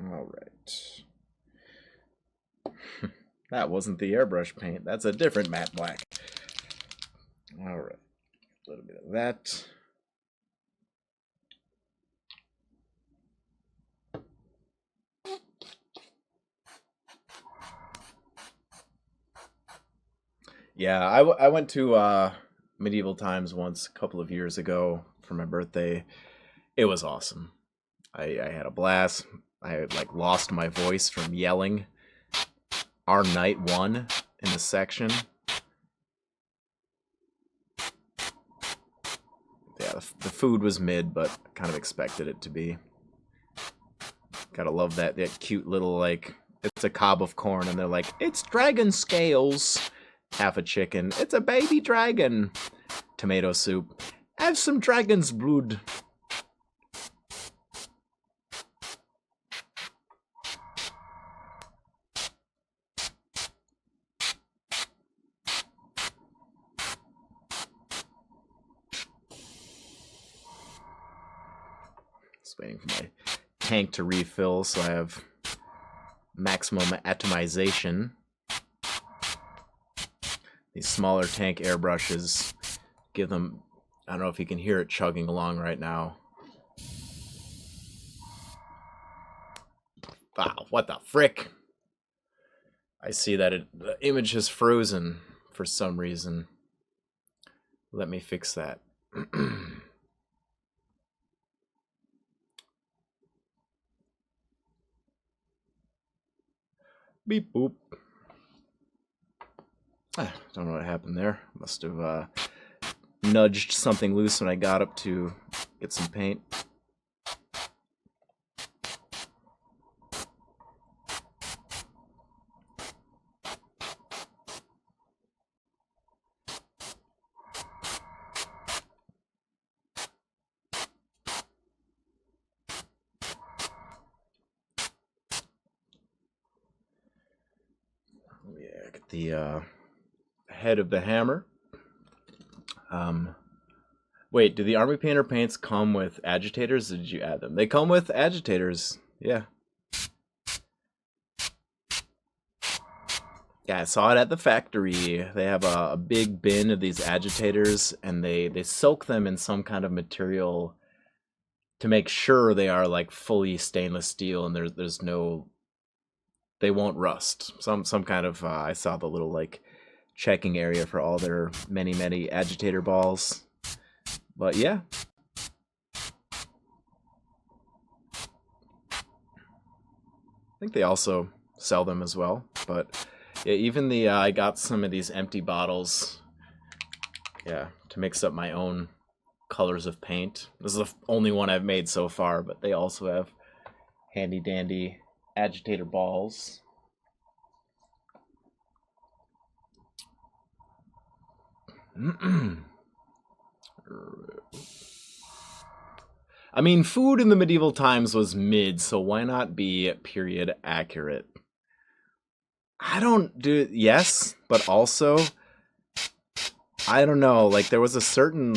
All right. That wasn't the airbrush paint. That's a different matte black. All right. A little bit of that. Yeah, I went to Medieval Times once a couple of years ago for my birthday. It was awesome. I had a blast. I had like lost my voice from yelling. Our knight won in the section. Yeah, the food was mid, but kind of expected it to be. Gotta love that cute little, like, it's a cob of corn, and they're like, it's dragon scales. Half a chicken. It's a baby dragon. Tomato soup. Have some dragon's blood. Just waiting for my tank to refill so I have maximum atomization. These smaller tank airbrushes give them, I don't know if you can hear it chugging along right now. Wow, what the frick? I see that the image has frozen for some reason. Let me fix that. Beep boop. Don't know what happened there. Must have nudged something loose when I got up to get some paint. Yeah, get the head of the hammer. Wait, do the army painter paints come with agitators? Or did you add them? They come with agitators. Yeah. Yeah, I saw it at the factory. They have a big bin of these agitators, and they soak them in some kind of material to make sure they are like fully stainless steel, and there's no, they won't rust. Some kind of I saw the little like checking area for all their many agitator balls. But yeah. I think they also sell them as well. But yeah, even the I got some of these empty bottles, yeah, to mix up my own colors of paint. This is the only one I've made so far, but they also have handy dandy agitator balls. I mean, food in the medieval times was mid, so why not be period accurate? I don't do yes, but also I don't know, like there was a certain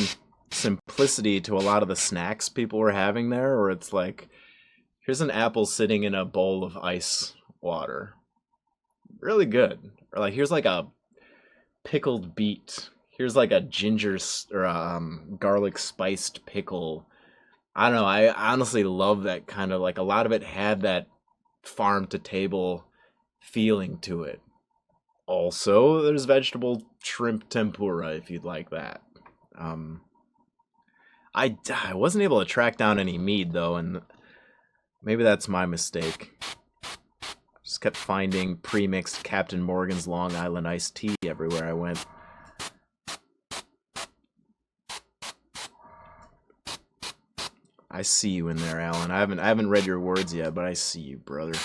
simplicity to a lot of the snacks people were having there, where it's like, here's an apple sitting in a bowl of ice water. Really good. Or like, here's like a pickled beet. Here's like a ginger or garlic spiced pickle. I don't know. I honestly love that kind of like a lot of it had that farm to table feeling to it. Also, there's vegetable shrimp tempura if you'd like that. I wasn't able to track down any mead though, and maybe that's my mistake. Just kept finding pre-mixed Captain Morgan's Long Island iced tea everywhere I went. I see you in there, Alan. I haven't read your words yet, but I see you, brother.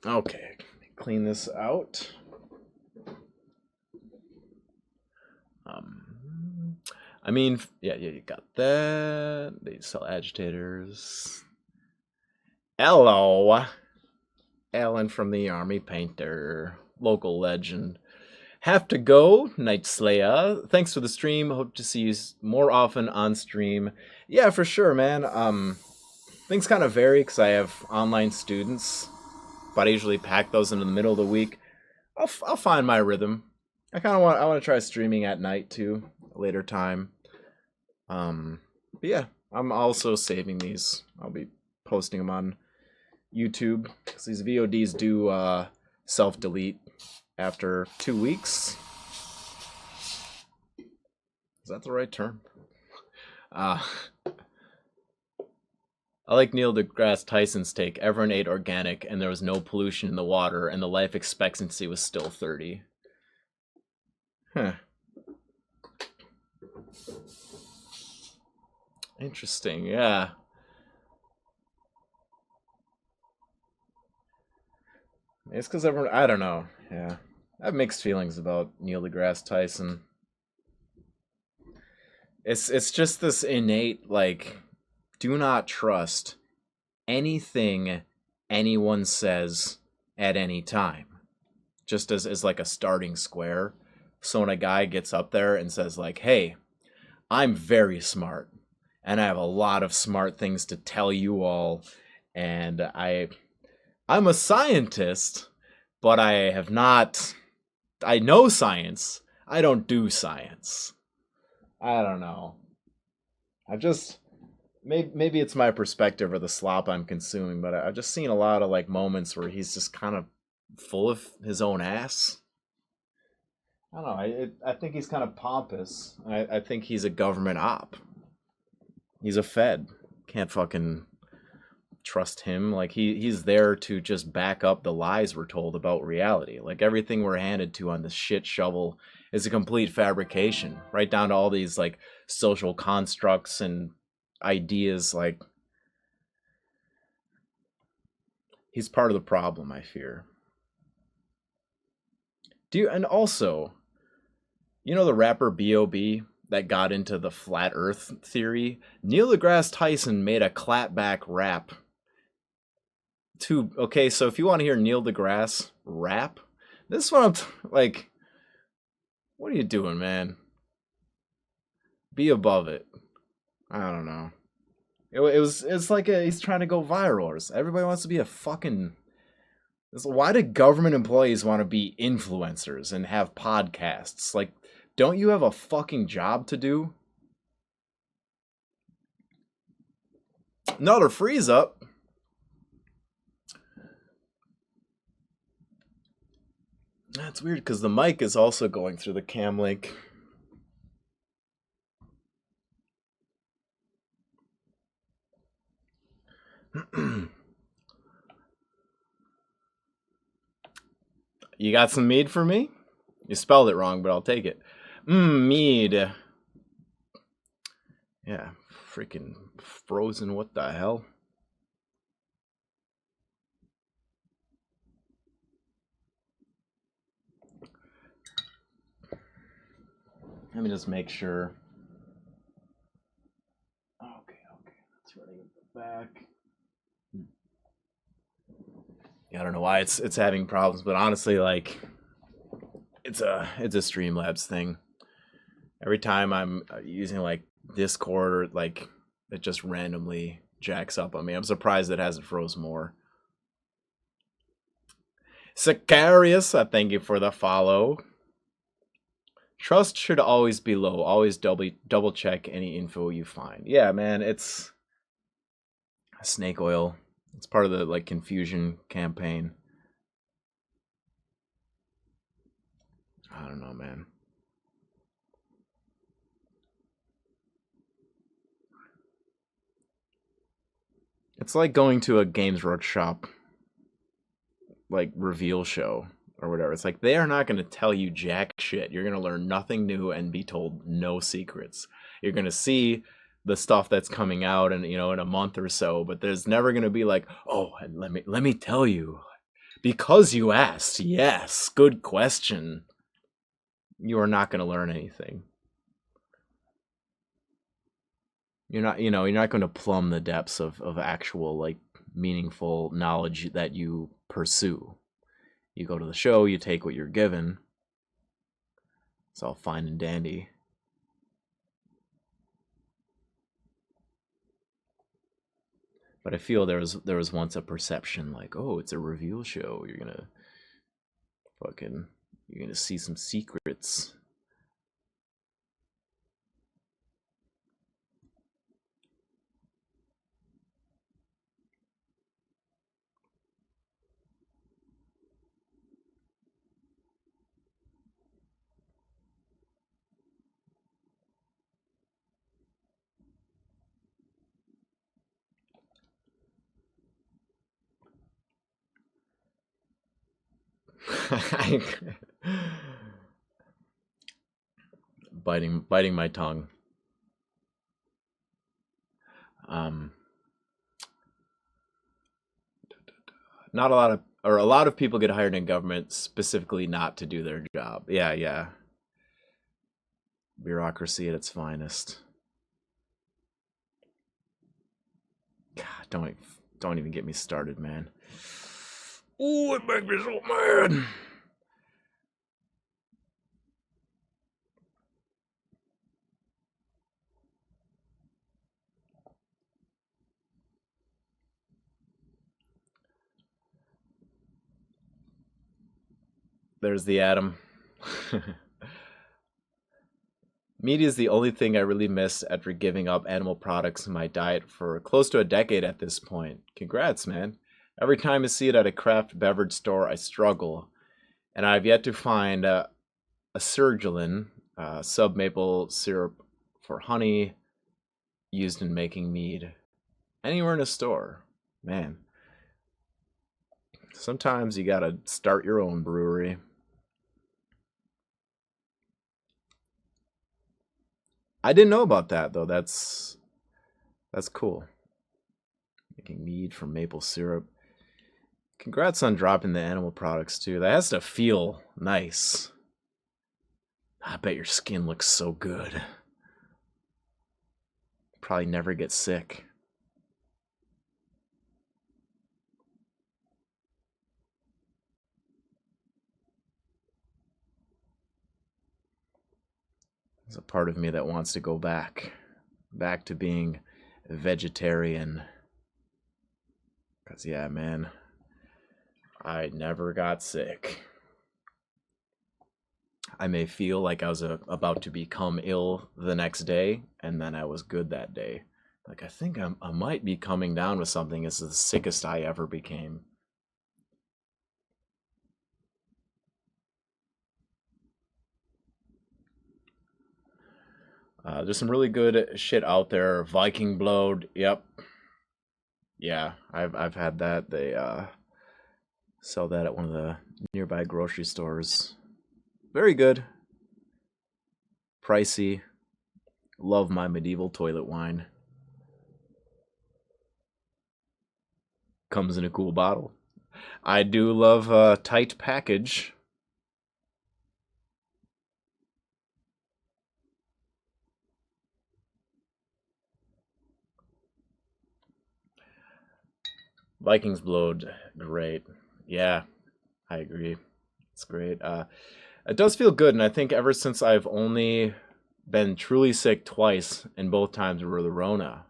Okay, clean this out. I mean, yeah, you got that. They sell agitators. Hello, Alan from the Army Painter, local legend. Have to go, Night Slayer. Thanks for the stream. Hope to see you more often on stream. Yeah, for sure, man. Things kind of vary because I have online students, but I usually pack those into the middle of the week. I'll find my rhythm. I want to try streaming at night too, a later time. But yeah, I'm also saving these. I'll be posting them on YouTube because these VODs do self delete after 2 weeks. Is that the right term? I like Neil deGrasse Tyson's take. Everyone ate organic and there was no pollution in the water and the life expectancy was still 30. Huh. Interesting, yeah. It's because everyone, I don't know, yeah. I have mixed feelings about Neil deGrasse Tyson. It's just this innate, like, do not trust anything anyone says at any time. Just as like a starting square. So when a guy gets up there and says like, hey, I'm very smart and I have a lot of smart things to tell you all, and I'm a scientist, but I know science. I don't do science. I don't know. Maybe it's my perspective or the slop I'm consuming, but I've just seen a lot of like moments where he's just kind of full of his own ass. I don't know. I think he's kind of pompous. I think he's a government op. He's a Fed. Can't fucking trust him. Like he's there to just back up the lies we're told about reality. Like everything we're handed to on this shit shovel is a complete fabrication, right down to all these like social constructs and ideas. Like he's part of the problem, I fear. And also, you know the rapper B.O.B. that got into the flat earth theory? Neil deGrasse Tyson made a clapback rap. Okay, so if you want to hear Neil deGrasse rap, this is what I'm like, what are you doing, man? Be above it. I don't know. It's like he's trying to go viral. Everybody wants to be a fucking. Why do government employees want to be influencers and have podcasts? Like, don't you have a fucking job to do? Another freeze up. That's weird because the mic is also going through the cam link. You got some mead for me? You spelled it wrong, but I'll take it. Mead. Yeah, freaking frozen. What the hell? Let me just make sure. Okay. That's running in the back. Yeah, I don't know why it's having problems, but honestly, like, it's a Streamlabs thing. Every time I'm using like Discord or like, it just randomly jacks up on me. I'm surprised it hasn't froze more. Sicarius, I thank you for the follow. Trust should always be low. Always double check any info you find. Yeah, man, it's snake oil. It's part of the like confusion campaign. I don't know, man. It's like going to a Games Workshop like reveal show or whatever. It's like they are not going to tell you jack shit. You're going to learn nothing new and be told no secrets. You're going to see the stuff that's coming out and in a month or so, but there's never going to be like, "Oh, and let me tell you because you asked." Yes, good question. You are not going to learn anything. You're not going to plumb the depths of actual like meaningful knowledge that you pursue. You go to the show, you take what you're given. It's all fine and dandy. But I feel there was once a perception like, oh, it's a reveal show. You're gonna see some secrets. biting my tongue. Not a lot of people get hired in government specifically not to do their job. Yeah. Bureaucracy at its finest. God, don't even get me started, man. Ooh, it makes me so mad. There's the atom. Meat is the only thing I really miss after giving up animal products in my diet for close to a decade at this point. Congrats, man. Every time I see it at a craft beverage store, I struggle. And I've yet to find a sergulin, sub-maple syrup for honey used in making mead anywhere in a store. Man, sometimes you gotta start your own brewery. I didn't know about that though. That's cool. Making mead from maple syrup. Congrats on dropping the animal products too. That has to feel nice. I bet your skin looks so good. Probably never get sick. There's a part of me that wants to go back to being vegetarian. Cause yeah, man, I never got sick. I may feel like I was about to become ill the next day, and then I was good that day. Like I think I might be coming down with something. It's the sickest I ever became. There's some really good shit out there. Viking Blowed, yep. Yeah, I've had that. Sell that at one of the nearby grocery stores. Very good. Pricey. Love my medieval toilet wine. Comes in a cool bottle. I do love a tight package. Vikings Blood, great. Yeah, I agree. It's great. It does feel good, and I think ever since I've only been truly sick twice, and both times were the Rona.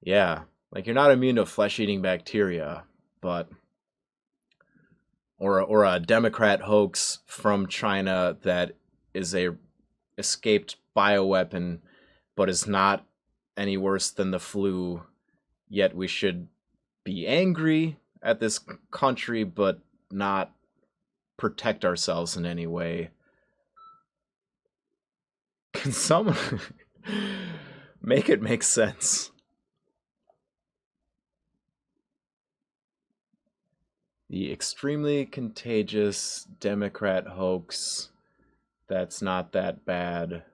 Yeah, like you're not immune to flesh-eating bacteria, but or a Democrat hoax from China that is a escaped bioweapon, but is not any worse than the flu. Yet we should be angry at this country, but not protect ourselves in any way. Can someone make it make sense? The extremely contagious Democrat hoax that's not that bad.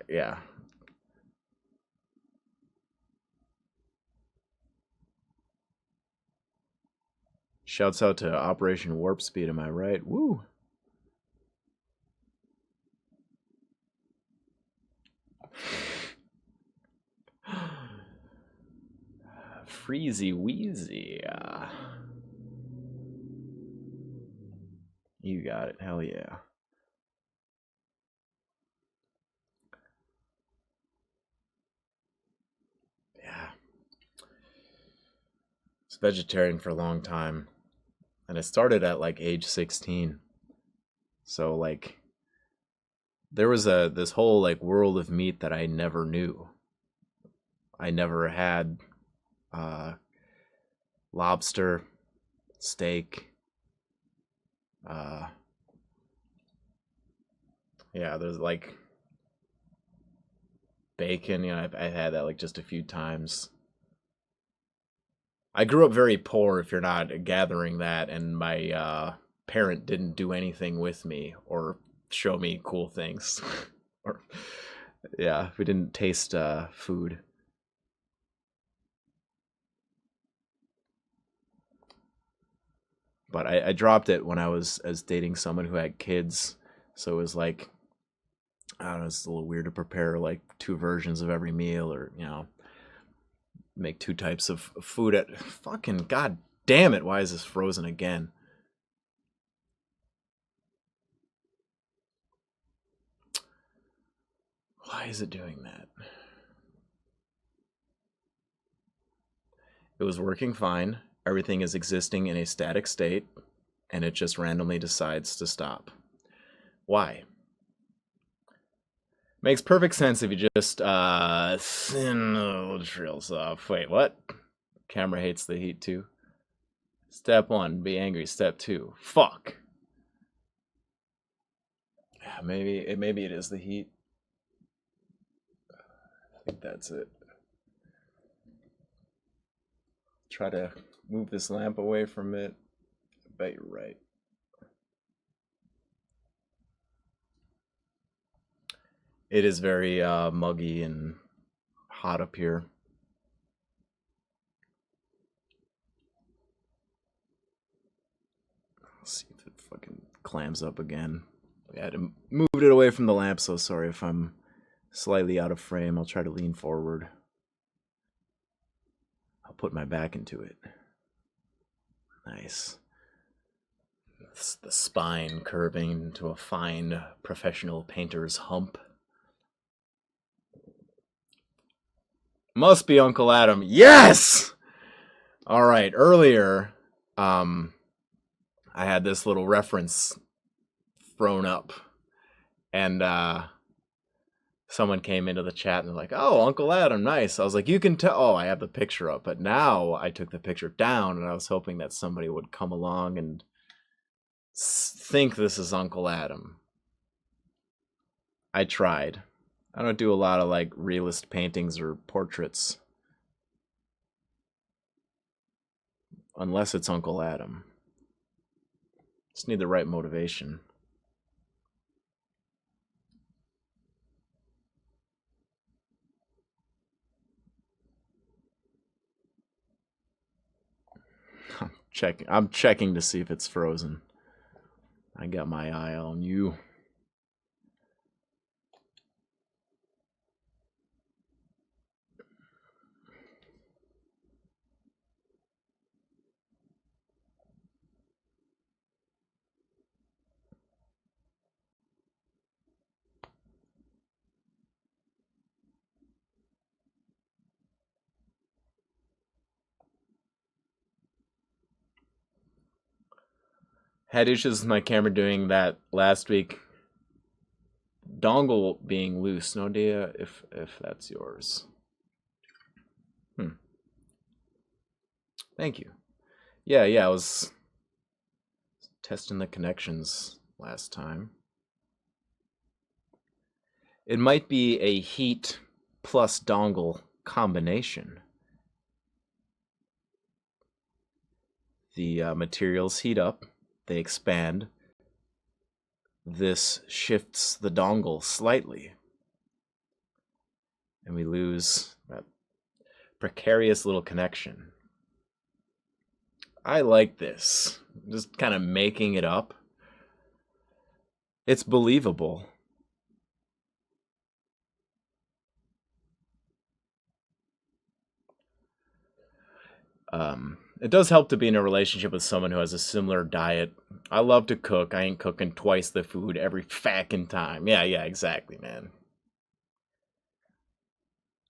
Yeah. Shouts out to Operation Warp Speed, am I right? Woo! Freezy Wheezy. You got it. Hell yeah. Yeah. I was vegetarian for a long time. And I started at like age 16. So like there was this whole like world of meat that I never knew. I never had lobster, steak, yeah, there's like bacon. I had that like just a few times. I grew up very poor, if you're not gathering that, and my parent didn't do anything with me or show me cool things. Or yeah, we didn't taste food. But I dropped it when I was dating someone who had kids, so it was like I don't know, it's a little weird to prepare like two versions of every meal, or make two types of food at fucking god damn it, why is this frozen again? Why is it doing that? It was working fine. Everything is existing in a static state, and it just randomly decides to stop. Why? Makes perfect sense if you just thin trails off. Wait, what? Camera hates the heat too. Step 1, be angry. Step 2, fuck. Maybe it is the heat. I think that's it. Try to move this lamp away from it. I bet you're right. It is very muggy and hot up here. Let's see if it fucking clams up again. I had to move it away from the lamp, so sorry if I'm slightly out of frame. I'll try to lean forward. I'll put my back into it. Nice. It's the spine curving into a fine professional painter's hump. Must be Uncle Adam. Yes! All right, earlier, I had this little reference thrown up, and someone came into the chat and they're like, "Oh, Uncle Adam, nice." I was like, "You can tell." Oh, I have the picture up, but now I took the picture down, and I was hoping that somebody would come along and think this is Uncle Adam. I tried. I don't do a lot of like realist paintings or portraits. Unless it's Uncle Adam. Just need the right motivation. I'm checking to see if it's frozen. I got my eye on you. Had issues with my camera doing that last week. Dongle being loose. No idea if that's yours. Thank you. Yeah, I was testing the connections last time. It might be a heat plus dongle combination. The materials heat up, they expand. This shifts the dongle slightly, and we lose that precarious little connection. I like this. Just kind of making it up. It's believable. It does help to be in a relationship with someone who has a similar diet. I love to cook. I ain't cooking twice the food every fucking time. Yeah, exactly, man.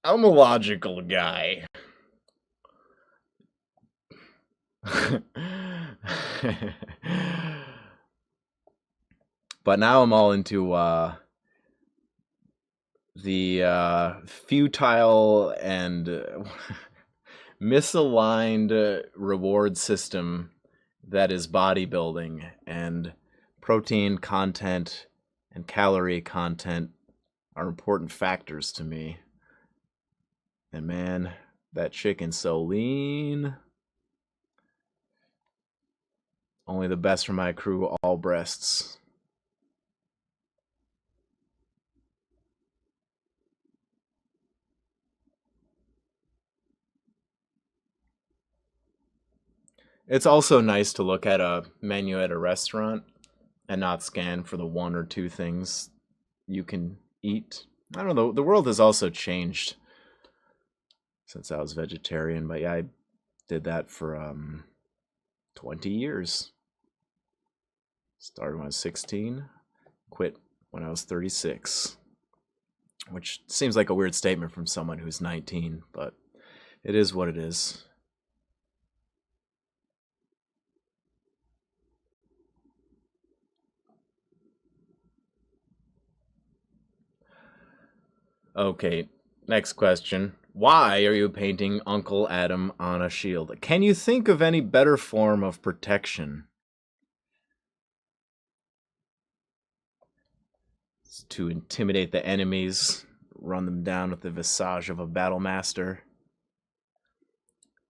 I'm a logical guy. But now I'm all into the futile and misaligned reward system that is bodybuilding, and protein content and calorie content are important factors to me. And man, that chicken's so lean. Only the best for my crew, all breasts. It's also nice to look at a menu at a restaurant and not scan for the one or two things you can eat. I don't know. The world has also changed since I was vegetarian, but yeah, I did that for 20 years. Started when I was 16, quit when I was 36, which seems like a weird statement from someone who's 19, but it is what it is. Okay, next question. Why are you painting Uncle Adam on a shield? Can you think of any better form of protection? It's to intimidate the enemies, run them down with the visage of a battle master.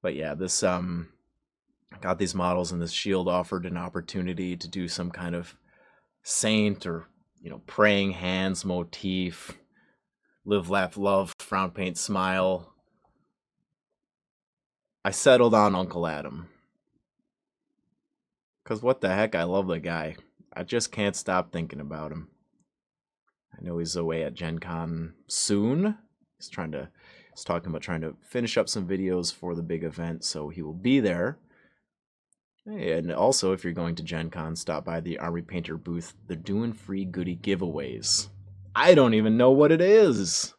But yeah, this got these models, and this shield offered an opportunity to do some kind of saint or, praying hands motif. Live, laugh, love, frown, paint, smile. I settled on Uncle Adam. Because what the heck, I love the guy. I just can't stop thinking about him. I know he's away at Gen Con soon. He's talking about trying to finish up some videos for the big event, so he will be there. And also, if you're going to Gen Con, stop by the Army Painter booth. They're doing free goodie giveaways. I don't even know what it is.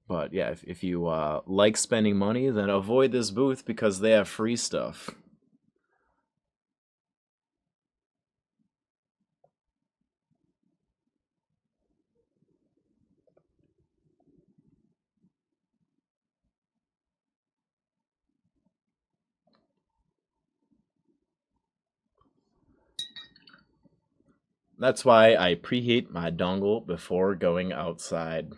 But yeah, if you like spending money, then avoid this booth because they have free stuff. That's why I preheat my dongle before going outside.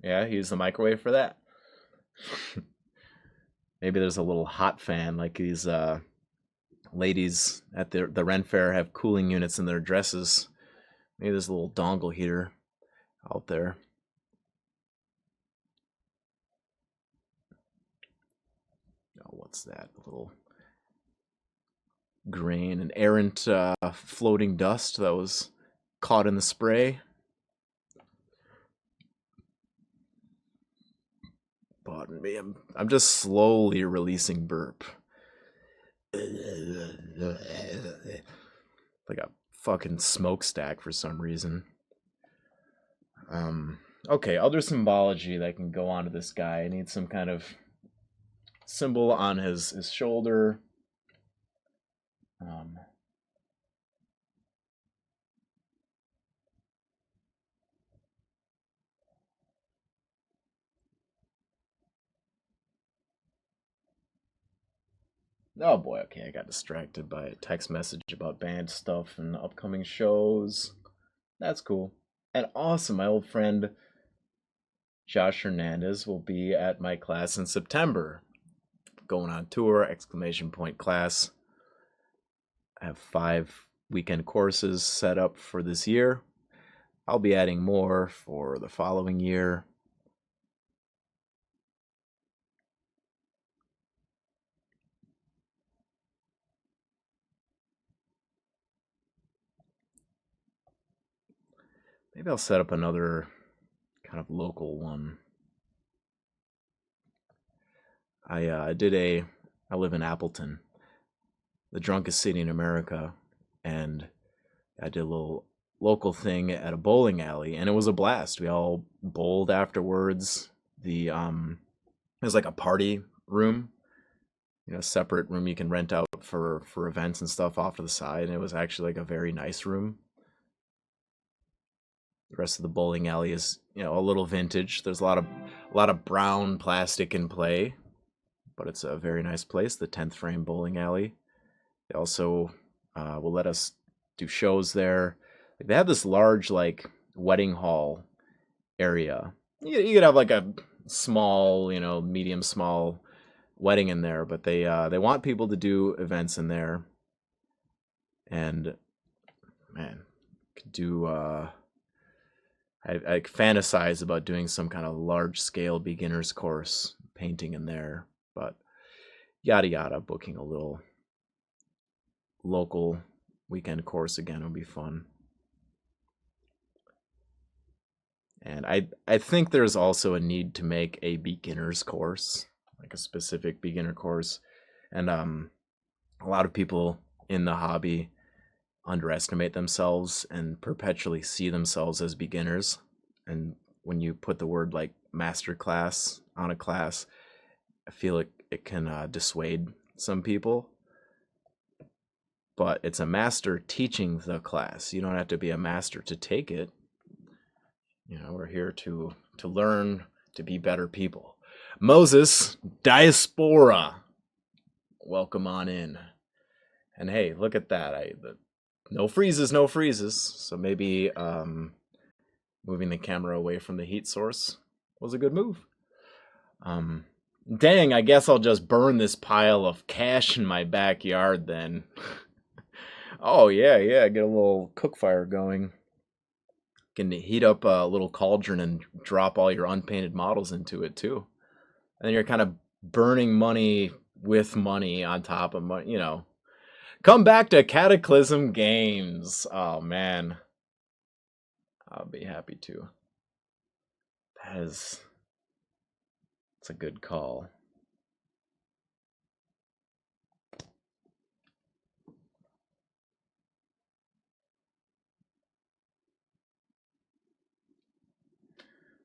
Yeah, use the microwave for that. Maybe there's a little hot fan like these ladies at the Ren Fair have cooling units in their dresses. Maybe there's a little dongle heater out there. Oh, what's that? A little grain, an errant floating dust that was caught in the spray. Pardon me, I'm just slowly releasing burp. Like a fucking smokestack for some reason. Okay, other symbology that can go onto this guy. I need some kind of symbol on his shoulder. Oh boy, okay, I got distracted by a text message about band stuff and upcoming shows. That's cool. And awesome, my old friend Josh Hernandez will be at my class in September. Going on tour, exclamation point class. I have 5 weekend courses set up for this year. I'll be adding more for the following year. Maybe I'll set up another kind of local one. I live in Appleton, the drunkest city in America, and I did a little local thing at a bowling alley, and it was a blast. We all bowled afterwards. It was like a party room, separate room you can rent out for events and stuff off to the side, and it was actually like a very nice room. The rest of the bowling alley is, a little vintage. There's a lot of brown plastic in play, but it's a very nice place, the 10th Frame Bowling Alley. They also will let us do shows there. They have this large, like, wedding hall area. You could have like a small, medium small wedding in there, but they want people to do events in there. And man, could do I fantasize about doing some kind of large scale beginners course painting in there, but yada yada, booking a little local weekend course again would be fun. And I think there's also a need to make a beginner's course, like a specific beginner course. And a lot of people in the hobby underestimate themselves and perpetually see themselves as beginners. And when you put the word like master class on a class, I feel like it can dissuade some people. But it's a master teaching the class. You don't have to be a master to take it. We're here to learn to be better people. Moses, Diaspora, welcome on in. And hey, look at that. No freezes. So maybe moving the camera away from the heat source was a good move. Dang, I guess I'll just burn this pile of cash in my backyard then. Oh, yeah, get a little cook fire going. Can heat up a little cauldron and drop all your unpainted models into it too. And then you're kind of burning money with money on top of money, Come back to Cataclysm Games. Oh, man. I'll be happy to. It's a good call.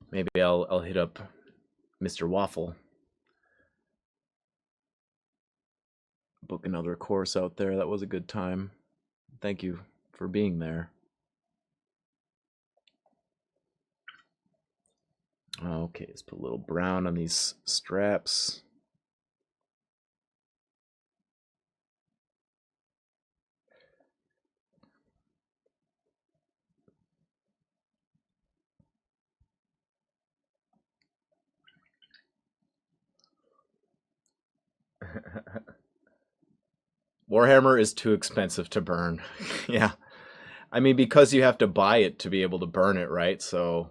Maybe I'll hit up Mr. Waffle. Book another course out there. That was a good time. Thank you for being there. Okay, let's put a little brown on these straps. Warhammer is too expensive to burn. Yeah. I mean, because you have to buy it to be able to burn it, right? So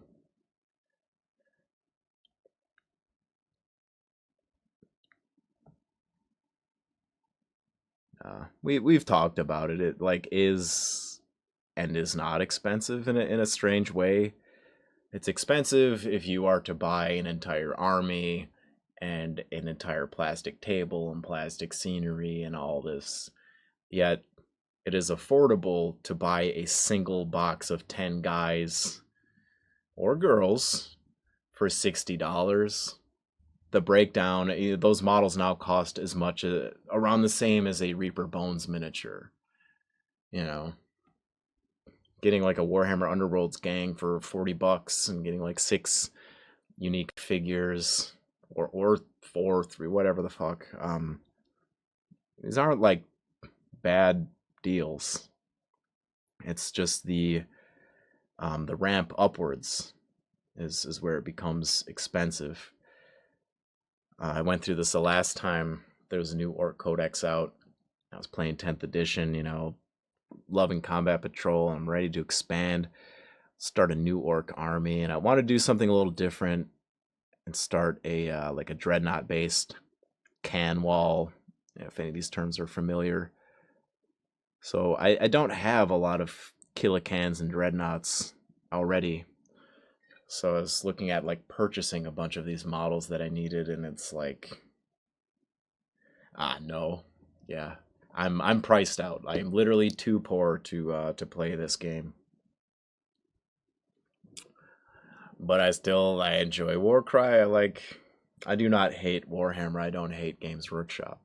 we've talked about it. It like is and is not expensive in a strange way. It's expensive if you are to buy an entire army and an entire plastic table and plastic scenery and all this. Yet it is affordable to buy a single box of 10 guys or girls for $60. The breakdown, those models now cost as much, around the same as a Reaper Bones miniature. You know, getting like a Warhammer Underworlds gang for $40 and getting like 6 unique figures or 4, 3, whatever the fuck. These aren't like bad deals. It's just the ramp upwards is where it becomes expensive. I went through this the last time there was a new Orc Codex out. I was playing 10th edition, you know, loving Combat Patrol. I'm ready to expand, start a new Orc army, and I want to do something a little different and start a like a Dreadnought based can wall, if any of these terms are familiar. So I don't have a lot of Killicans and Dreadnoughts already. So I was looking at like purchasing a bunch of these models that I needed, and it's like, no, yeah, I'm priced out. I am literally too poor to play this game. But I enjoy Warcry. I do not hate Warhammer. I don't hate Games Workshop.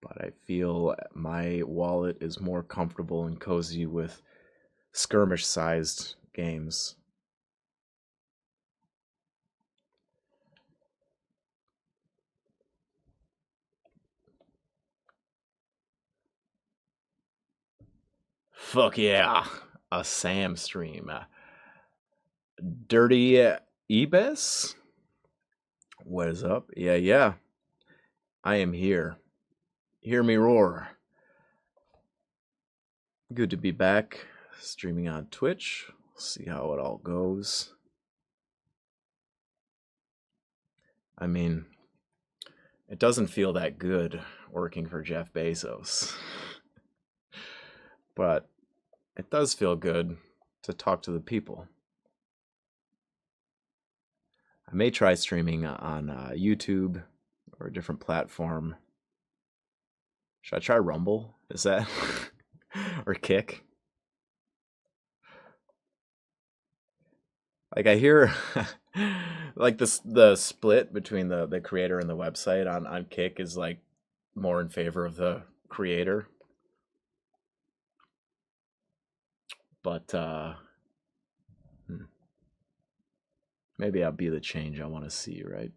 But I feel my wallet is more comfortable and cozy with skirmish-sized games. Fuck yeah, a Sam stream. Dirty Ebis? What is up? Yeah. I am here. Hear me roar. Good to be back, streaming on Twitch. See how it all goes. I mean, it doesn't feel that good working for Jeff Bezos. But it does feel good to talk to the people. I may try streaming on YouTube or a different platform. Should I try Rumble? Is that or Kick? Like I hear like the split between the creator and the website on Kick is like more in favor of the creator. But maybe I'll be the change I want to see, right?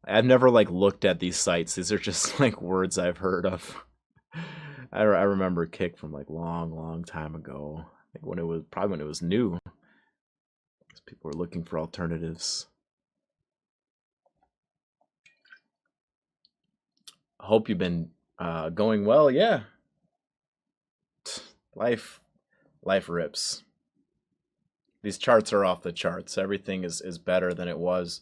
I've never like looked at these sites. These are just like words I've heard of. I remember Kick from like long time ago. Like when it was probably when it was new. People were looking for alternatives. I hope you've been going well. Yeah. Life rips. These charts are off the charts. Everything is better than it was.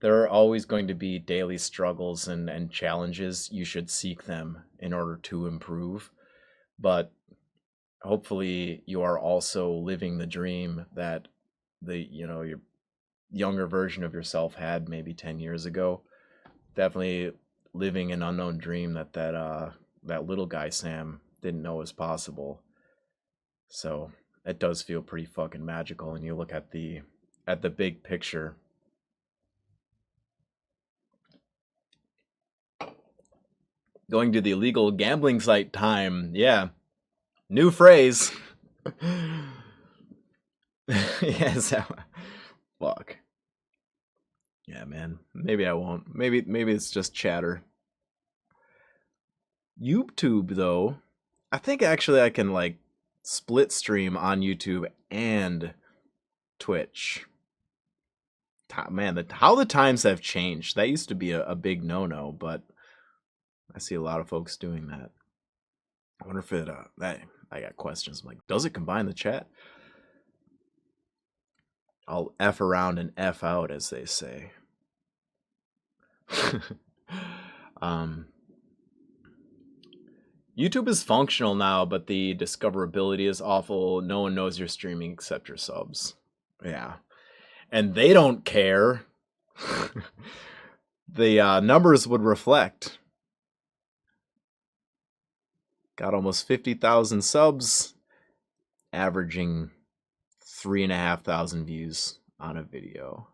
There are always going to be daily struggles and challenges. You should seek them in order to improve. But hopefully you are also living the dream that your younger version of yourself had maybe 10 years ago. Definitely living an unknown dream that little guy Sam didn't know was possible. So it does feel pretty fucking magical, and you look at the big picture. Going to the illegal gambling site time. Yeah. New phrase. Yes. Fuck. Yeah, man. Maybe I won't. Maybe it's just chatter. YouTube though, I think actually I can like split stream on YouTube and Twitch. Man, how the times have changed. That used to be a big no-no, but I see a lot of folks doing that. I wonder if it I got questions. I'm like, does it combine the chat? I'll F around and F out, as they say. YouTube is functional now, but the discoverability is awful. No one knows you're streaming except your subs. Yeah. And they don't care. The numbers would reflect. Got almost 50,000 subs, averaging 3,500 views on a video.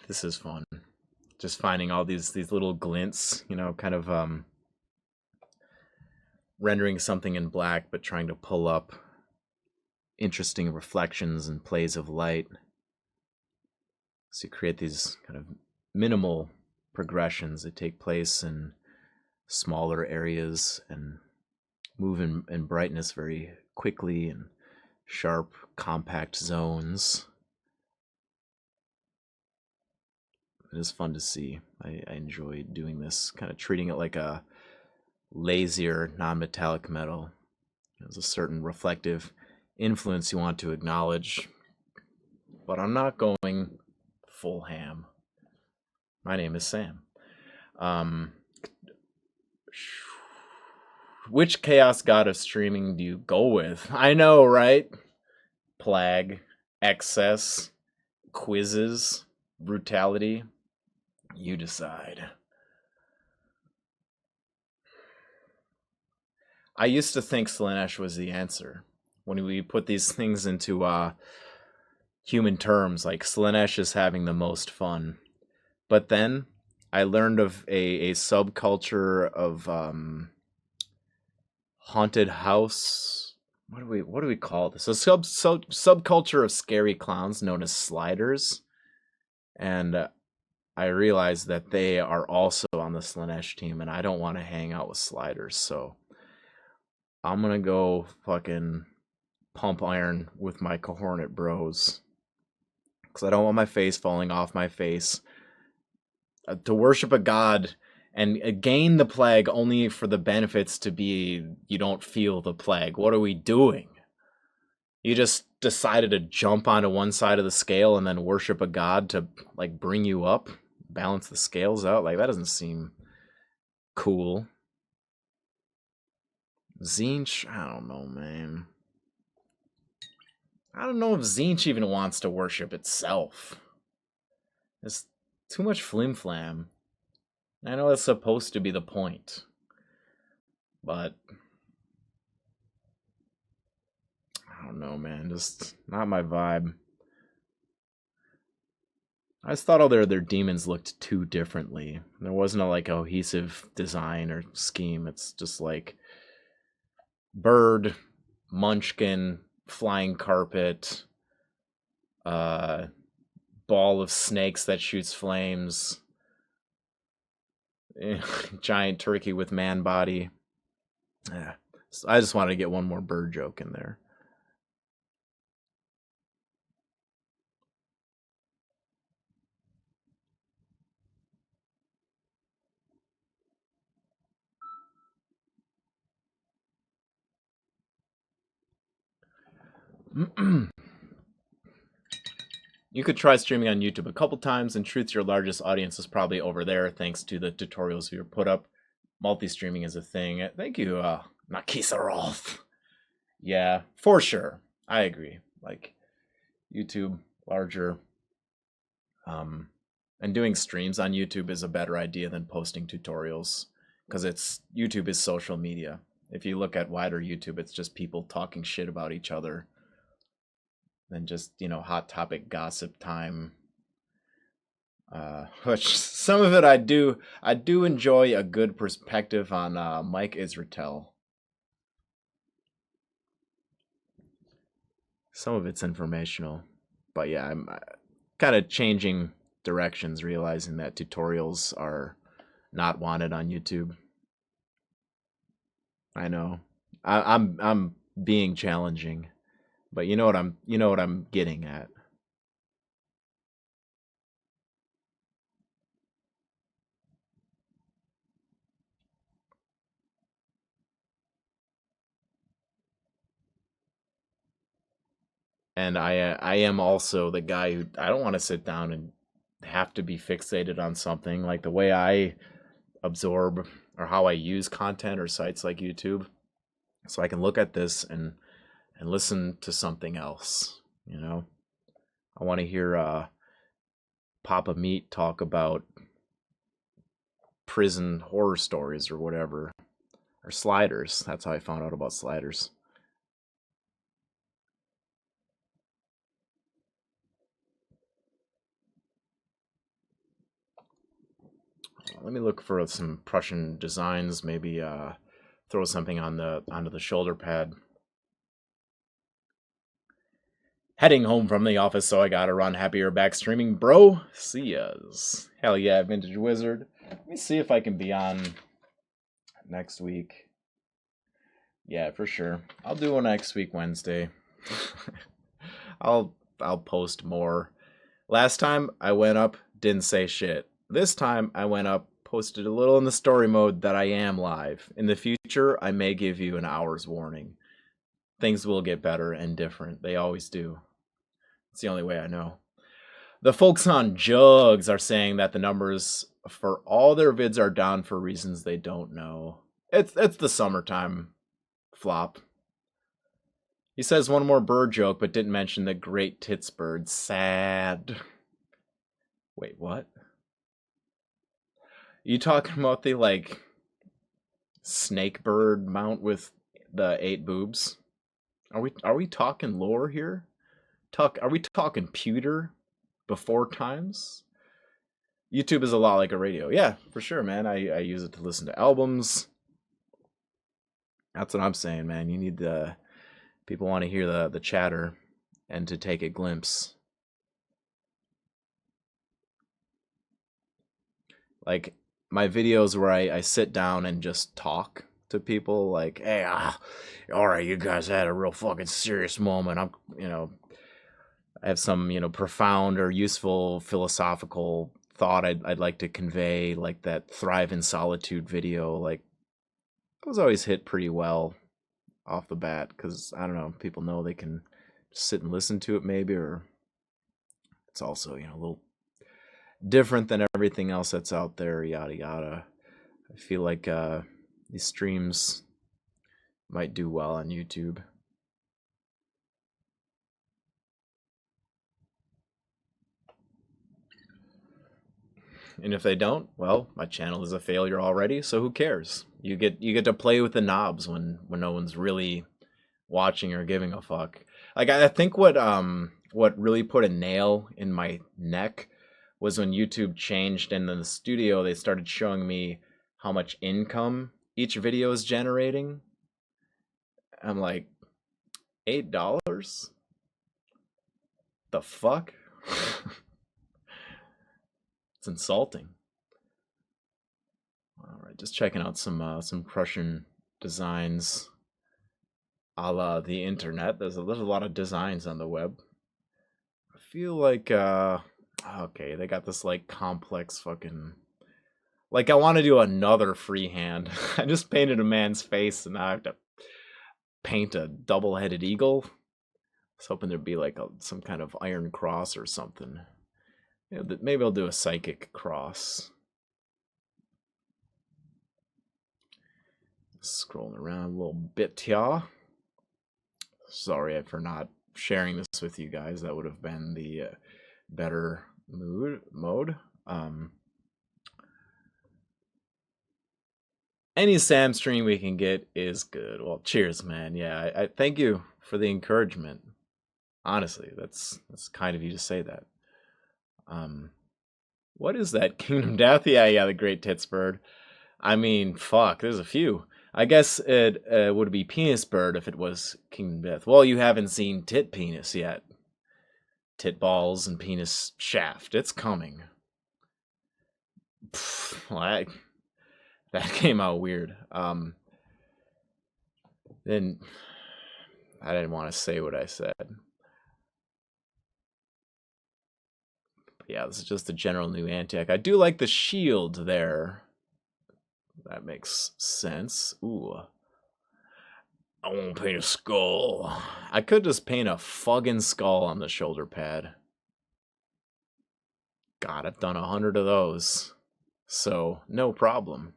This is fun. Just finding all these little glints, you know, kind of rendering something in black, but trying to pull up interesting reflections and plays of light. So you create these kind of minimal progressions that take place in smaller areas and move in brightness very quickly and sharp, compact zones. It is fun to see. I enjoy doing this, kind of treating it like a lazier, non-metallic metal. There's a certain reflective influence you want to acknowledge, but I'm not going full ham. My name is Sam. Which chaos god of streaming do you go with? I know, right? Plague, excess, quizzes, brutality. You decide. I used to think Slaanesh was the answer. When we put these things into human terms, like Slaanesh is having the most fun. But then I learned of a subculture of haunted house. What do we call this? A subculture of scary clowns known as sliders. And I realized that they are also on the Slaanesh team, and I don't want to hang out with sliders, so I'm gonna go fucking pump iron with my cohornate bros. Because I don't want my face falling off my face. To worship a god and gain the plague only for the benefits to be you don't feel the plague. What are we doing? You just decided to jump onto one side of the scale and then worship a god to like bring you up, balance the scales out. Like that doesn't seem cool. Zinch, I don't know, man. I don't know if Zinch even wants to worship itself. It's too much flim-flam. I know that's supposed to be the point, but I don't know, man. Just not my vibe. I just thought all their demons looked too differently. There wasn't a like cohesive design or scheme. It's just like bird, munchkin, flying carpet, ball of snakes that shoots flames, giant turkey with man body. Yeah. So I just wanted to get one more bird joke in there. You could try streaming on YouTube a couple times. In truth, your largest audience is probably over there, thanks to the tutorials you put up. Multi-streaming is a thing. Thank you, Nakisa Rolf. Yeah, for sure. I agree. Like, YouTube, larger. And doing streams on YouTube is a better idea than posting tutorials. Because YouTube is social media. If you look at wider YouTube, it's just people talking shit about each other. Than just, hot topic gossip time. Which some of it I do enjoy a good perspective on Mike Israetel. Some of it's informational, but yeah, I'm kind of changing directions, realizing that tutorials are not wanted on YouTube. I know. I'm being challenging, but you know what I'm getting at. And I am also the guy who I don't want to sit down and have to be fixated on something like the way I absorb or how I use content or sites like YouTube. So I can look at this and listen to something else. You know, I want to hear Papa Meat talk about prison horror stories or whatever, or sliders. That's how I found out about sliders. Let me look for some Prussian designs. Maybe throw something on the onto the shoulder pad. Heading home from the office, so I gotta run. Happier back streaming, bro. See yas. Hell yeah, Vintage Wizard. Let me see if I can be on next week. Yeah, for sure. I'll do one next week Wednesday. I'll post more. Last time I went up, didn't say shit. This time I went up, posted a little in the story mode that I am live. In the future, I may give you an hour's warning. Things will get better and different. They always do. It's the only way I know. The folks on Jugs are saying that the numbers for all their vids are down for reasons they don't know. It's the summertime flop. He says one more bird joke, but didn't mention the great tits bird. Sad. Wait, what? You talking about the like snake bird mount with the 8 boobs? Are we talking lore here? Are we talking pewter before times? YouTube is a lot like a radio. Yeah, for sure, man. I use it to listen to albums. That's what I'm saying, man. You need the people want to hear the chatter and to take a glimpse. Like my videos where I sit down and just talk to people like, hey, all right, you guys had a real fucking serious moment. I have some, profound or useful philosophical thought I'd like to convey, like that Thrive in Solitude video. Like, those always hit pretty well off the bat because, I don't know, people know they can sit and listen to it maybe, or it's also, a little different than everything else that's out there, yada, yada. I feel like these streams might do well on YouTube. And if they don't, well, my channel is a failure already, so who cares? You get to play with the knobs when no one's really watching or giving a fuck. Like I think what really put a nail in my neck was when YouTube changed and in the studio they started showing me how much income each video is generating. I'm like, $8? The fuck? It's insulting. All right, just checking out some Prussian designs, a la the internet. There's a lot of designs on the web. I feel like okay, they got this like complex fucking, like I want to do another freehand. I just painted a man's face and now I have to paint a double-headed eagle. I was hoping there'd be like some kind of iron cross or something. Maybe I'll do a psychic cross. Scrolling around a little bit here. Sorry for not sharing this with you guys. That would have been the better mode. Any Sam stream we can get is good. Well, cheers, man. Yeah, I thank you for the encouragement. Honestly, that's kind of you to say that. What is that? Kingdom Death? Yeah, the Great Tits Bird. I mean, fuck, there's a few. I guess it would be Penis Bird if it was Kingdom Death. Well, you haven't seen Tit Penis yet. Tit Balls and Penis Shaft. It's coming. Well, that came out weird. Then I didn't want to say what I said. But yeah, this is just a general new anti-act. I do like the shield there. That makes sense. Ooh. I won't paint a skull. I could just paint a fucking skull on the shoulder pad. God, I've done 100 of those. So, no problem.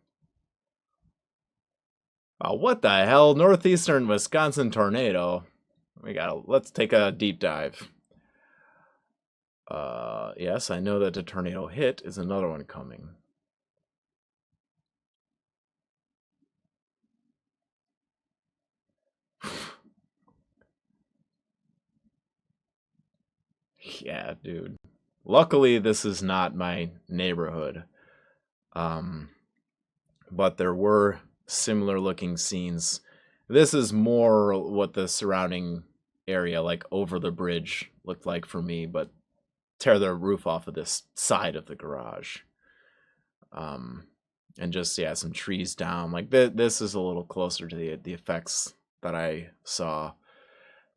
What the hell? Northeastern Wisconsin tornado. Let's take a deep dive. Yes, I know that a tornado hit. Is another one coming? Yeah, dude. Luckily, this is not my neighborhood. But there were similar looking scenes. This is more what the surrounding area, like over the bridge, looked like for me, but tear the roof off of this side of the garage. And just, yeah, some trees down. Like, this is a little closer to the effects that I saw.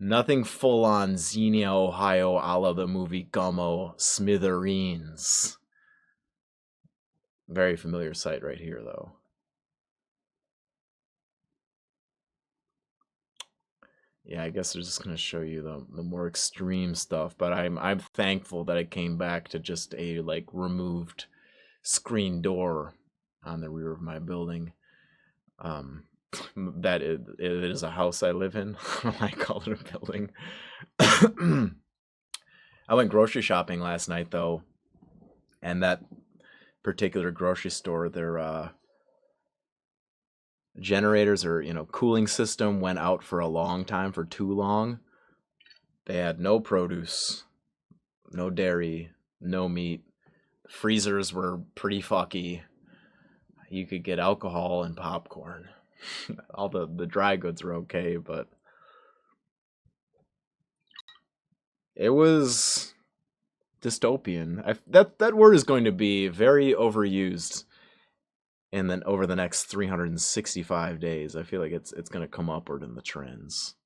Nothing full on Xenia, Ohio, a la the movie Gummo Smithereens. Very familiar sight right here, though. Yeah, I guess they're just gonna show you the more extreme stuff, but I'm thankful that it came back to just a like removed screen door on the rear of my building. That it is a house I live in. I call it a building. I went grocery shopping last night though, and that particular grocery store, their generators or cooling system went out for a long time, for too long. They had no produce, no dairy, no meat. Freezers were pretty fucky. You could get alcohol and popcorn. All the dry goods were okay, but it was dystopian. That word is going to be very overused, and then over the next 365 days, I feel like it's going to come upward in the trends.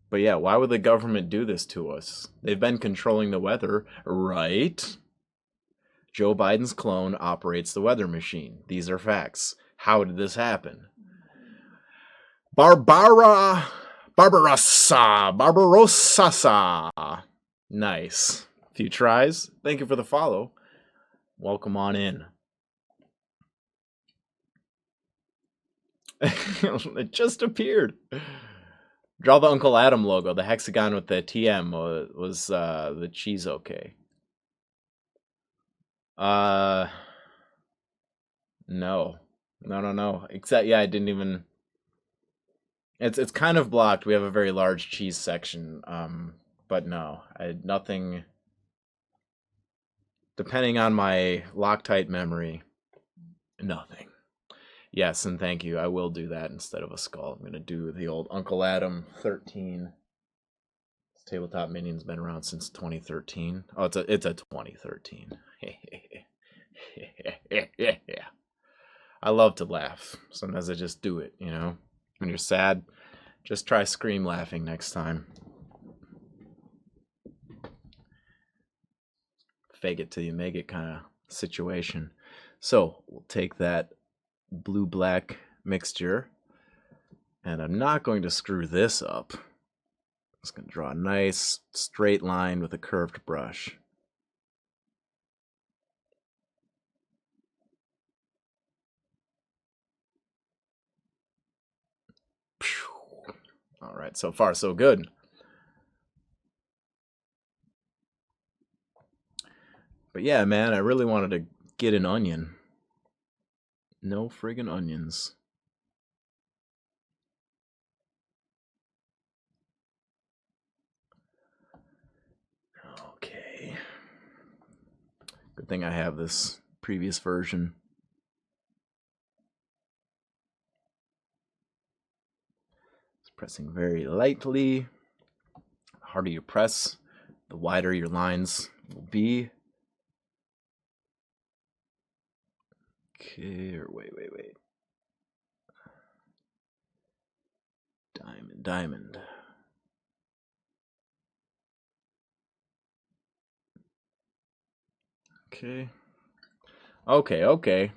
But yeah, why would the government do this to us? They've been controlling the weather, right? Joe Biden's clone operates the weather machine. These are facts. How did this happen? Barbarossa. Nice. A few tries. Thank you for the follow. Welcome on in. It just appeared. Draw the Uncle Adam logo. The hexagon with the TM was the cheese okay. No. Except, yeah, I didn't even... It's kind of blocked. We have a very large cheese section. But no, nothing... Depending on my Loctite memory, nothing. Yes, and thank you. I will do that instead of a skull. I'm going to do the old Uncle Adam 13. Tabletop Minion's been around since 2013. Oh, it's a 2013. Yeah. I love to laugh. Sometimes I just do it, When you're sad, just try scream laughing next time. Fake it till you make it kind of situation. So we'll take that blue-black mixture, and I'm not going to screw this up. I'm just going to draw a nice straight line with a curved brush. All right, so far so good. But yeah, man, I really wanted to get an onion. No friggin' onions. Okay. Good thing I have this previous version. Just pressing very lightly. The harder you press, the wider your lines will be. Okay, or wait. Diamond. Okay. Okay.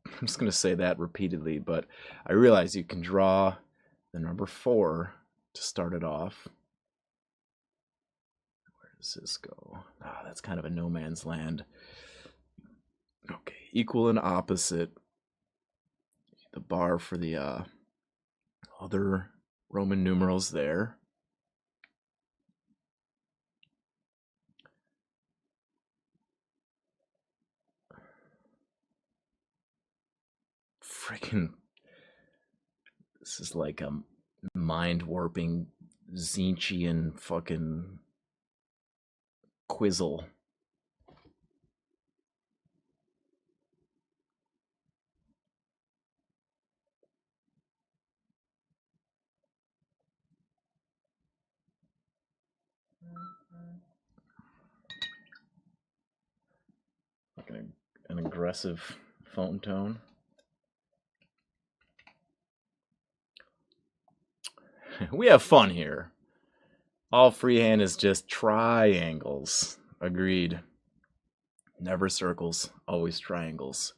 I'm just going to say that repeatedly, but I realize you can draw the number 4 to start it off. Where does this go? Ah, that's kind of a no man's land. Okay, equal and opposite. The bar for the other Roman numerals there. Freaking, this is like a mind warping Zinchian fucking quizzle. Like an aggressive phone tone. We have fun here. All freehand is just triangles. Agreed. Never circles, always triangles.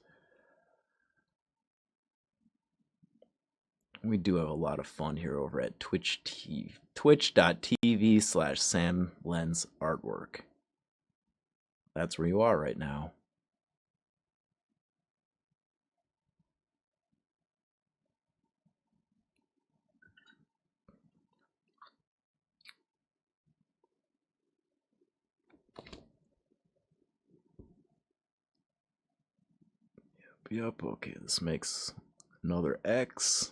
We do have a lot of fun here over at twitch.tv/samlensartwork. That's where you are right now. Yep, okay, this makes another X.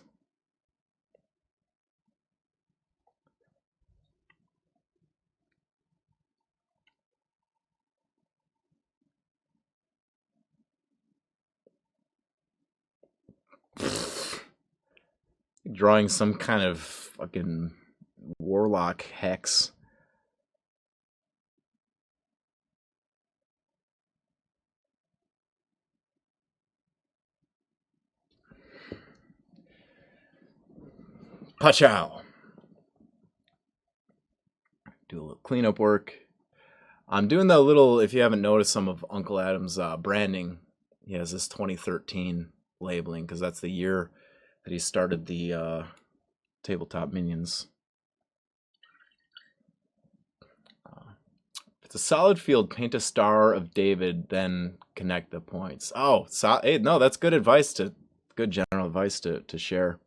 Drawing some kind of fucking warlock hex. Pachow. Do a little cleanup work. I'm doing the little, if you haven't noticed some of Uncle Adam's branding, he has this 2013 labeling because that's the year that he started the tabletop minions. If it's a solid field, paint a Star of David, then connect the points. Oh, hey, no, that's good advice good general advice to share.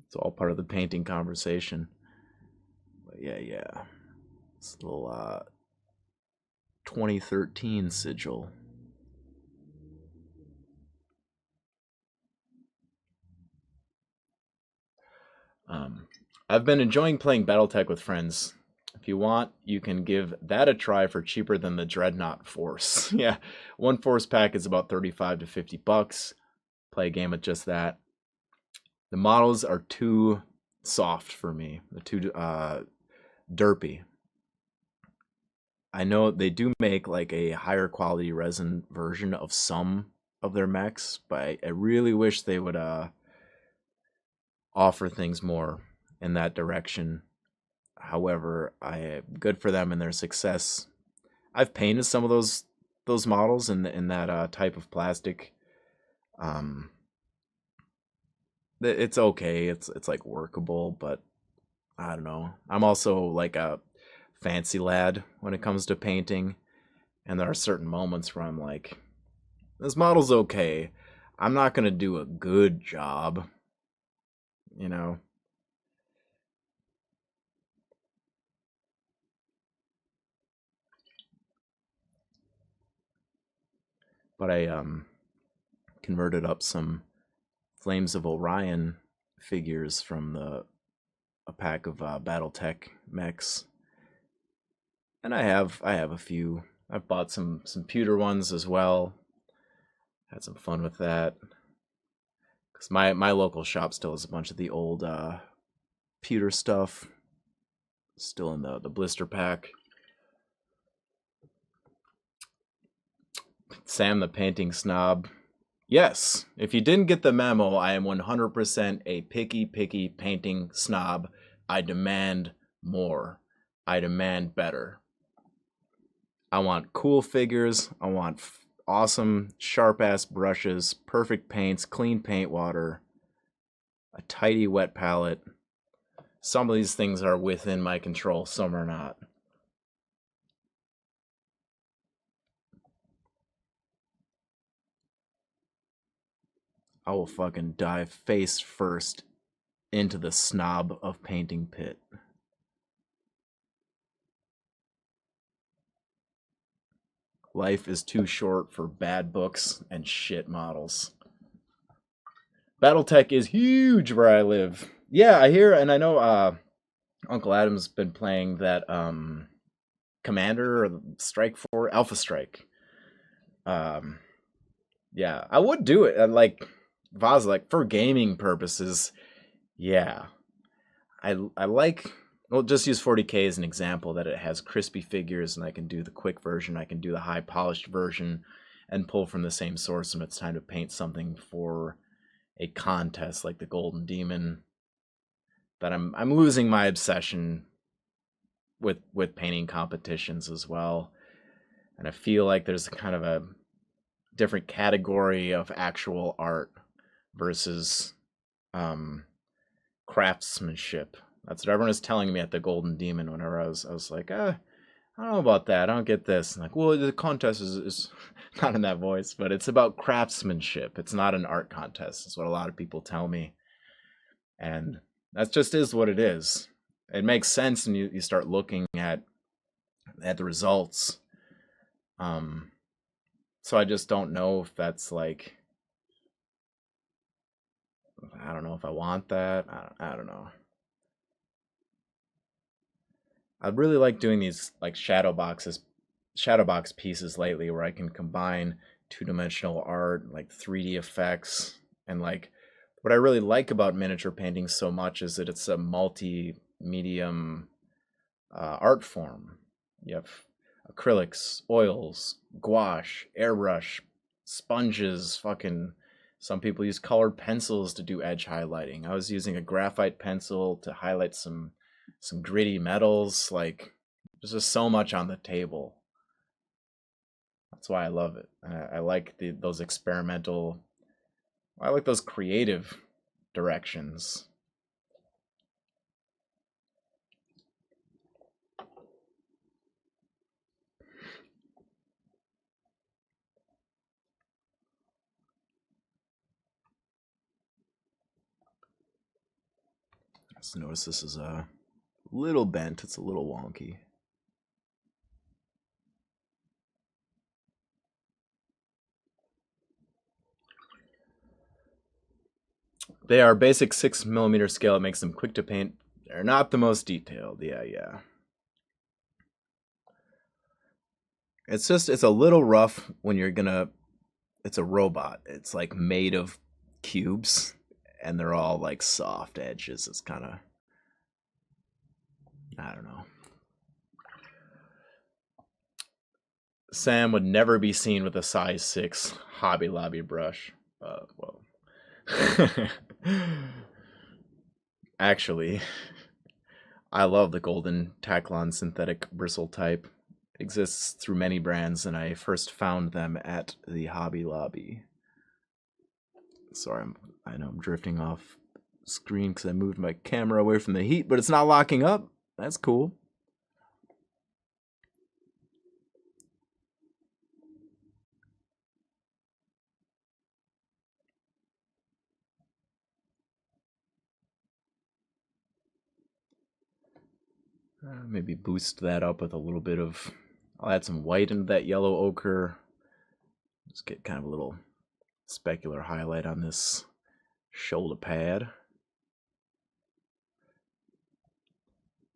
It's all part of the painting conversation. But yeah. This little 2013 sigil. I've been enjoying playing Battletech with friends. If you want, you can give that a try for cheaper than the Dreadnought Force. Yeah, one Force pack is about 35 to 50 bucks. Play a game with just that. The models are too soft for me. They're too derpy. I know they do make like a higher quality resin version of some of their mechs, but I really wish they would offer things more in that direction. However, good for them and their success. I've painted some of those models in that type of plastic. It's okay. It's like workable, but I don't know. I'm also like a fancy lad when it comes to painting, and there are certain moments where I'm like, this model's okay. I'm not gonna do a good job, you know. But converted up some Flames of Orion figures from a pack of BattleTech mechs, and I have a few. I've bought some pewter ones as well. Had some fun with that because my local shop still has a bunch of the old pewter stuff still in the blister pack. Sam the painting snob. Yes, if you didn't get the memo, I am 100% a picky painting snob. I demand more. I demand better. I want cool figures. I want awesome, sharp-ass brushes, perfect paints, clean paint water, a tidy wet palette. Some of these things are within my control, some are not. I will fucking dive face first into the snob of painting pit. Life is too short for bad books and shit models. BattleTech is huge where I live. Yeah, I hear, and I know Uncle Adam's been playing that Commander or Strike for Alpha Strike. Yeah, I would do it. Like Vaz, like for gaming purposes. Yeah, I like. Well, just use 40K as an example that it has crispy figures, and I can do the quick version. I can do the high polished version, and pull from the same source when it's time to paint something for a contest like the Golden Demon. But I'm losing my obsession with painting competitions as well, and I feel like there's kind of a different category of actual art versus craftsmanship. That's what everyone was telling me at the Golden Demon whenever I was like, I don't know about that. I don't get this. And like, well, the contest is not in that voice, but it's about craftsmanship. It's not an art contest. Is what a lot of people tell me. And that just is what it is. It makes sense when you start looking at the results. So I just don't know if that's like, I don't know if I want that. I don't know. I'd really like doing these like shadow box pieces lately where I can combine two-dimensional art, like 3D effects, and like what I really like about miniature painting so much is that it's a multi-medium art form. You have acrylics, oils, gouache, airbrush, sponges, fucking some people use colored pencils to do edge highlighting. I was using a graphite pencil to highlight some gritty metals. Like there's just so much on the table. That's why I love it. I like those experimental. I like those creative directions. Just notice this is a little bent. It's a little wonky. They are basic 6mm scale. It makes them quick to paint. They're not the most detailed. Yeah. It's a little rough when you're gonna. It's a robot. It's like made of cubes, and they're all like soft edges. It's kind of, I don't know. Sam would never be seen with a size 6 Hobby Lobby brush. Well. Actually, I love the golden Taklon synthetic bristle type. It exists through many brands, and I first found them at the Hobby Lobby. Sorry, I know I'm drifting off screen because I moved my camera away from the heat, but it's not locking up. That's cool. Maybe boost that up with a little bit of. I'll add some white into that yellow ochre. Just get kind of a little specular highlight on this shoulder pad.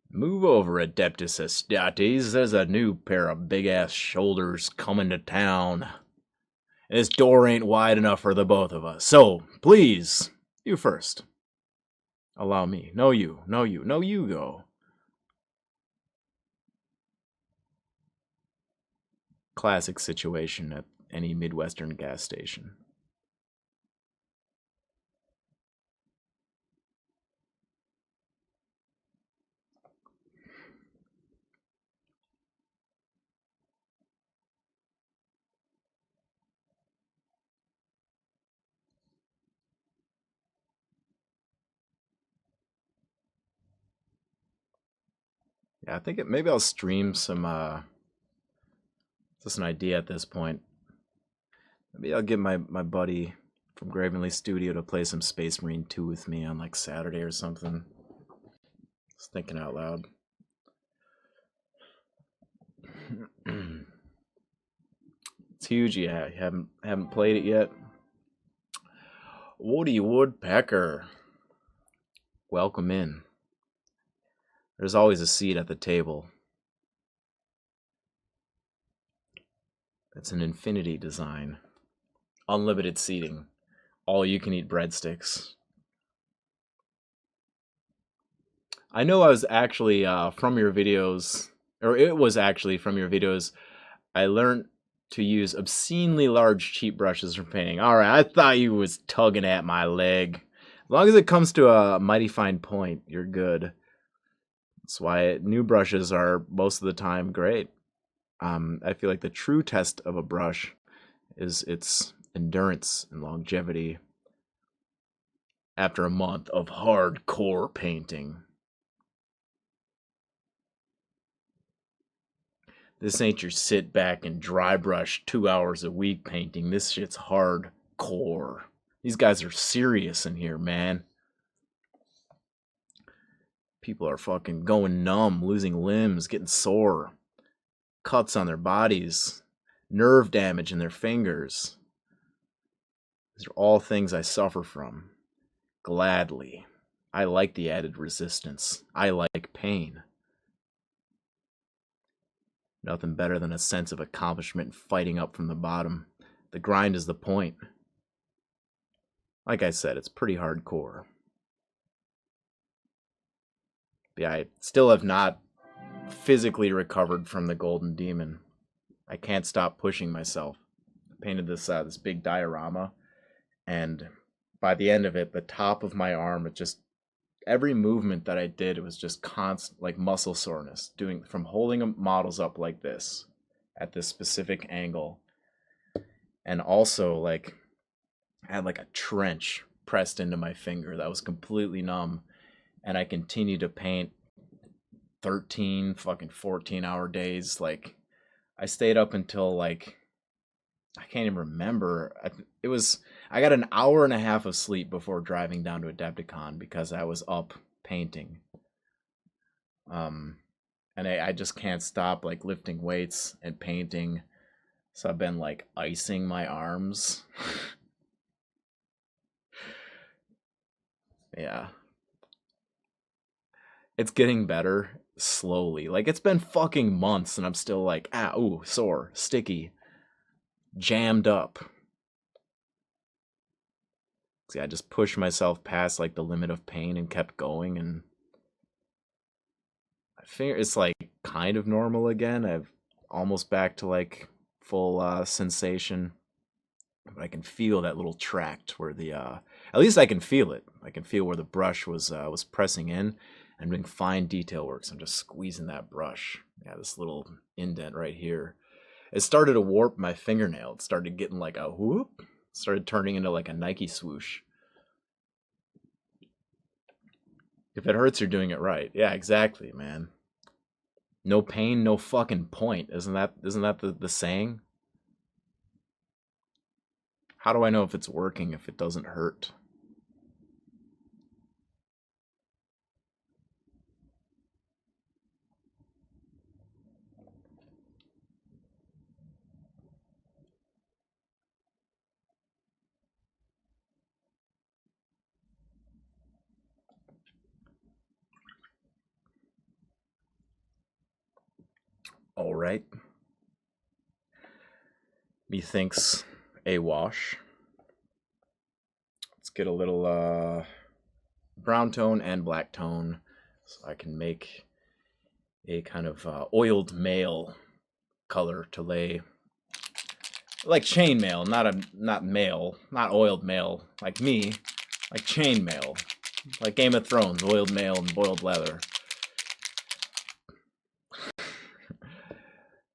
Move over, Adeptus Astartes. There's a new pair of big-ass shoulders coming to town. This door ain't wide enough for the both of us. So, please, you first. Allow me. No, you. No, you. No, you go. Classic situation at any Midwestern gas station. Yeah, I think maybe I'll stream some, just an idea at this point. Maybe I'll get my buddy from Gravenly Studio to play some Space Marine 2 with me on like Saturday or something. Just thinking out loud. It's huge, yeah. You haven't played it yet. Woody Woodpecker. Welcome in. There's always a seat at the table. It's an infinity design. Unlimited seating. All you can eat breadsticks. I know I was actually from your videos, or it was actually from your videos, I learned to use obscenely large cheap brushes for painting. Alright, I thought you was tugging at my leg. As long as it comes to a mighty fine point, you're good. That's why new brushes are most of the time great. I feel like the true test of a brush is its endurance and longevity after a month of hardcore painting. This ain't your sit back and dry brush 2 hours a week painting. This shit's hardcore. These guys are serious in here, man. People are fucking going numb, losing limbs, getting sore. Cuts on their bodies. Nerve damage in their fingers. These are all things I suffer from. Gladly. I like the added resistance. I like pain. Nothing better than a sense of accomplishment fighting up from the bottom. The grind is the point. Like I said, it's pretty hardcore. Yeah, I still have not physically recovered from the Golden Demon. I can't stop pushing myself. I painted this this big diorama, and by the end of it, the top of my arm, it just every movement that I did, it was just constant, like muscle soreness, from holding models up like this at this specific angle, and also like I had like a trench pressed into my finger that was completely numb, and I continued to paint 13 fucking 14-hour days. Like I stayed up until like I can't even remember. I got an hour and a half of sleep before driving down to Adepticon because I was up painting. And I just can't stop like lifting weights and painting. So I've been like icing my arms. Yeah. It's getting better slowly. Like it's been fucking months and I'm still like, ooh, sore, sticky, jammed up. See, I just pushed myself past like the limit of pain and kept going, and I think it's like kind of normal again. I've almost back to like full sensation, but I can feel that little tract where the at least I can feel it. I can feel where the brush was pressing in and doing fine detail work. So I'm just squeezing that brush. Yeah, this little indent right here. It started to warp my fingernail. It started getting like a whoop. Started turning into like a Nike swoosh. If it hurts, you're doing it right. Yeah, exactly, man. No pain, no fucking point. Isn't that the saying? How do I know if it's working if it doesn't hurt? All right. Methinks a wash. Let's get a little brown tone and black tone so I can make a kind of oiled mail color to lay, like chainmail, not mail, not oiled mail like me, like chainmail, like Game of Thrones, oiled mail and boiled leather.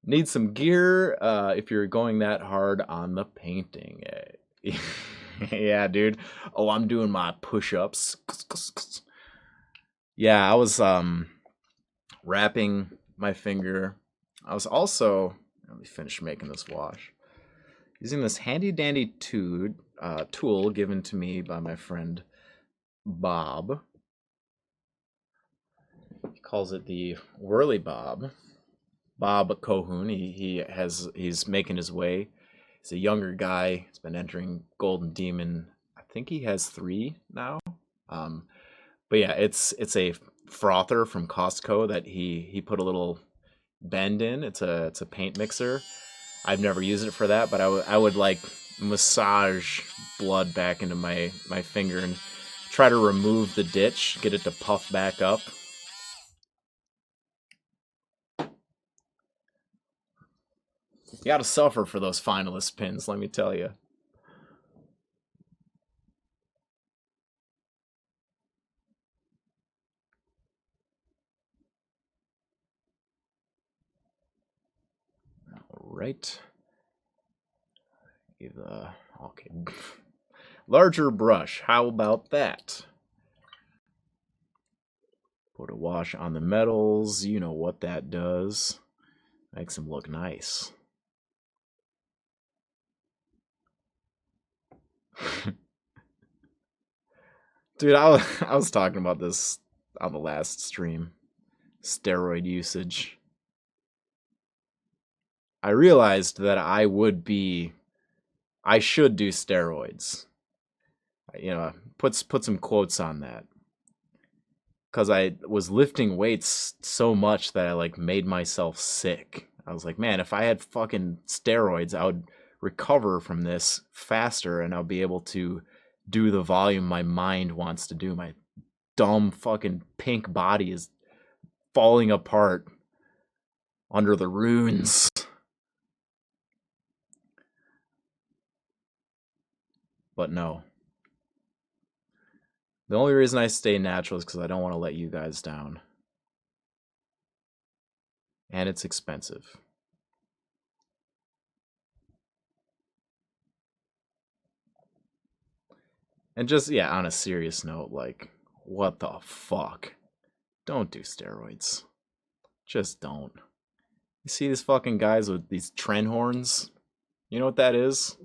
Need some gear if you're going that hard on the painting. Yeah, dude. Oh, I'm doing my push-ups. Yeah, I was wrapping my finger. I was also, let me finish making this wash, using this handy dandy tool given to me by my friend Bob. He calls it the Whirly Bob. Bob Cohoon. He's making his way. He's a younger guy. He's been entering Golden Demon. I think he has 3 now. But yeah, it's a frother from Costco that he put a little bend in. It's a paint mixer. I've never used it for that, but I would like massage blood back into my finger and try to remove the ditch, get it to puff back up. You gotta suffer for those finalist pins, let me tell you. All right. Okay. Larger brush. How about that? Put a wash on the metals. You know what that does. Makes them look nice. Dude, I was talking about this on the last stream. Steroid usage. I realized that I should do steroids. You know, put some quotes on that. Because I was lifting weights so much that I like made myself sick. I was like, man, if I had fucking steroids, I would recover from this faster and I'll be able to do the volume my mind wants to do. My dumb fucking pink body is falling apart under the runes. But no. The only reason I stay natural is because I don't want to let you guys down. And it's expensive. And just, yeah, on a serious note, like, what the fuck? Don't do steroids. Just don't. You see these fucking guys with these Tren horns? You know what that is?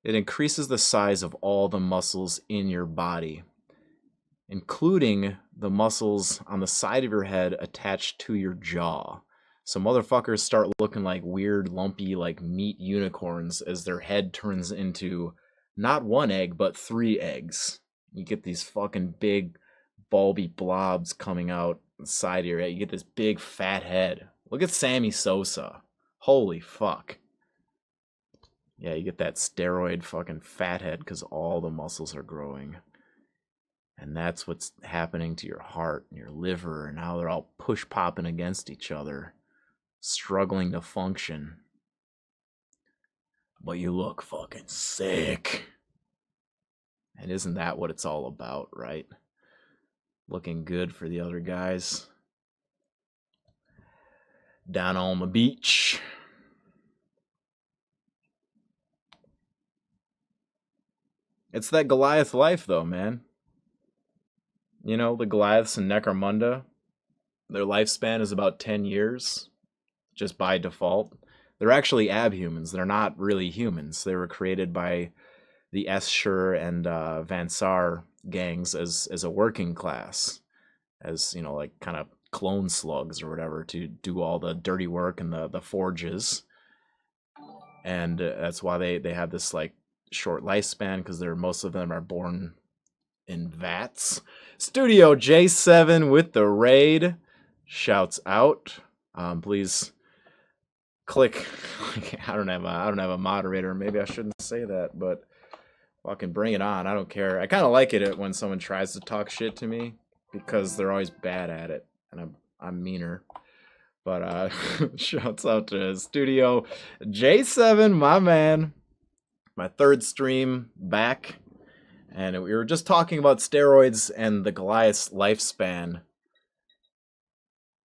It increases the size of all the muscles in your body, including the muscles on the side of your head attached to your jaw. So motherfuckers start looking like weird, lumpy, like meat unicorns as their head turns into not 1 egg, but 3 eggs. You get these fucking big, bulby blobs coming out inside of your head. You get this big, fat head. Look at Sammy Sosa. Holy fuck. Yeah, you get that steroid fucking fat head because all the muscles are growing. And that's what's happening to your heart and your liver, and now they're all push popping against each other, struggling to function. But you look fucking sick. And isn't that what it's all about, right? Looking good for the other guys. Down on the beach. It's that Goliath life, though, man. You know, the Goliaths in Necromunda, their lifespan is about 10 years, just by default. They're actually abhumans. They're not really humans. They were created by the Escher and Vansar gangs as a working class, as, you know, like kind of clone slugs or whatever, to do all the dirty work in the forges. And that's why they have this like short lifespan, because most of them are born in vats. Studio J7 with the raid. Shouts out. Please click. I don't have a moderator. Maybe I shouldn't say that, but fucking bring it on. I don't care. I kind of like it when someone tries to talk shit to me because they're always bad at it, and I'm meaner. But shouts out to Studio J7, my man. My third stream back, and we were just talking about steroids and the Goliath's lifespan.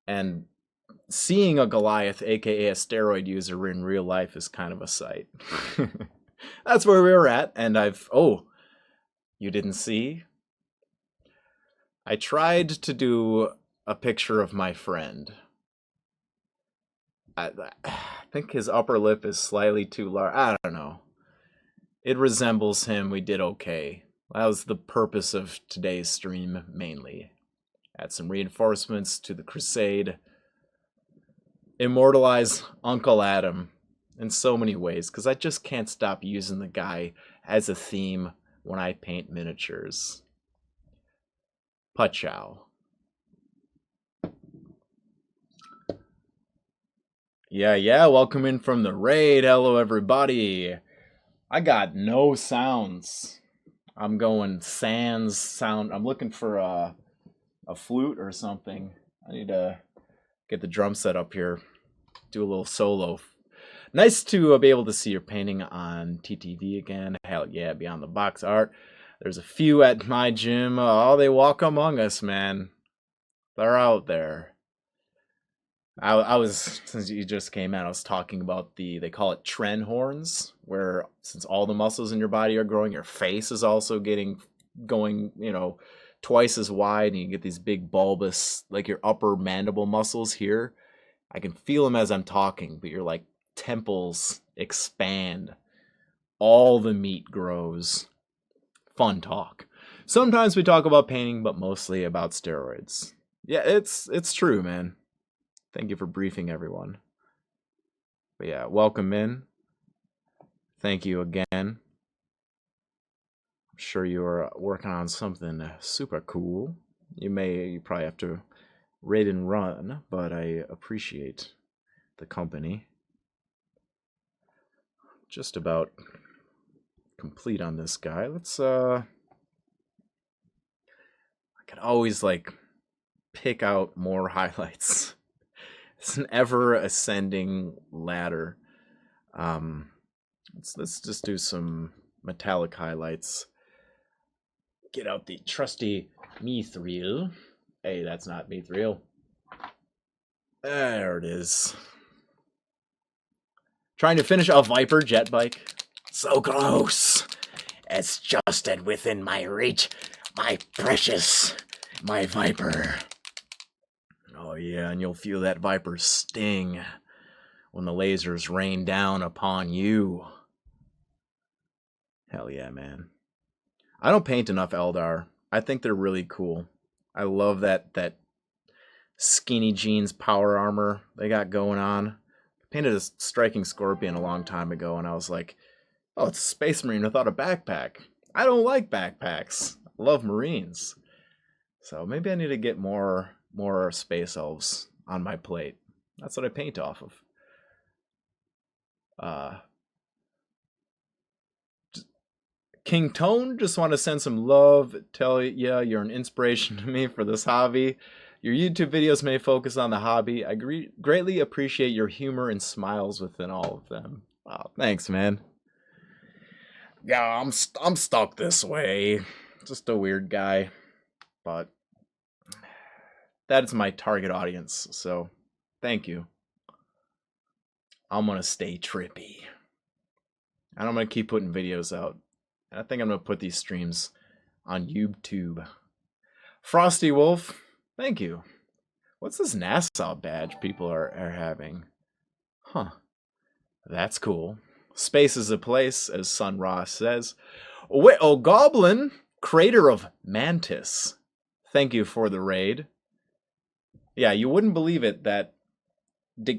And seeing a Goliath, aka a steroid user, in real life is kind of a sight. That's where we were at, and you didn't see? I tried to do a picture of my friend. I think his upper lip is slightly too large. I don't know. It resembles him. We did okay. That was the purpose of today's stream, mainly. Add some reinforcements to the Crusade. Immortalize Uncle Adam in so many ways, because I just can't stop using the guy as a theme when I paint miniatures. Pachow. Yeah, welcome in from the raid. Hello, everybody. I got no sounds. I'm going sans sound. I'm looking for a flute or something. I need to get the drum set up here. Do a little solo. Nice to be able to see your painting on TTV again. Hell yeah, beyond the box art. There's a few at my gym. Oh, they walk among us, man. They're out there. I was, since you just came out, I was talking about they call it trend horns, where since all the muscles in your body are growing, your face is also going, twice as wide, and you get these big bulbous, like your upper mandible muscles here. I can feel them as I'm talking, but your like temples expand. All the meat grows. Fun talk. Sometimes we talk about painting, but mostly about steroids. Yeah, it's true, man. Thank you for briefing everyone. But yeah, welcome in. Thank you again. I'm sure you are working on something super cool. You probably have to raid and run, but I appreciate the company. Just about complete on this guy. Let's I could always like pick out more highlights. It's an ever ascending ladder. Let's just do some metallic highlights. Get out the trusty mithril. Hey, that's not mithril. There it is. Trying to finish a Viper jet bike. So close. It's just within my reach. My precious, my Viper. Oh yeah, and you'll feel that Viper's sting when the lasers rain down upon you. Hell yeah, man. I don't paint enough Eldar. I think they're really cool. I love that skinny jeans power armor they got going on. I painted a striking scorpion a long time ago, and I was like, oh, it's a space marine without a backpack. I don't like backpacks. I love marines. So maybe I need to get more space elves on my plate. That's what I paint off of. King Tone, just want to send some love. Tell you you're an inspiration to me for this hobby. Your YouTube videos may focus on the hobby. I greatly appreciate your humor and smiles within all of them. Wow, thanks, man. Yeah, I'm stuck this way. Just a weird guy, but that is my target audience, so thank you. I'm gonna stay trippy, and I'm gonna keep putting videos out. And I think I'm gonna put these streams on YouTube. Frosty Wolf, thank you. What's this Nassau badge people are having? Huh. That's cool. Space is a place, as Sun Ra says. Wait, oh, Goblin, creator of Mantis. Thank you for the raid. Yeah, you wouldn't believe it that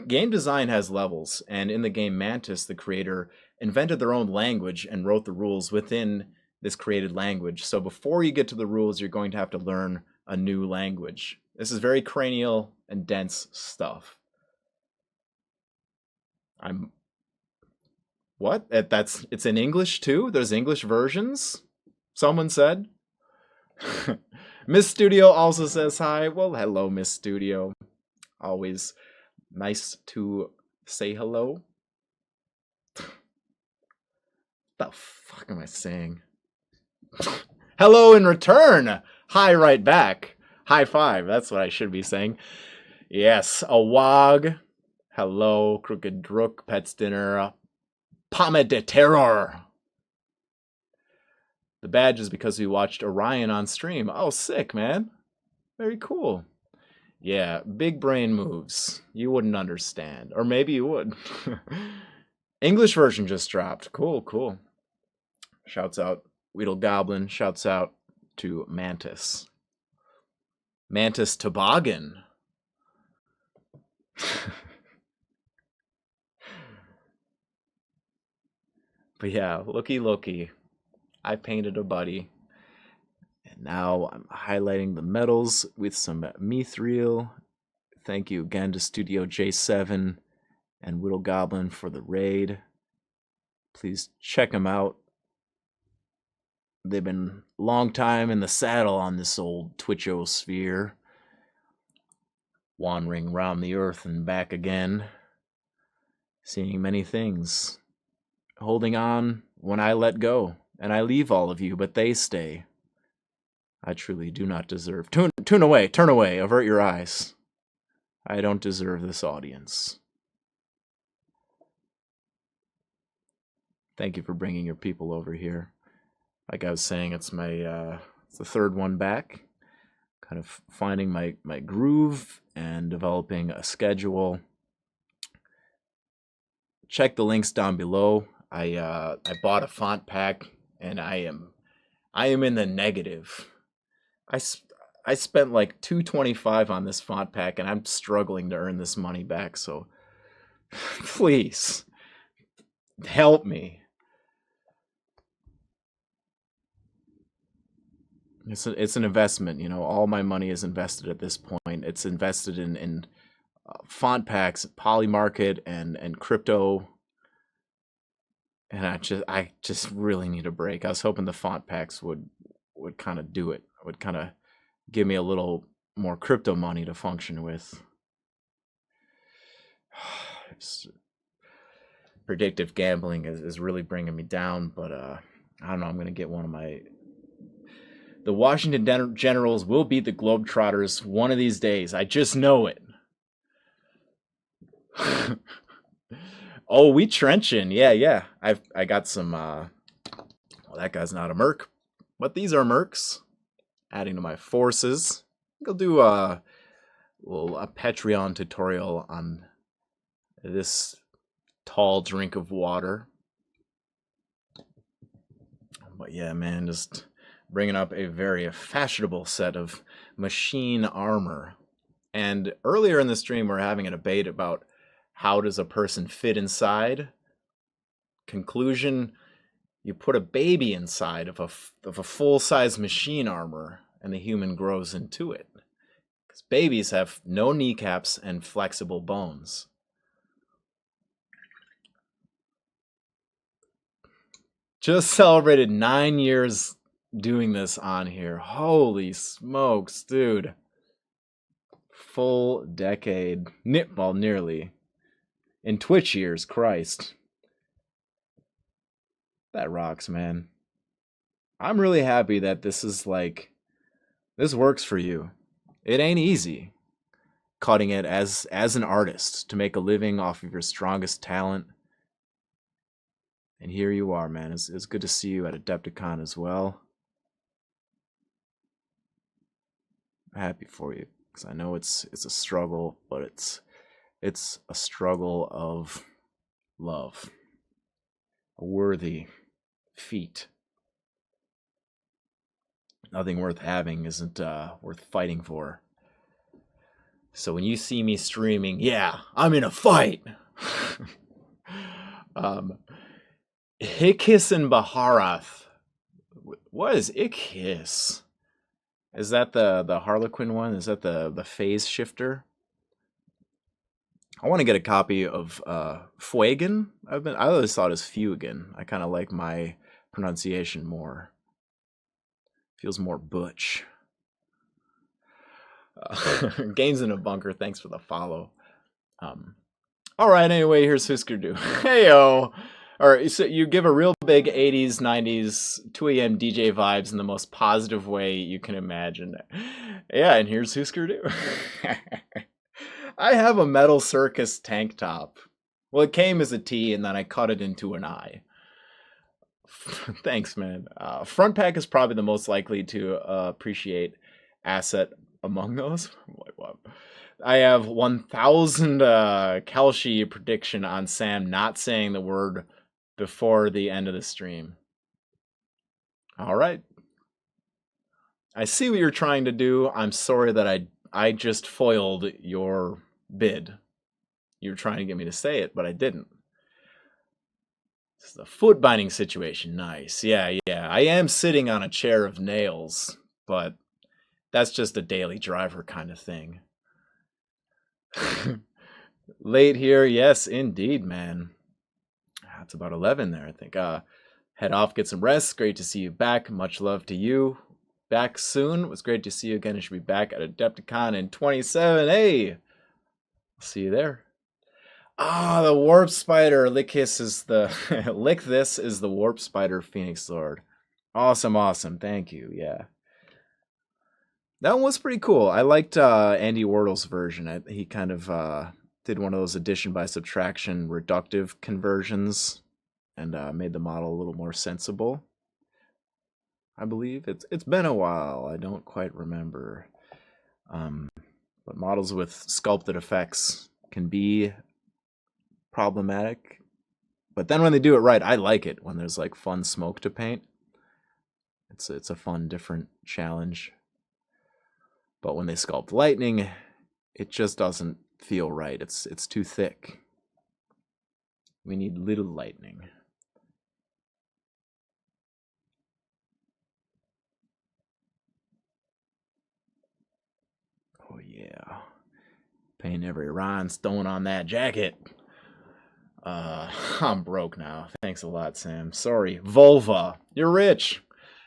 game design has levels, and in the game Mantis, the creator invented their own language and wrote the rules within this created language. So before you get to the rules, you're going to have to learn a new language. This is very cranial and dense stuff. I'm what? It's in English too? There's English versions? Someone said. Miss Studio also says hi. Well, hello, Miss Studio. Always nice to say hello. The fuck am I saying? Hello in return. Hi right back. High five. That's what I should be saying. Yes, a wog. Hello, Crooked Drook, Pet's Dinner, Pomme de Terror. The badge is because we watched Orion on stream. Oh, sick, man. Very cool. Yeah, big brain moves. You wouldn't understand. Or maybe you would. English version just dropped. Cool, cool. Shouts out Weedle Goblin. Shouts out to Mantis. Mantis Toboggan. But yeah, looky. I painted a buddy. And now I'm highlighting the metals with some mithril. Thank you again to Studio J7 and Whittle Goblin for the raid. Please check them out. They've been a long time in the saddle on this old Twitchosphere. Wandering around the earth and back again. Seeing many things. Holding on when I let go. And I leave all of you, but they stay. I truly do not deserve. Turn away, avert your eyes. I don't deserve this audience. Thank you for bringing your people over here. Like I was saying, it's my it's the third one back. Kind of finding my groove and developing a schedule. Check the links down below. I bought a font pack and I am in the negative. I spent like $2.25 on this font pack and I'm struggling to earn this money back, so please help me. It's an investment, you know. All my money is invested at this point. It's invested in font packs, Polymarket, and crypto. And I just really need a break. I was hoping the font packs would kind of do it. Would kind of give me a little more crypto money to function with. Predictive gambling is really bringing me down, but I don't know. I'm gonna get one of my. The Washington Generals will beat the Globetrotters one of these days. I just know it. Oh, we trenching. Yeah. I got some. Well, that guy's not a merc, but these are mercs. Adding to my forces. I'll do a Patreon tutorial on this tall drink of water. But yeah, man, just bringing up a very fashionable set of machine armor. And earlier in the stream, we're having a debate about how does a person fit inside. Conclusion, you put a baby inside of a full-size machine armor, and the human grows into it. Because babies have no kneecaps and flexible bones. Just celebrated 9 years doing this on here. Holy smokes, dude. Full decade. Well, nearly. In Twitch years, Christ. That rocks, man. I'm really happy that this works for you. It ain't easy cutting it as an artist to make a living off of your strongest talent. And here you are, man. It's good to see you at Adepticon as well. I'm happy for you because I know it's a struggle, but it's a struggle of love. A worthy feat. Nothing worth having isn't worth fighting for. So when you see me streaming, yeah, I'm in a fight. Hickis and Baharath. What is Ickhiss? Is that the Harlequin one? Is that the phase shifter? I want to get a copy of Fuegan. I always thought it was Fugan. I kind of like my pronunciation more. Feels more butch. Games in a Bunker, thanks for the follow. All right, anyway, here's Husker Du. Heyo! All right, so you give a real big 80s, 90s, 2 a.m. DJ vibes in the most positive way you can imagine. Yeah, and here's Husker Du. I have a Metal Circus tank top. Well, it came as a T, and then I cut it into an I. Thanks, man. Front pack is probably the most likely to appreciate asset among those. I have 1,000 Kalshi prediction on Sam not saying the word before the end of the stream. All right. I see what you're trying to do. I'm sorry that I just foiled your bid. You were trying to get me to say it, but I didn't. This is a foot binding situation. Nice. Yeah. I am sitting on a chair of nails, but that's just a daily driver kind of thing. Late here. Yes, indeed, man. It's about 11 there, I think. Head off, get some rest. Great to see you back. Much love to you. Back soon. It was great to see you again. You should be back at Adepticon in 27. Hey, I'll see you there. The Warp Spider. Lick this is the Warp Spider Phoenix Lord. Awesome. Thank you. Yeah. That one was pretty cool. I liked Andy Wardle's version. He kind of did one of those addition by subtraction reductive conversions and made the model a little more sensible. I believe it's been a while. I don't quite remember. But models with sculpted effects can be problematic. But then when they do it right, I like it when there's like fun smoke to paint. It's a fun, different challenge. But when they sculpt lightning, it just doesn't feel right. It's too thick. We need little lightning. Oh yeah. Paint every rhinestone on that jacket. I'm broke now. Thanks a lot, Sam. Sorry. Vulva. You're rich.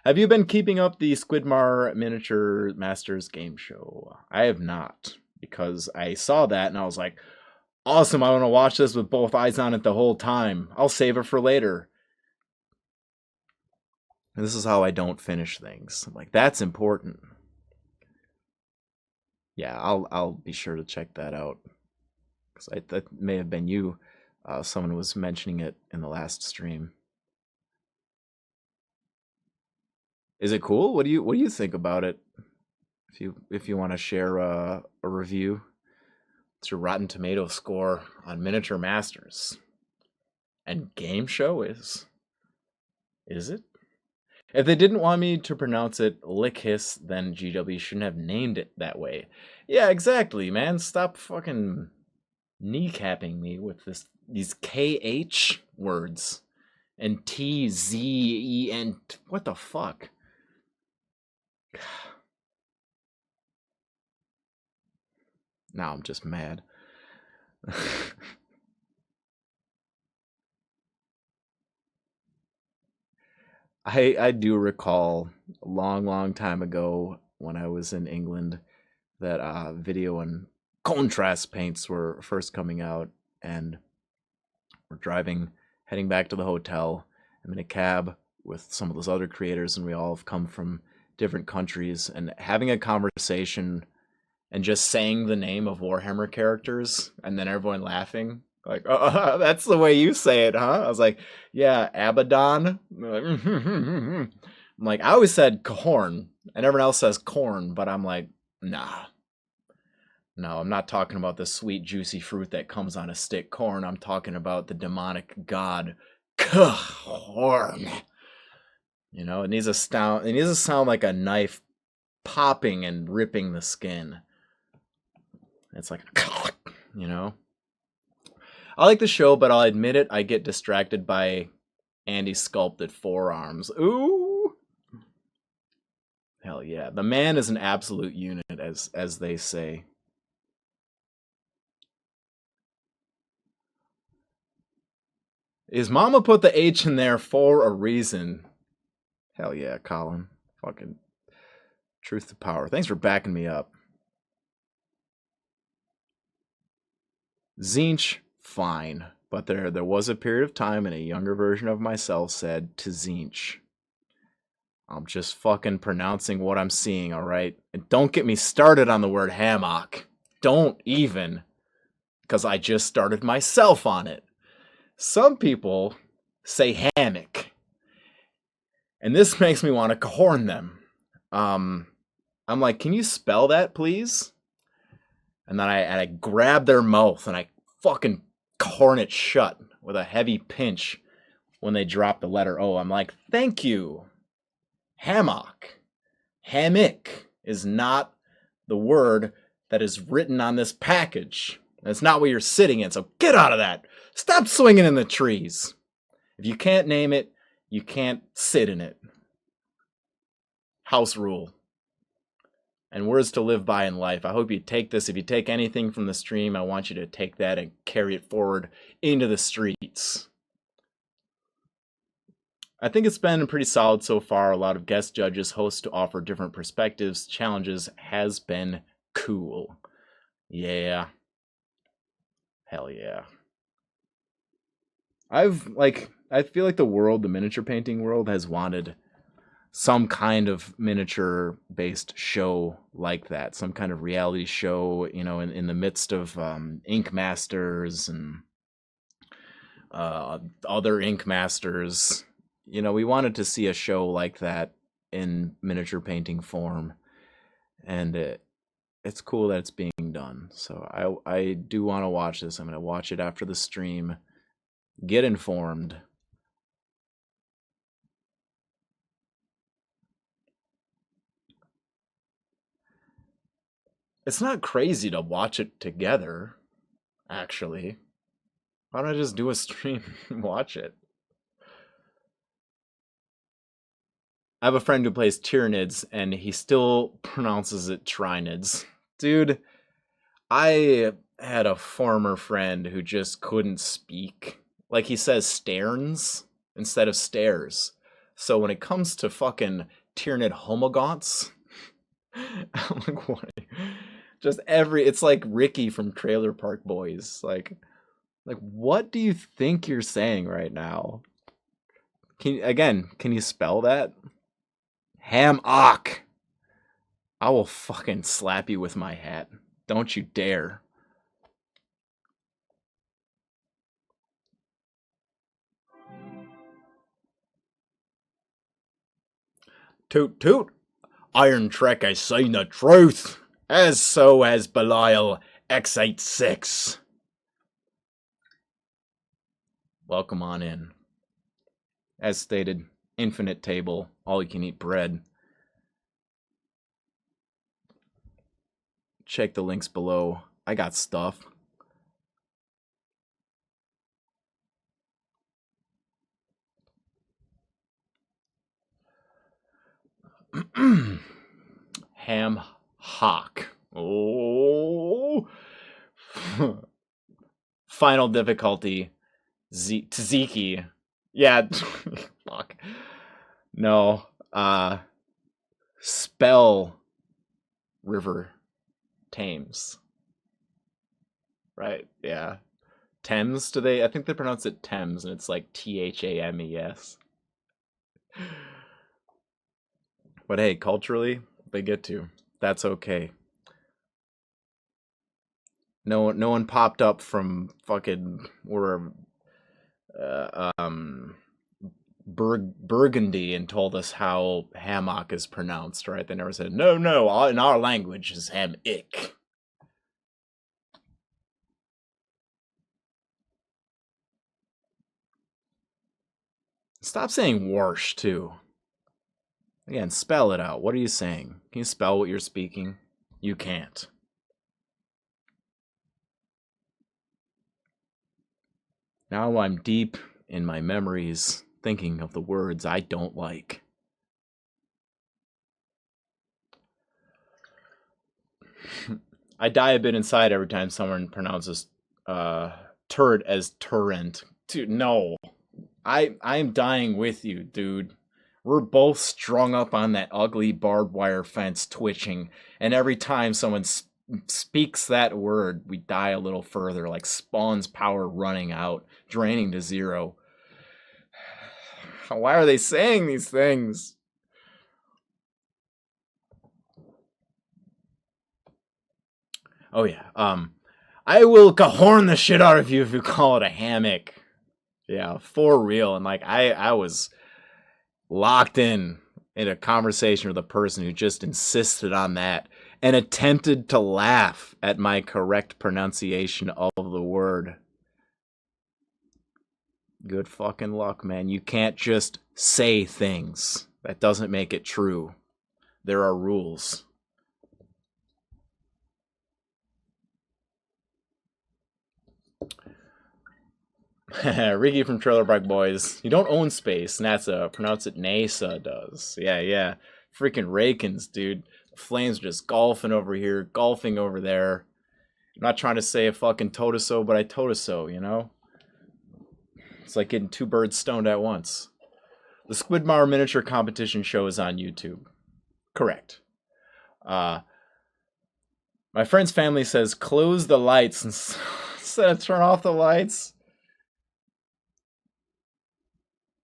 Have you been keeping up the Squidmar Miniature Masters game show? I have not, because I saw that and I was like, awesome, I want to watch this with both eyes on it the whole time. I'll save it for later. And this is how I don't finish things. I'm like, that's important. Yeah, I'll be sure to check that out. Because that may have been you. Someone was mentioning it in the last stream. Is it cool? What do you think about it? If you want to share a review, it's your Rotten Tomato score on Miniature Masters. And game show is it? If they didn't want me to pronounce it Lickhiss, then GW shouldn't have named it that way. Yeah, exactly, man. Stop fucking kneecapping me with these KH words and TZEN. What the fuck? Now I'm just mad. I do recall a long time ago when I was in England that video and contrast paints were first coming out, and we're heading back to the hotel. I'm in a cab with some of those other creators, and we all have come from different countries, and having a conversation and just saying the name of Warhammer characters and then everyone laughing. Like, oh, that's the way you say it, huh? I was like, yeah, Abaddon. I'm like, I always said corn, and everyone else says corn, but I'm like, nah. No, I'm not talking about the sweet, juicy fruit that comes on a stick corn. I'm talking about the demonic god corn. You know, it needs to sound like a knife popping and ripping the skin. It's like, you know. I like the show, but I'll admit it, I get distracted by Andy's sculpted forearms. Ooh! Hell yeah. The man is an absolute unit, as they say. His mama put the H in there for a reason. Hell yeah, Colin. Fucking truth to power. Thanks for backing me up. Zinch, fine. But there was a period of time and a younger version of myself said to Zinch. I'm just fucking pronouncing what I'm seeing, alright? And don't get me started on the word hammock. Don't even. Because I just started myself on it. Some people say hammock. And this makes me want to corn them. I'm like, can you spell that, please? And then I grab their mouth and I fucking corn it shut with a heavy pinch when they drop the letter O. I'm like, thank you. Hammock. Hammock is not the word that is written on this package. That's not what you're sitting in, so get out of that. Stop swinging in the trees. If you can't name it, you can't sit in it. House rule. And words to live by in life. I hope you take this. If you take anything from the stream, I want you to take that and carry it forward into the streets. I think it's been pretty solid so far. A lot of guest judges, hosts to offer different perspectives, challenges has been cool. Yeah. Hell yeah. I feel like the miniature painting world has wanted some kind of miniature based show like that, some kind of reality show, in the midst of Ink Masters and other Ink Masters. We wanted to see a show like that in miniature painting form, and it's cool that it's being done. So I do want to watch this. I'm going to watch it after the stream. Get informed. It's not crazy to watch it together, actually. Why don't I just do a stream and watch it? I have a friend who plays Tyranids, and he still pronounces it Trinids. Dude, I had a former friend who just couldn't speak. Like, he says Stairns instead of stairs. So when it comes to fucking Tyranid homogonts, I'm like, what? It's like Ricky from Trailer Park Boys. Like, what do you think you're saying right now? Can you spell that? Hammock. I will fucking slap you with my hat. Don't you dare. Toot toot. Iron Trek has seen the truth. As so has Belial X86. Welcome on in. As stated, infinite table, all you can eat bread. Check the links below. I got stuff. Ham hock. Oh. Final difficulty. Tzatziki. Yeah. Fuck. No. Spell river. Thames. Right, yeah. Thames, I think they pronounce it Thames, and it's like Thames. But hey, culturally, they get to. That's okay. No one popped up from fucking Burgundy and told us how hammock is pronounced, right? They never said, no, in our language is ham-ick. Stop saying warsh, too. Again, spell it out. What are you saying? Can you spell what you're speaking? You can't. Now I'm deep in my memories, thinking of the words I don't like. I die a bit inside every time someone pronounces turret as turrent. Dude, no. I'm dying with you, dude. We're both strung up on that ugly barbed wire fence twitching, and every time someone speaks that word, we die a little further, like Spawn's power running out, draining to zero. Why are they saying these things? Oh yeah. I will cajorn the shit out of you if you call it a hammock. Yeah, for real. And like I was locked in a conversation with a person who just insisted on that and attempted to laugh at my correct pronunciation of the word. Good fucking luck, man. You can't just say things. That doesn't make it true. There are rules. Ricky from Trailer Park Boys. You don't own space. NASA. Pronounce it NASA does. Yeah. Freaking Rakins, dude. Flames are just golfing over here, golfing over there. I'm not trying to say a fucking toe-to-so, but I toe-to-so, you know? It's like getting two birds stoned at once. The Squidmar miniature competition show is on YouTube. Correct. My friend's family says close the lights instead of turn off the lights.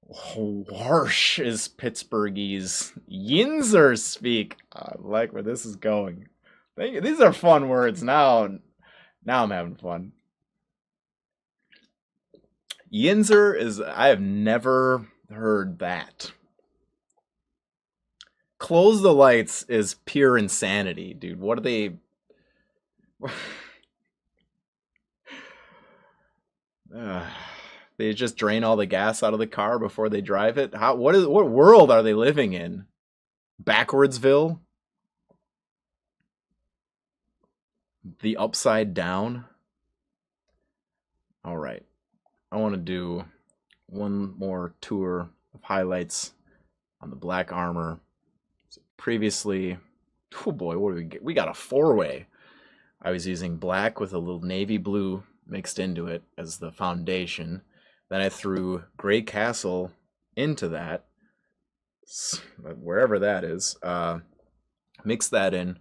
Harsh is Pittsburghese. Yinzer speak. I like where this is going. These are fun words. Now I'm having fun. Yinzer is... I have never heard that. Close the lights is pure insanity, dude. What are they... They just drain all the gas out of the car before they drive it? What world are they living in? Backwardsville? The upside down? All right. I want to do one more tour of highlights on the black armor. So previously, oh boy, what do we get? We got a four-way. I was using black with a little navy blue mixed into it as the foundation. Then I threw Gray Castle into that, wherever that is. Mixed that in,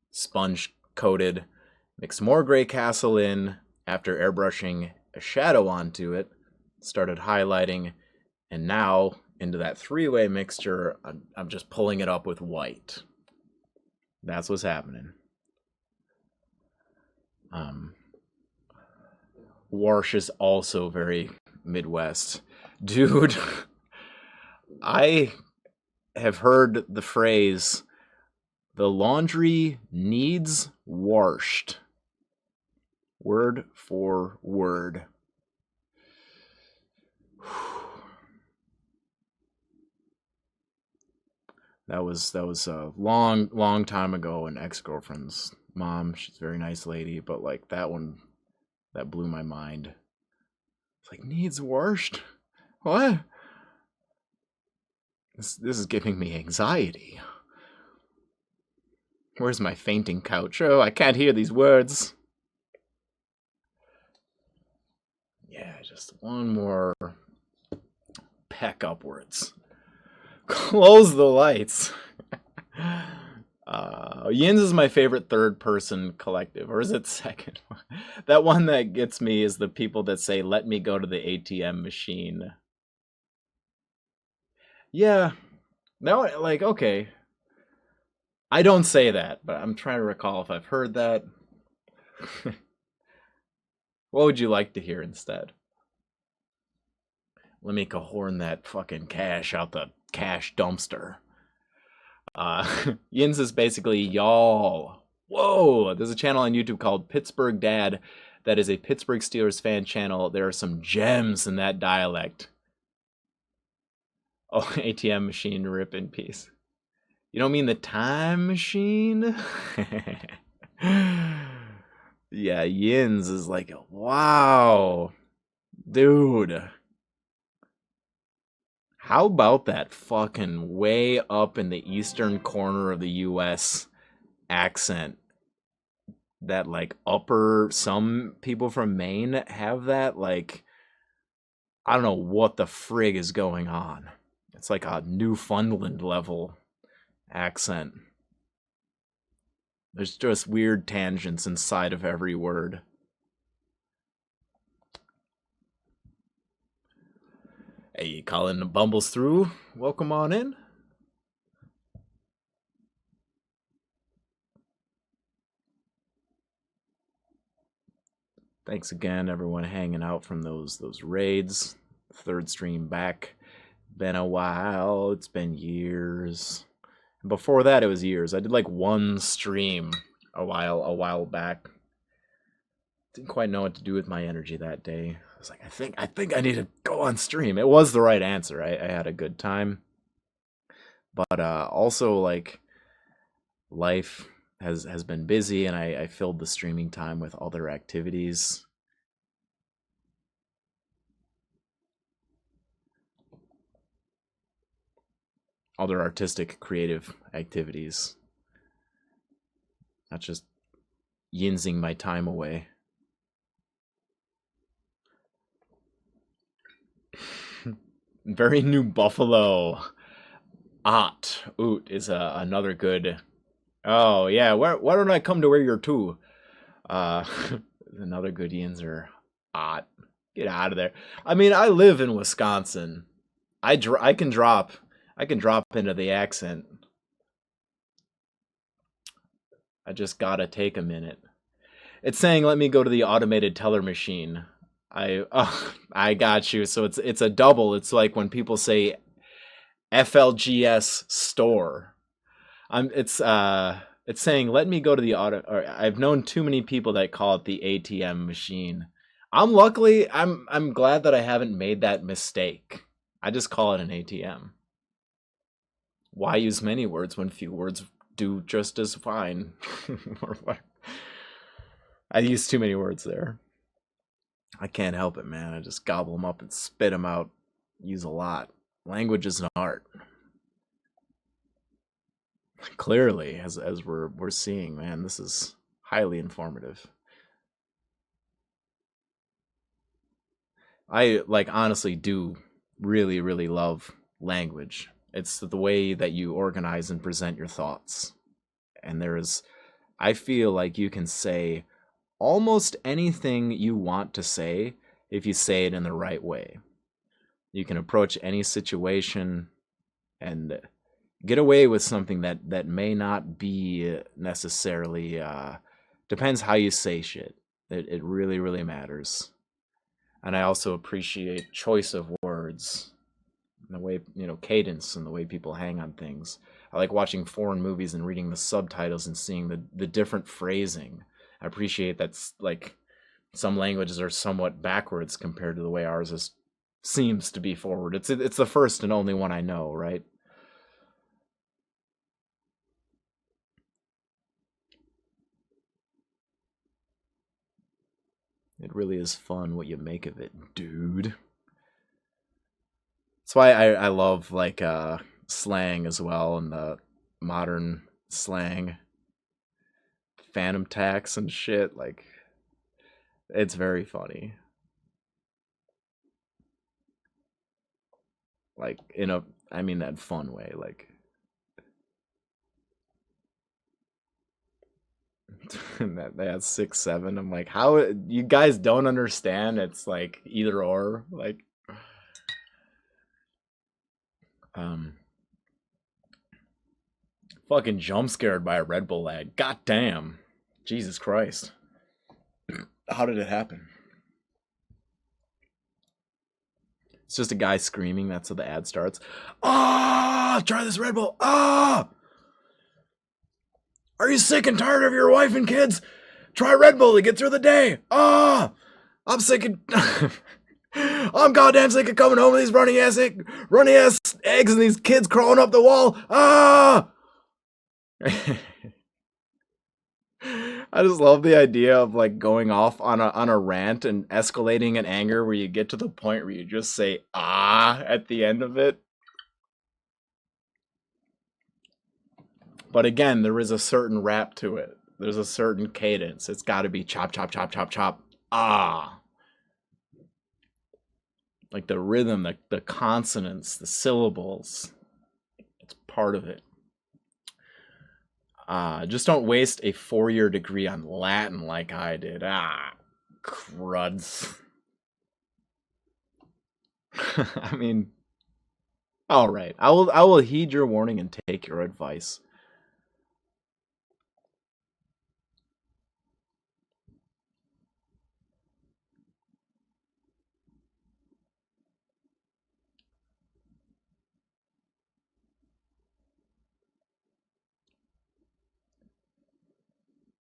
sponge coated, mixed more Gray Castle in after airbrushing a shadow onto it, started highlighting, and now into that three-way mixture, I'm just pulling it up with white. That's what's happening. Warsh is also very Midwest. Dude, I have heard the phrase, the laundry needs washed. Word for word. That was a long time ago. An ex-girlfriend's mom. She's a very nice lady, but like that one, that blew my mind. It's like, needs washed? What? This is giving me anxiety. Where's my fainting couch? Oh, I can't hear these words. Yeah, just one more peck upwards. Close the lights. Yins is my favorite third-person collective, or is it second? That one that gets me is the people that say, let me go to the ATM machine. Yeah. Now, like, okay. I don't say that, but I'm trying to recall if I've heard that. What would you like to hear instead? Let me cajorn that fucking cash out the cash dumpster. Yins is basically y'all. Whoa! There's a channel on YouTube called Pittsburgh Dad that is a Pittsburgh Steelers fan channel. There are some gems in that dialect. Oh, ATM machine, rip in peace. You don't mean the time machine? Yeah, Yins is like, wow. Dude. How about that fucking way up in the eastern corner of the US accent? That like upper, some people from Maine have that, like, I don't know what the frig is going on. It's like a Newfoundland level accent. There's just weird tangents inside of every word. Hey, Colin bumbles through. Welcome on in. Thanks again, everyone hanging out from those raids. Third stream back. Been a while. It's been years. Before that, it was years. I did like one stream a while back. Didn't quite know what to do with my energy that day. I was like, I think I need to go on stream. It was the right answer. I had a good time, but also like life has been busy, and I filled the streaming time with other activities. Other artistic, creative activities. Not just yinsing my time away. Very New Buffalo. Oot is another good. Oh yeah, why don't I come to where you're too? Another good yinzer. Get out of there. I mean, I live in Wisconsin. I can drop into the accent. I just gotta take a minute. It's saying, let me go to the automated teller machine. I got you. So it's a double. It's like when people say FLGS store. It's saying, let me go to the auto. Or I've known too many people that call it the ATM machine. I'm glad that I haven't made that mistake. I just call it an ATM. Why use many words when few words do just as fine? I use too many words there. I can't help it, man. I just gobble them up and spit them out. Use a lot. Language is an art. Clearly, as we're seeing, man, this is highly informative. I honestly do really, really love language. It's the way that you organize and present your thoughts. And I feel like you can say almost anything you want to say if you say it in the right way. You can approach any situation and get away with something that may not be necessarily depends how you say shit. It really, really matters. And I also appreciate choice of words, and the way, cadence, and the way people hang on things. I like watching foreign movies and reading the subtitles and seeing the different phrasing. I appreciate that's like some languages are somewhat backwards compared to the way ours seems to be forward. It's the first and only one I know, right? It really is fun what you make of it, dude. That's why I love like slang as well, and the modern slang, phantom tax and shit. Like, it's very funny. Like I mean that fun way. Like that's 6-7. I'm like, how you guys don't understand? It's like either or. Like, fucking jump scared by a Red Bull ad. God damn. Jesus Christ. How did it happen? It's just a guy screaming. That's how the ad starts. Ah, try this Red Bull. Ah, are you sick and tired of your wife and kids? Try Red Bull to get through the day. Ah, I'm sick of. I'm goddamn sick of coming home with these runny ass eggs and these kids crawling up the wall. Ah. I just love the idea of like going off on a rant and escalating in anger where you get to the point where you just say ah at the end of it. But again, there is a certain rap to it. There's a certain cadence. It's got to be chop, chop, chop, chop, chop. Ah. Like the rhythm, the consonants, the syllables. It's part of it. Just don't waste a 4-year degree on Latin like I did. Cruds. I mean, all right. I will heed your warning and take your advice.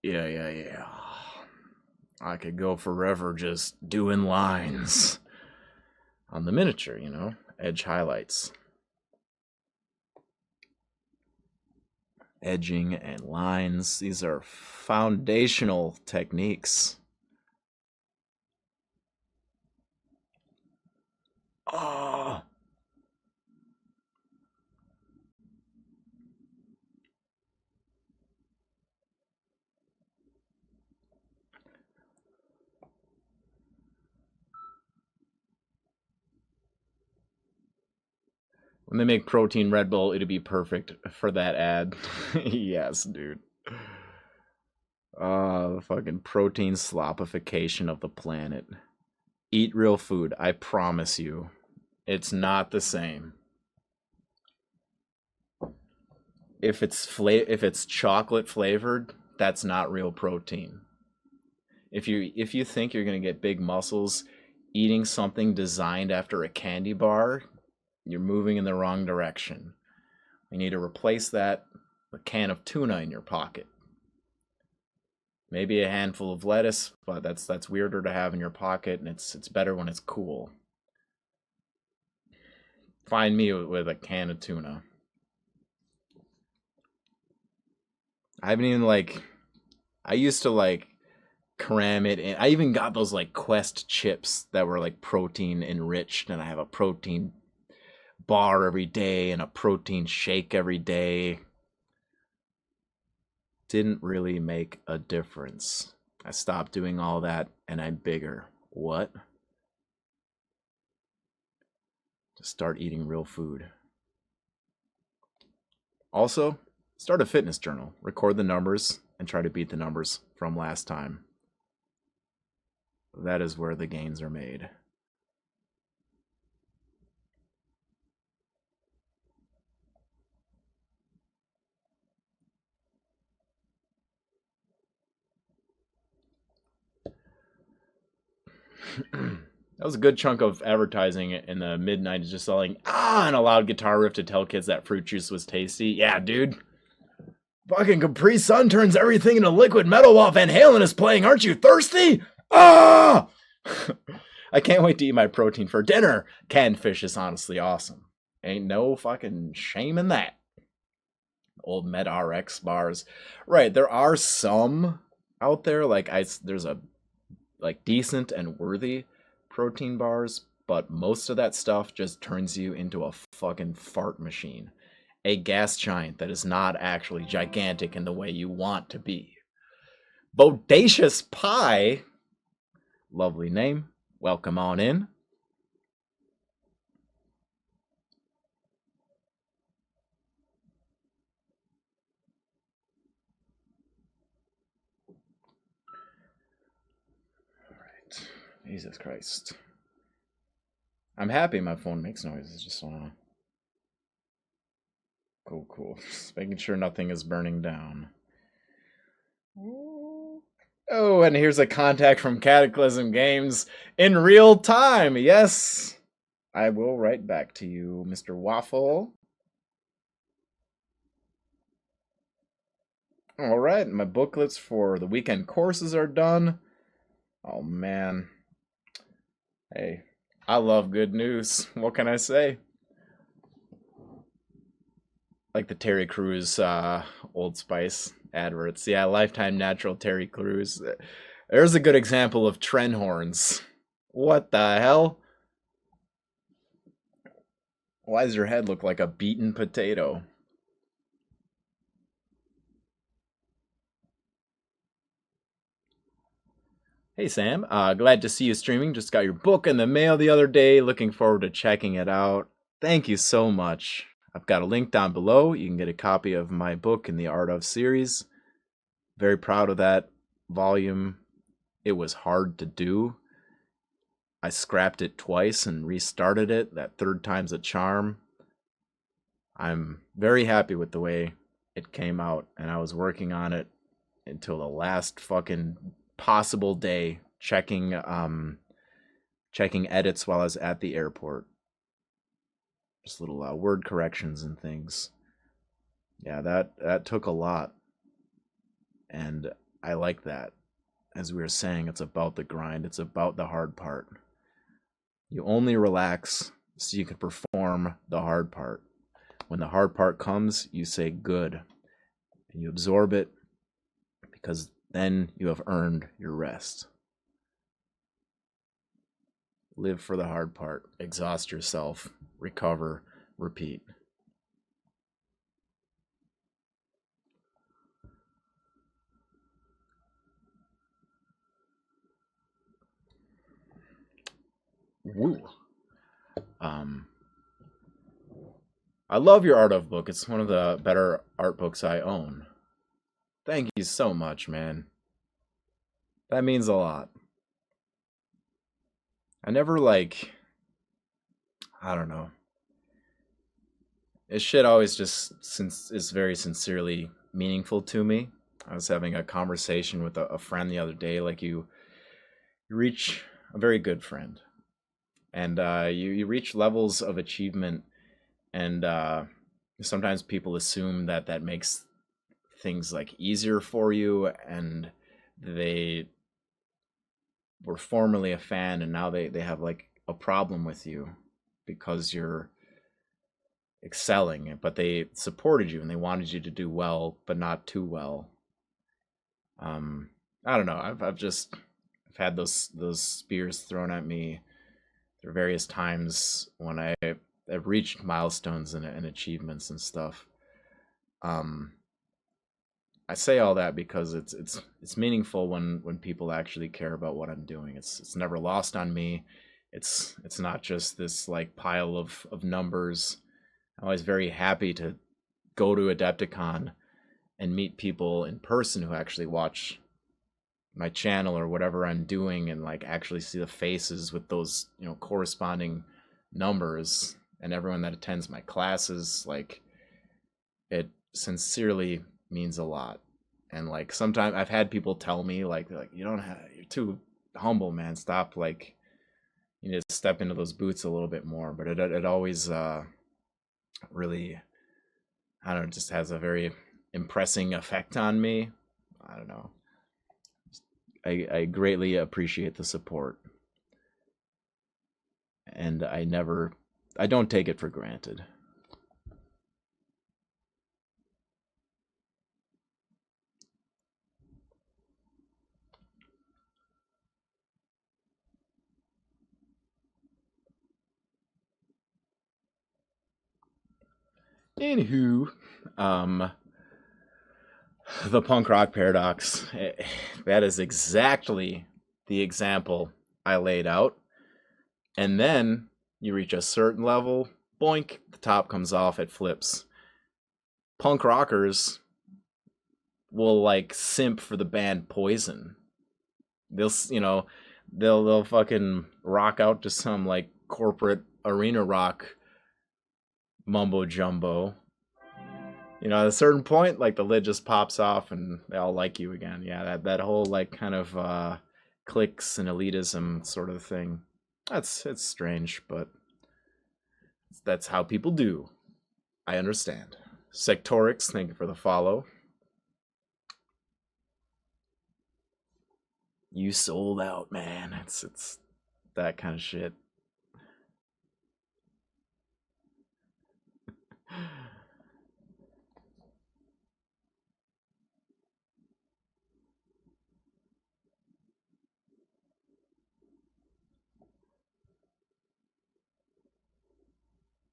Yeah. I could go forever just doing lines on the miniature, you know, edge highlights. Edging and lines, these are foundational techniques. Oh. When they make protein Red Bull, it'd be perfect for that ad. Yes, dude. The fucking protein slopification of the planet. Eat real food, I promise you. It's not the same. If it's chocolate flavored, that's not real protein. If you think you're gonna get big muscles eating something designed after a candy bar, you're moving in the wrong direction. You need to replace that with a can of tuna in your pocket. Maybe a handful of lettuce, but that's weirder to have in your pocket, and it's better when it's cool. Find me with a can of tuna. I haven't even I used to cram it in. I even got those Quest chips that were protein enriched, and I have a protein bar every day and a protein shake every day. Didn't really make a difference. I stopped doing all that and I'm bigger. What? Just start eating real food. Also, start a fitness journal. Record the numbers and try to beat the numbers from last time. That is where the gains are made. That was a good chunk of advertising in the mid-90s, just selling and a loud guitar riff to tell kids that fruit juice was tasty. Yeah, dude. Fucking Capri Sun turns everything into liquid metal while Van Halen is playing. Aren't you thirsty? I can't wait to eat my protein for dinner. Canned fish is honestly awesome. Ain't no fucking shame in that. Old Med RX bars. Right, there are some out there, there's a decent and worthy protein bars, but most of that stuff just turns you into a fucking fart machine. A gas giant that is not actually gigantic in the way you want to be. Bodacious Pie. Lovely name. Welcome on in. Alright. Jesus Christ. I'm happy my phone makes noises. Just wanna... Cool. Just making sure nothing is burning down. Oh, and here's a contact from Cataclysm Games in real time. Yes, I will write back to you, Mr. Waffle. All right, my booklets for the weekend courses are done. Oh, man. Hey, I love good news. What can I say? Like the Terry Crews Old Spice adverts. Yeah, Lifetime Natural Terry Crews. There's a good example of trend horns. What the hell? Why does your head look like a beaten potato? Hey Sam, glad to see you streaming. Just got your book in the mail the other day. Looking forward to checking it out. Thank you so much. I've got a link down below. You can get a copy of my book in the Art of series. Very proud of that volume. It was hard to do. I scrapped it twice and restarted it. That third time's a charm. I'm very happy with the way it came out, and I was working on it until the last fucking possible day, checking edits while I was at the airport. Just little word corrections and things. Yeah, that took a lot, and I like that. As we were saying, it's about the grind. It's about the hard part. You only relax so you can perform the hard part. When the hard part comes, you say good, and you absorb it, because then you have earned your rest. Live for the hard part. Exhaust yourself. Recover. Repeat. Woo. I love your Art of book. It's one of the better art books I own. Thank you so much, man. That means a lot. I never I don't know. This shit always just is very sincerely meaningful to me. I was having a conversation with a friend the other day. Like you reach a very good friend, and you reach levels of achievement, and sometimes people assume that makes things like easier for you, and they were formerly a fan, and now they have like a problem with you because you're excelling, but they supported you and they wanted you to do well, but not too well. I don't know. I've had those spears thrown at me through various times when I've reached milestones and achievements and stuff. I say all that because it's meaningful when people actually care about what I'm doing. It's never lost on me. It's not just this like pile of numbers. I'm always very happy to go to Adepticon and meet people in person who actually watch my channel or whatever I'm doing, and like actually see the faces with those, corresponding numbers, and everyone that attends my classes. Like, it sincerely means a lot. And like sometimes I've had people tell me like, you're too humble, man. Stop, like, you need to step into those boots a little bit more. But it always really, I don't know, just has a very impressing effect on me. I don't know. I greatly appreciate the support, and I don't take it for granted. Anywho, the punk rock paradox. That is exactly the example I laid out. And then you reach a certain level, boink, the top comes off, it flips. Punk rockers will like simp for the band Poison. They'll fucking rock out to some like corporate arena rock mumbo jumbo. At a certain point, like the lid just pops off and they all like you again. Yeah, that whole like kind of cliques and elitism sort of thing. It's strange, but that's how people do. I understand. Sectorix, thank you for the follow. You sold out, man. It's that kind of shit.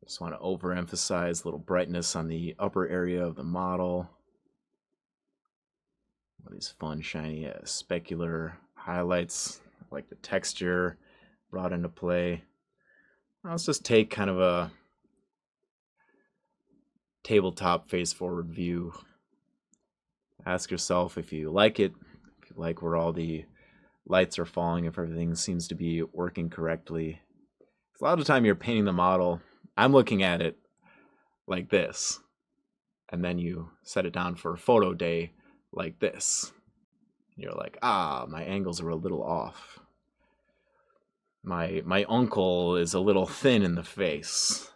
Just want to overemphasize a little brightness on the upper area of the model. All these fun, shiny, specular highlights, like the texture brought into play. Let's just take kind of a tabletop face-forward view. Ask yourself if you like it, if you like where all the lights are falling, if everything seems to be working correctly. A lot of the time you're painting the model, I'm looking at it like this, and then you set it down for a photo day like this. You're like, my angles are a little off. My uncle is a little thin in the face.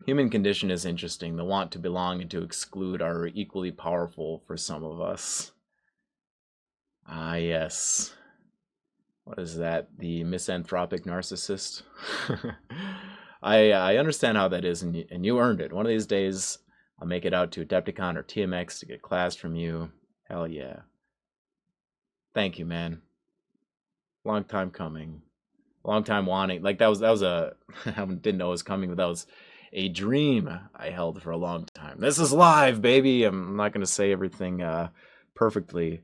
Human condition is interesting. The want to belong and to exclude are equally powerful for some of us. Ah, yes. What is that? The misanthropic narcissist? I understand how that is, and you earned it. One of these days, I'll make it out to Adepticon or TMX to get class from you. Hell yeah. Thank you, man. Long time coming. Long time wanting. Like, that was a... I didn't know it was coming, but that was a dream I held for a long time. This is live, baby! I'm not going to say everything perfectly.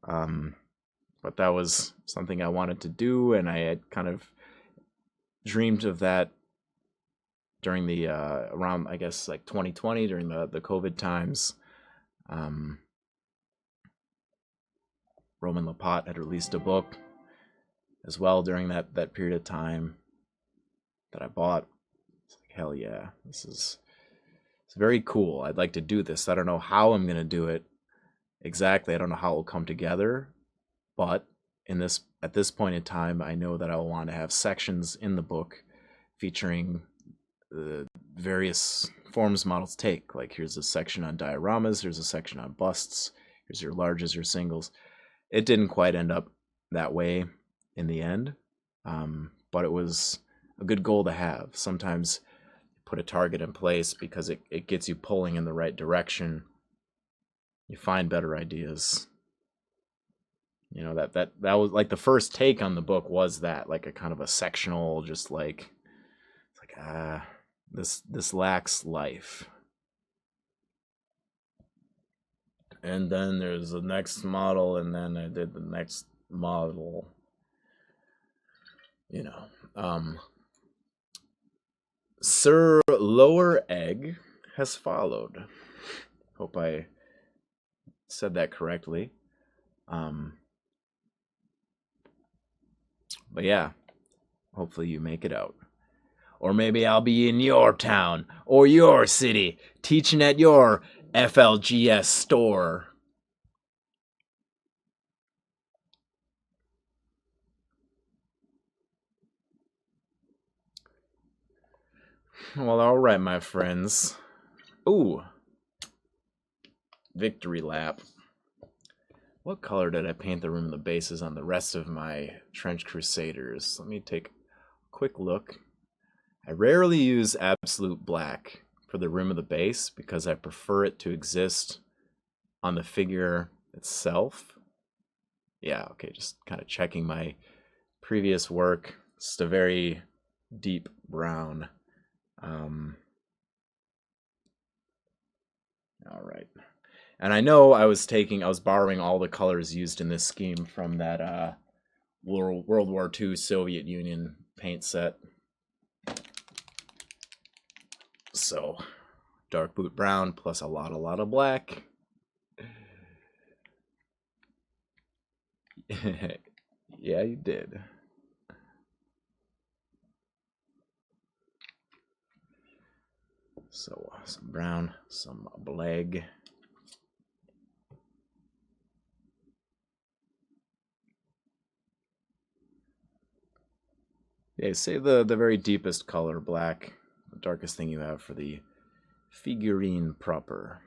But that was something I wanted to do, and I had kind of dreamed of that during the around, I guess, like 2020, during the COVID times. Roman Lapat had released a book as well during that period of time that I bought. It's like, hell yeah, it's very cool. I'd like to do this. I don't know how I'm gonna do it exactly. I don't know how it will come together. But at this point in time, I know that I'll want to have sections in the book featuring the various forms models take. Like, here's a section on dioramas, here's a section on busts, here's your larges, your singles. It didn't quite end up that way in the end, but it was a good goal to have. Sometimes you put a target in place because it gets you pulling in the right direction. You find better ideas. You know, that was like the first take on the book was that, like a kind of a sectional, just like, it's like, this lacks life. And then there's the next model, and then I did the next model. You know, Sir Lower Egg has followed. Hope I said that correctly. But yeah, hopefully you make it out. Or maybe I'll be in your town or your city, teaching at your FLGS store. Well, all right, my friends. Ooh. Victory lap. What color did I paint the rim of the bases on the rest of my Trench Crusaders? Let me take a quick look. I rarely use absolute black for the rim of the base because I prefer it to exist on the figure itself. Yeah, okay, just kind of checking my previous work. It's just a very deep brown. All right. And I know I was borrowing all the colors used in this scheme from that World War II Soviet Union paint set. So, dark boot brown plus a lot of black. Yeah, you did. So, some brown, some black. Yeah, save the very deepest color, black, the darkest thing you have for the figurine proper.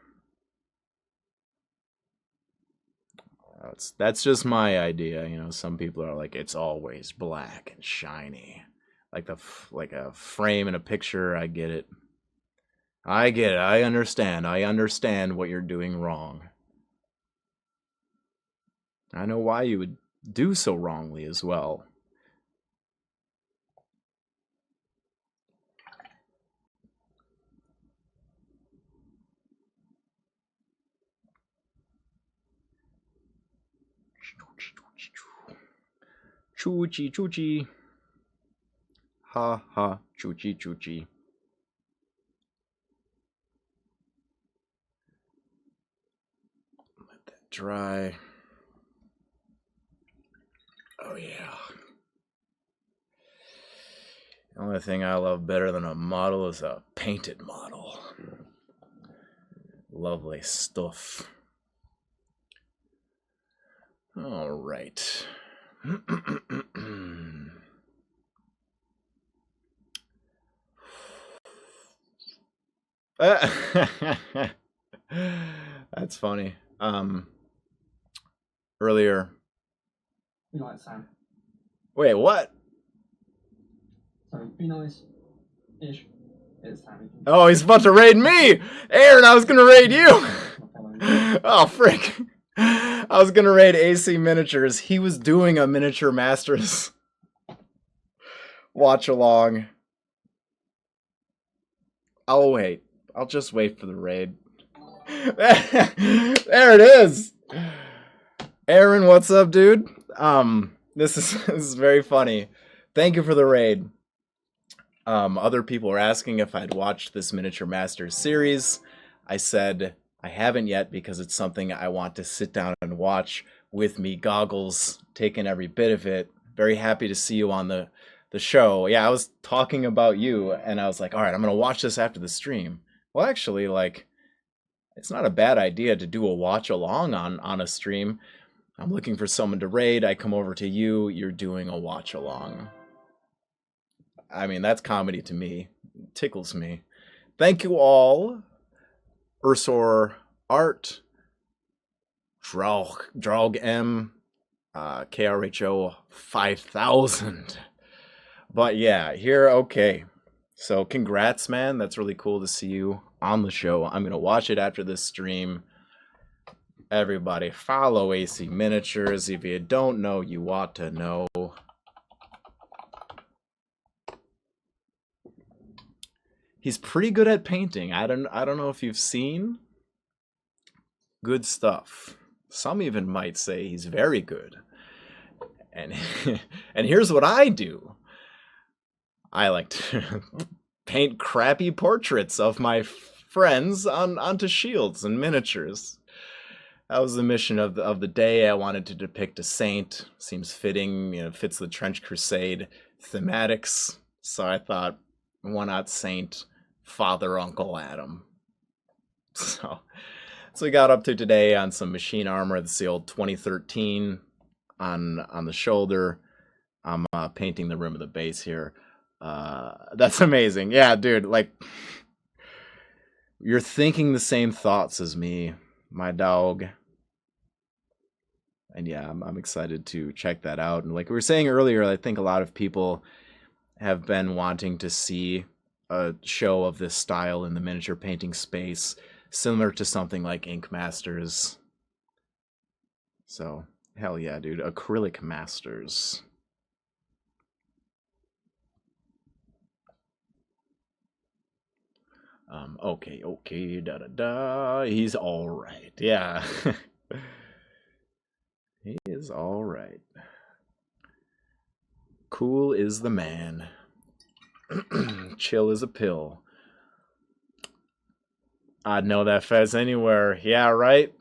That's just my idea, you know. Some people are like, it's always black and shiny, like a frame in a picture. I get it. I understand what you're doing wrong. I know why you would do so wrongly as well. Choochie choochie. Ha ha, choochie choochie. Let that dry. Oh yeah. The only thing I love better than a model is a painted model. Lovely stuff. All right. That's funny. Earlier. You know what, Sam? Wait, what? Sorry, be nice. Ish. It's Sam. Oh, he's about to raid me! Aaron, I was gonna raid you! Oh, frick. I was gonna raid AC Miniatures. He was doing a Miniature Masters watch along. I'll wait. I'll just wait for the raid. There it is! Aaron, what's up, dude? This is very funny. Thank you for the raid. Other people were asking if I'd watched this Miniature Masters series. I said I haven't yet because it's something I want to sit down and watch with me goggles, taking every bit of it. Very happy to see you on the show. Yeah, I was talking about you, and I was like, all right, I'm going to watch this after the stream. Well, actually, like, it's not a bad idea to do a watch along on a stream. I'm looking for someone to raid. I come over to you. You're doing a watch along. I mean, that's comedy to me. It tickles me. Thank you all. Ursor Art, Draug M, KRHO 5000. But yeah, here, okay. So congrats, man. That's really cool to see you on the show. I'm going to watch it after this stream. Everybody follow AC Miniatures. If you don't know, you ought to know. He's pretty good at painting. I don't know if you've seen. Good stuff. Some even might say he's very good. And and here's what I do. I like to paint crappy portraits of my friends onto shields and miniatures. That was the mission of the day. I wanted to depict a saint. Seems fitting, you know, fits the Trench Crusade thematics. So I thought, why not Saint Father Uncle Adam? So we got up to today on some machine armor. That's the old 2013 on the shoulder. I'm painting the rim of the base here. That's amazing. Yeah, dude, like, you're thinking the same thoughts as me, my dog. And yeah, I'm excited to check that out. And like we were saying earlier, I think a lot of people have been wanting to see a show of this style in the miniature painting space, similar to something like Ink Masters. So, hell yeah, dude. Acrylic Masters. Okay, da-da-da. He's all right. Yeah. He is all right. Cool is the man. Chill is a pill. I'd know that Fez anywhere. Yeah, right?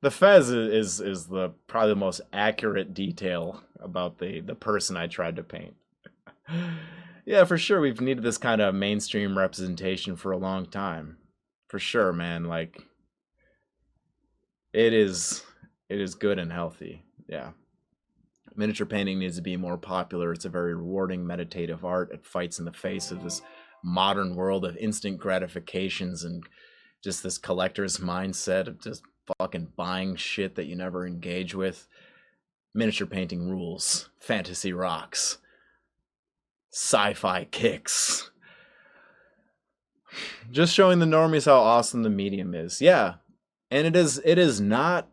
The Fez is the probably the most accurate detail about the person I tried to paint. Yeah, for sure. We've needed this kind of mainstream representation for a long time. For sure, man. Like, it is good and healthy. Yeah. Miniature painting needs to be more popular. It's a very rewarding, meditative art. It fights in the face of this modern world of instant gratifications and just this collector's mindset of just fucking buying shit that you never engage with. Miniature painting rules. Fantasy rocks. Sci-fi kicks. Just showing the normies how awesome the medium is. Yeah. And it is not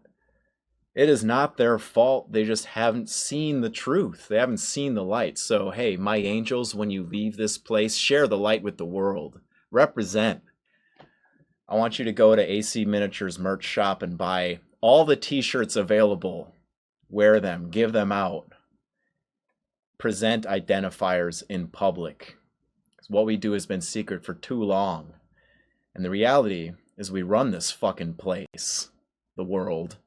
their fault. They just haven't seen the truth. They haven't seen the light. So, hey, my angels, when you leave this place, share the light with the world. Represent. I want you to go to AC Miniatures merch shop and buy all the t-shirts available wear them, give them out, present identifiers in public. What we do has been secret for too long. And the reality is we run this fucking place, the world.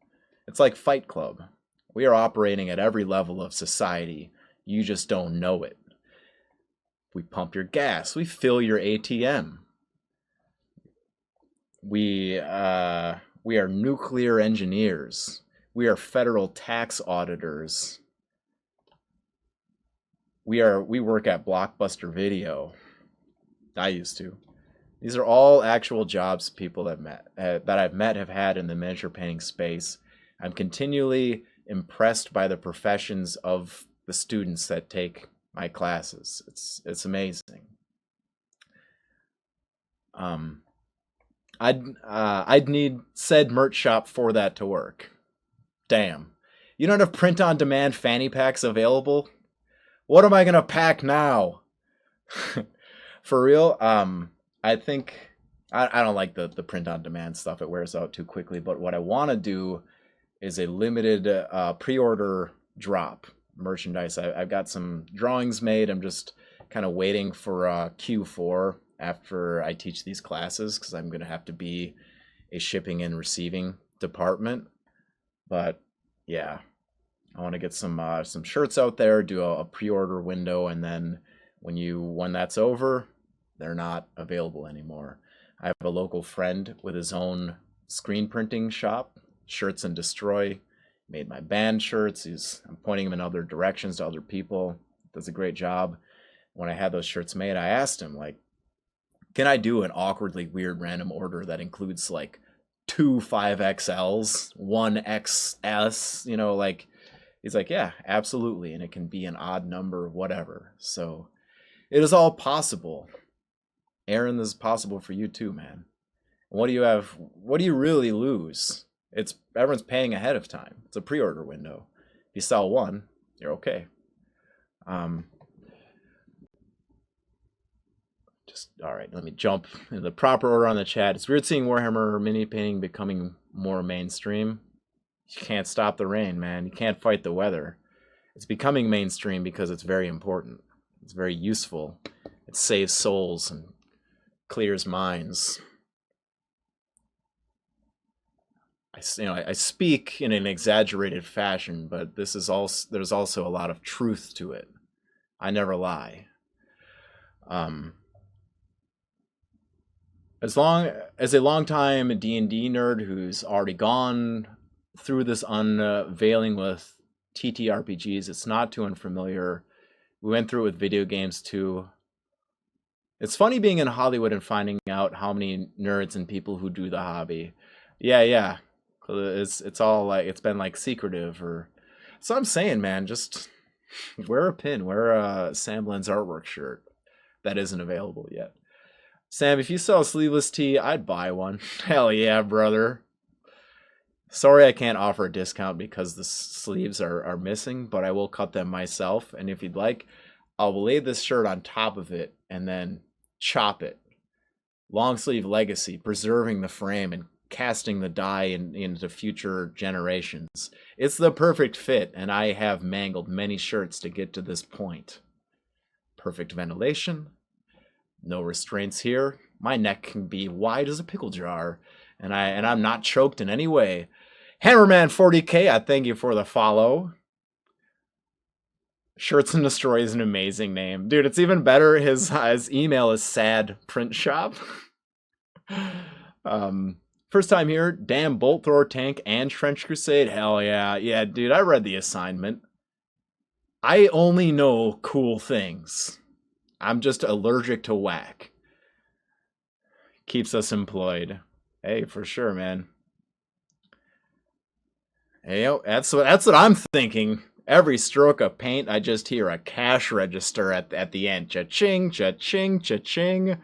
It's like Fight Club. We are operating at every level of society. You just don't know it. We pump your gas. We fill your ATM. We are nuclear engineers. We are federal tax auditors. We work at Blockbuster Video. I used to. These are all actual jobs people that I've met have had in the miniature painting space. I'm continually impressed by the professions of the students that take my classes. It's amazing. I'd need said merch shop for that to work. Damn. You don't have print-on-demand fanny packs available? What am I gonna pack now? For real, I think I don't like the print-on-demand stuff. It wears out too quickly. But what I want to do is a limited pre-order drop merchandise. I've got some drawings made. I'm just kind of waiting for Q4 after I teach these classes because I'm going to have to be a shipping and receiving department. But yeah, I want to get some shirts out there, do a pre-order window, and then when that's over, they're not available anymore. I have a local friend with his own screen printing shop, Shirts and Destroy. Made my band shirts. I'm pointing him in other directions to other people. Does a great job. When I had those shirts made, I asked him, like, can I do an awkwardly weird random order that includes like 2 5XLs, 1 XS, like, he's like, yeah, absolutely. And it can be an odd number, whatever. So it is all possible. Aaron, this is possible for you too, man. What do you really lose? Everyone's paying ahead of time. It's a pre-order window. If you sell one, you're okay. All right, let me jump in the proper order on the chat. It's weird seeing Warhammer mini painting becoming more mainstream. You can't stop the rain, man. You can't fight the weather. It's becoming mainstream because it's very important. It's very useful. It saves souls and clears minds. I speak in an exaggerated fashion, but there's also a lot of truth to it. I never lie. As a longtime D&D nerd who's already gone through this unveiling with TTRPGs, it's not too unfamiliar. We went through it with video games too. It's funny being in Hollywood and finding out how many nerds and people who do the hobby. Yeah. It's all like, it's been like secretive or so. I'm saying, man, just wear a pin, wear a Sam Blend's artwork shirt that isn't available yet. Sam, if you sell a sleeveless tee, I'd buy one. Hell yeah, brother. Sorry I can't offer a discount because the sleeves are missing, but I will cut them myself. And if you'd like, I'll lay this shirt on top of it and then chop it. Long sleeve legacy, preserving the frame and casting the dye into future generations. It's the perfect fit, and I have mangled many shirts to get to this point. Perfect ventilation. No restraints here. My neck can be wide as a pickle jar, and I'm not choked in any way. Hammerman 40K, I thank you for the follow. Shirts and Destroy is an amazing name. Dude, it's even better. His email is sad print shop. First time here, damn bolt thrower tank and trench crusade. Hell yeah. Yeah, dude, I read the assignment. I only know cool things. I'm just allergic to whack. Keeps us employed. Hey, for sure, man. Hey, that's what I'm thinking. Every stroke of paint, I just hear a cash register at the end. Cha-ching, cha-ching, cha-ching.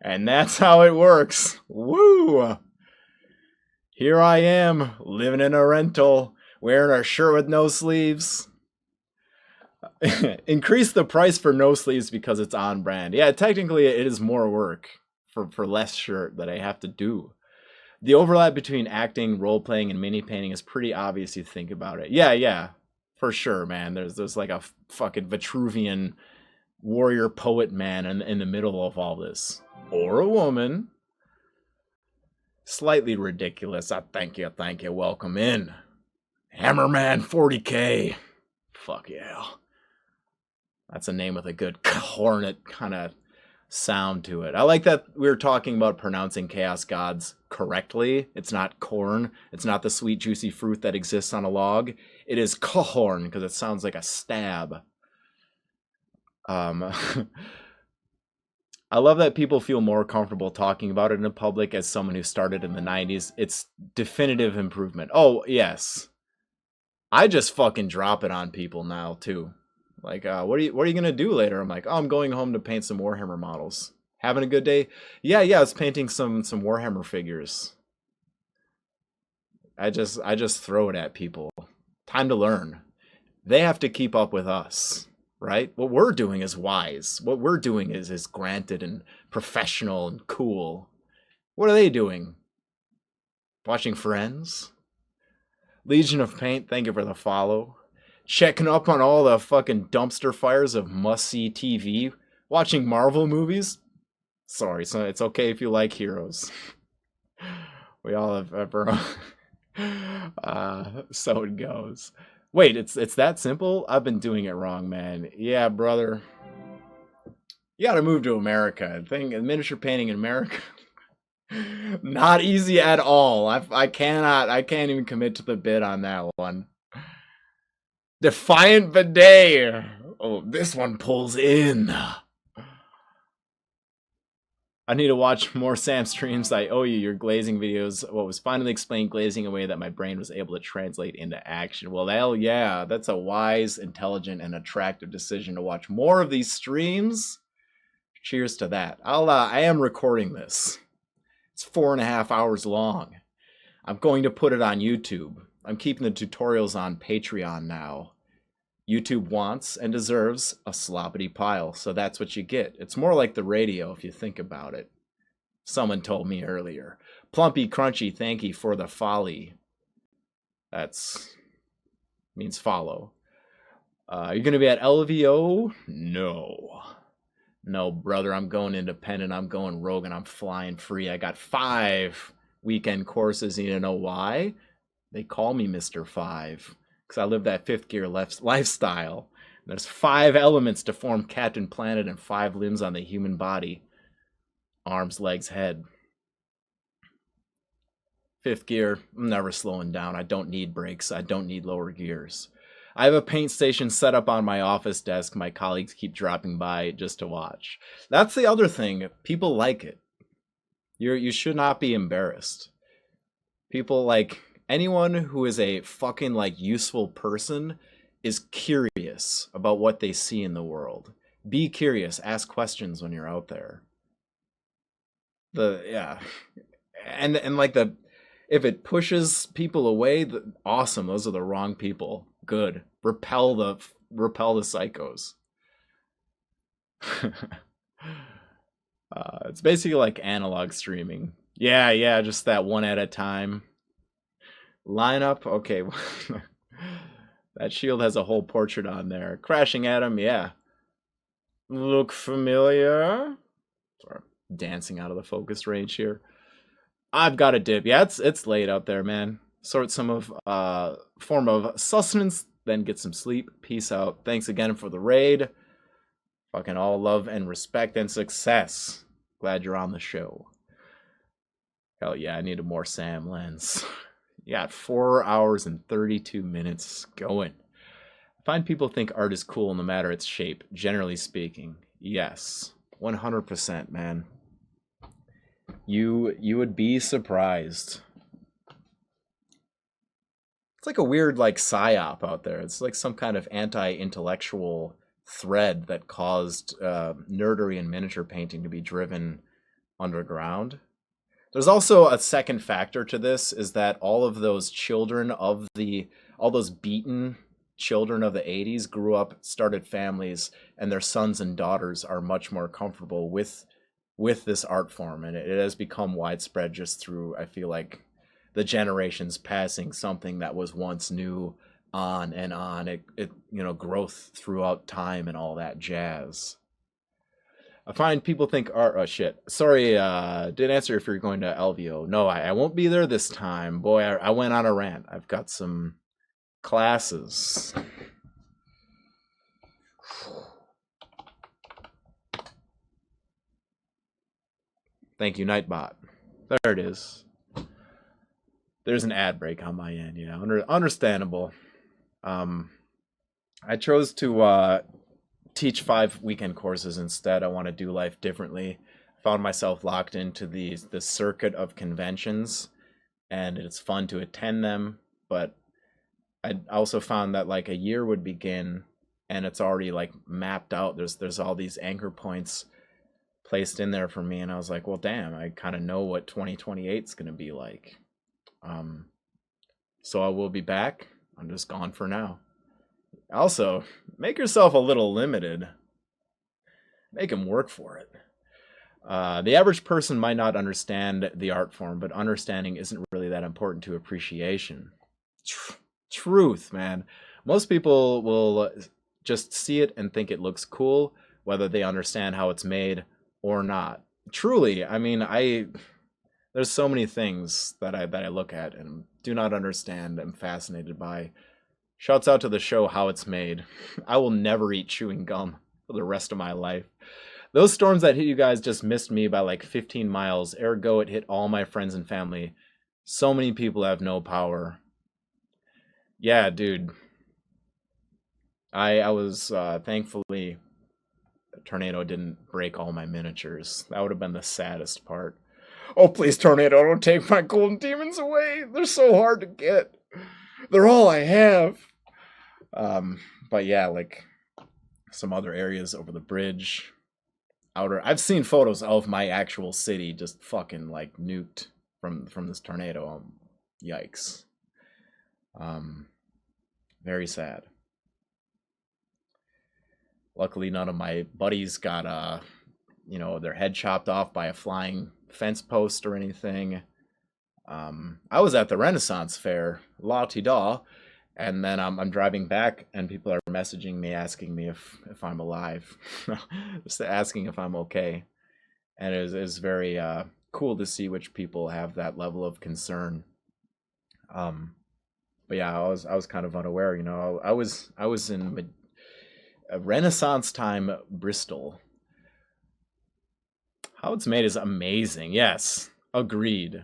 And that's how it works. Woo! Here I am, living in a rental, wearing a shirt with no sleeves. Increase the price for no sleeves because it's on brand. Yeah, technically it is more work for less shirt that I have to do. The overlap between acting, role-playing, and mini painting is pretty obvious if you think about it. Yeah. For sure, man. There's like a fucking Vitruvian warrior poet man in the middle of all this. Or a woman. Slightly ridiculous. Thank you. Welcome in. Hammerman 40K. Fuck yeah. That's a name with a good hornet kind of sound to it. I like that we were talking about pronouncing Chaos Gods correctly. It's not corn. It's not the sweet, juicy fruit that exists on a log. It is Cahorn because it sounds like a stab. I love that people feel more comfortable talking about it in public as someone who started in the 90s. It's definitive improvement. Oh, yes. I just fucking drop it on people now, too. Like, what are you gonna do later? I'm like, oh, I'm going home to paint some Warhammer models. Having a good day? Yeah, I was painting some Warhammer figures. I just throw it at people. Time to learn. They have to keep up with us, right? What we're doing is wise. What we're doing is granted and professional and cool. What are they doing? Watching Friends? Legion of Paint, thank you for the follow. Checking up on all the fucking dumpster fires of must-see TV. Watching Marvel movies. Sorry, so it's okay if you like heroes. We all have ever. So it goes. Wait, it's that simple? I've been doing it wrong, man. Yeah, brother. You gotta move to America. Miniature painting in America. Not easy at all. I can't even commit to the bid on that one. Defiant Bidet. Oh, this one pulls in. I need to watch more Sam streams. I owe you your glazing videos. What was finally explained glazing in a way that my brain was able to translate into action. Well, hell yeah. That's a wise, intelligent, and attractive decision to watch more of these streams. Cheers to that. I am recording this. It's 4.5 hours long. I'm going to put it on YouTube. I'm keeping the tutorials on Patreon now. YouTube wants and deserves a sloppity pile, so that's what you get. It's more like the radio if you think about it. Someone told me earlier. Plumpy Crunchy, thank you for the folly. That's means follow. You're going to be at LVO? No, brother, I'm going independent. I'm going rogue and I'm flying free. I got 5 weekend courses. You know why? They call me Mr. 5. Because I live that 5th gear lifestyle. There's 5 elements to form Captain Planet and 5 limbs on the human body. Arms, legs, head. 5th gear, I'm never slowing down. I don't need brakes. I don't need lower gears. I have a paint station set up on my office desk. My colleagues keep dropping by just to watch. That's the other thing. People like it. You should not be embarrassed. People like... Anyone who is a fucking like useful person is curious about what they see in the world. Be curious, ask questions when you're out there. And like if it pushes people away, awesome. Those are the wrong people. Good. Repel the psychos. It's basically like analog streaming. Yeah, just that one at a time. Lineup, okay. That shield has a whole portrait on there. Crashing Atom, yeah. Look familiar? Sorry, dancing out of the focus range here. I've got a dip. Yeah, it's late out there, man. Sort some form of sustenance, then get some sleep. Peace out. Thanks again for the raid. Fucking all love and respect and success. Glad you're on the show. Hell yeah, I need a more Sam lens. You got 4 hours and 32 minutes going. I find people think art is cool no matter its shape, generally speaking. Yes, 100%, man. You would be surprised. It's like a weird like psyop out there. It's like some kind of anti-intellectual thread that caused nerdery and miniature painting to be driven underground. There's also a second factor to this, is that all of those children of all those beaten children of the 80s grew up, started families, and their sons and daughters are much more comfortable with this art form. And it has become widespread just through, I feel like, the generations passing something that was once new on and on. It growth throughout time and all that jazz. I find people think art. Oh shit! Sorry, didn't answer if you're going to LVO. No, I won't be there this time. Boy, I went on a rant. I've got some classes. Thank you, Nightbot. There it is. There's an ad break on my end. Yeah, understandable. I chose to teach 5 weekend courses instead. I want to do life differently. Found myself locked into the circuit of conventions, and it's fun to attend them, but I also found that like a year would begin and it's already like mapped out. There's all these anchor points placed in there for me, and I was like, well damn, I kind of know what 2028 is going to be like. So I will be back. I'm just gone for now. Also, make yourself a little limited. Make them work for it. The average person might not understand the art form, but understanding isn't really that important to appreciation. Truth, man. Most people will just see it and think it looks cool, whether they understand how it's made or not. Truly, I mean, there's so many things that I look at and do not understand. I'm fascinated by. Shouts out to the show How It's Made. I will never eat chewing gum for the rest of my life. Those storms that hit you guys just missed me by like 15 miles. Ergo, it hit all my friends and family. So many people have no power. Yeah, dude. I was thankfully a tornado didn't break all my miniatures. That would have been the saddest part. Oh, please, tornado, don't take my golden demons away. They're so hard to get. They're all I have. But yeah, like some other areas over the bridge. I've seen photos of my actual city just fucking like nuked from this tornado. Yikes. Very sad. Luckily, none of my buddies got their head chopped off by a flying fence post or anything. I was at the Renaissance Fair, la-ti-da, and then I'm driving back, and people are messaging me asking me if I'm alive, just asking if I'm okay, and it was very cool to see which people have that level of concern. But yeah, I was kind of unaware. I was in a Renaissance time Bristol. How It's Made is amazing. Yes, agreed.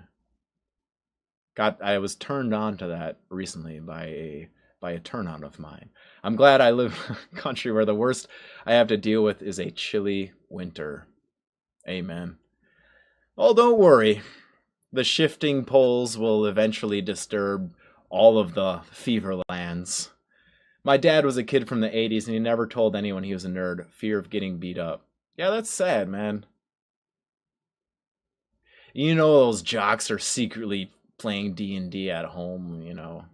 I was turned on to that recently by a turn on of mine. I'm glad I live in a country where the worst I have to deal with is a chilly winter. Amen. Oh, don't worry. The shifting poles will eventually disturb all of the fever lands. My dad was a kid from the 80s and he never told anyone he was a nerd. Fear of getting beat up. Yeah, that's sad, man. Those jocks are secretly playing D&D at home,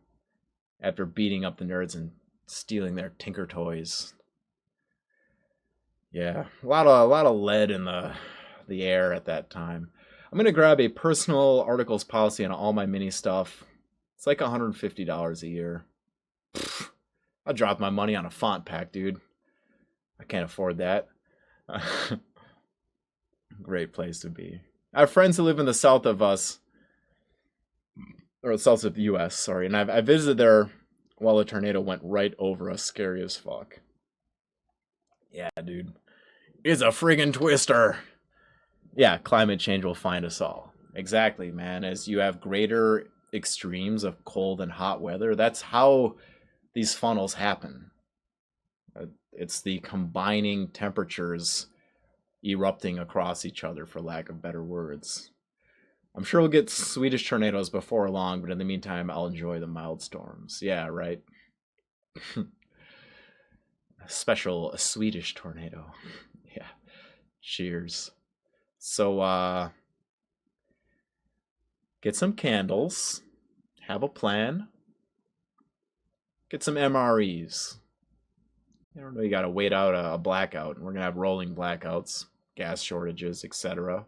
after beating up the nerds and stealing their Tinker Toys. Yeah, a lot of lead in the air at that time. I'm gonna grab a personal articles policy on all my mini stuff. It's like $150 a year. I dropped my money on a font pack, dude. I can't afford that. Great place to be. I have friends who live in the south of us, or south of the U.S., sorry, and I visited there while a tornado went right over us. Scary as fuck. Yeah, dude. It's a friggin' twister. Yeah, climate change will find us all. Exactly, man. As you have greater extremes of cold and hot weather, that's how these funnels happen. It's the combining temperatures erupting across each other, for lack of better words. I'm sure we'll get Swedish tornadoes before long, but in the meantime, I'll enjoy the mild storms. Yeah, right? A Swedish tornado. Yeah. Cheers. So, get some candles. Have a plan. Get some MREs. You gotta wait out a blackout. We're gonna have rolling blackouts, gas shortages, etc.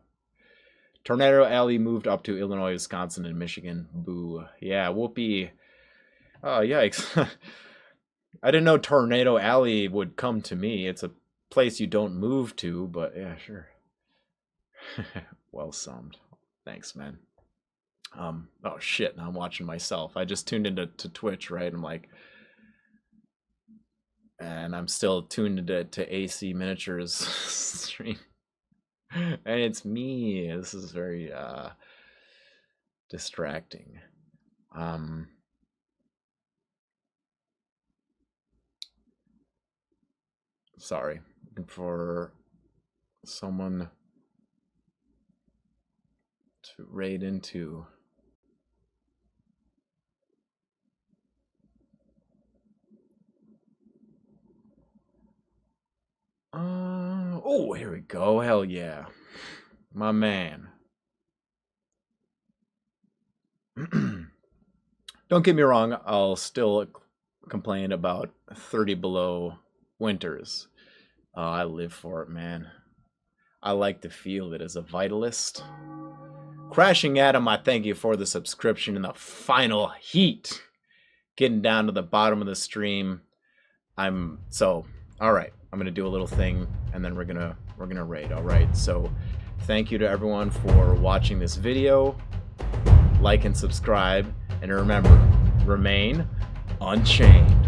Tornado Alley moved up to Illinois, Wisconsin, and Michigan. Boo. Yeah, whoopee. Oh, yikes. I didn't know Tornado Alley would come to me. It's a place you don't move to, but yeah, sure. Well summed. Thanks, man. Oh shit, now I'm watching myself. I just tuned into Twitch, right? I'm like, and I'm still tuned to AC Miniatures stream. And it's me. This is very distracting. Sorry. Looking for someone to raid into. Oh, here we go. Hell yeah. My man. Don't get me wrong, I'll still complain about 30 below winters. I live for it, man. I like to feel it as a vitalist. Crashing Adam, I thank you for the subscription in the final heat. Getting down to the bottom of the stream. All right. I'm gonna do a little thing, and then we're gonna raid. All right. So, thank you to everyone for watching this video. Like and subscribe, and remember, remain unchained.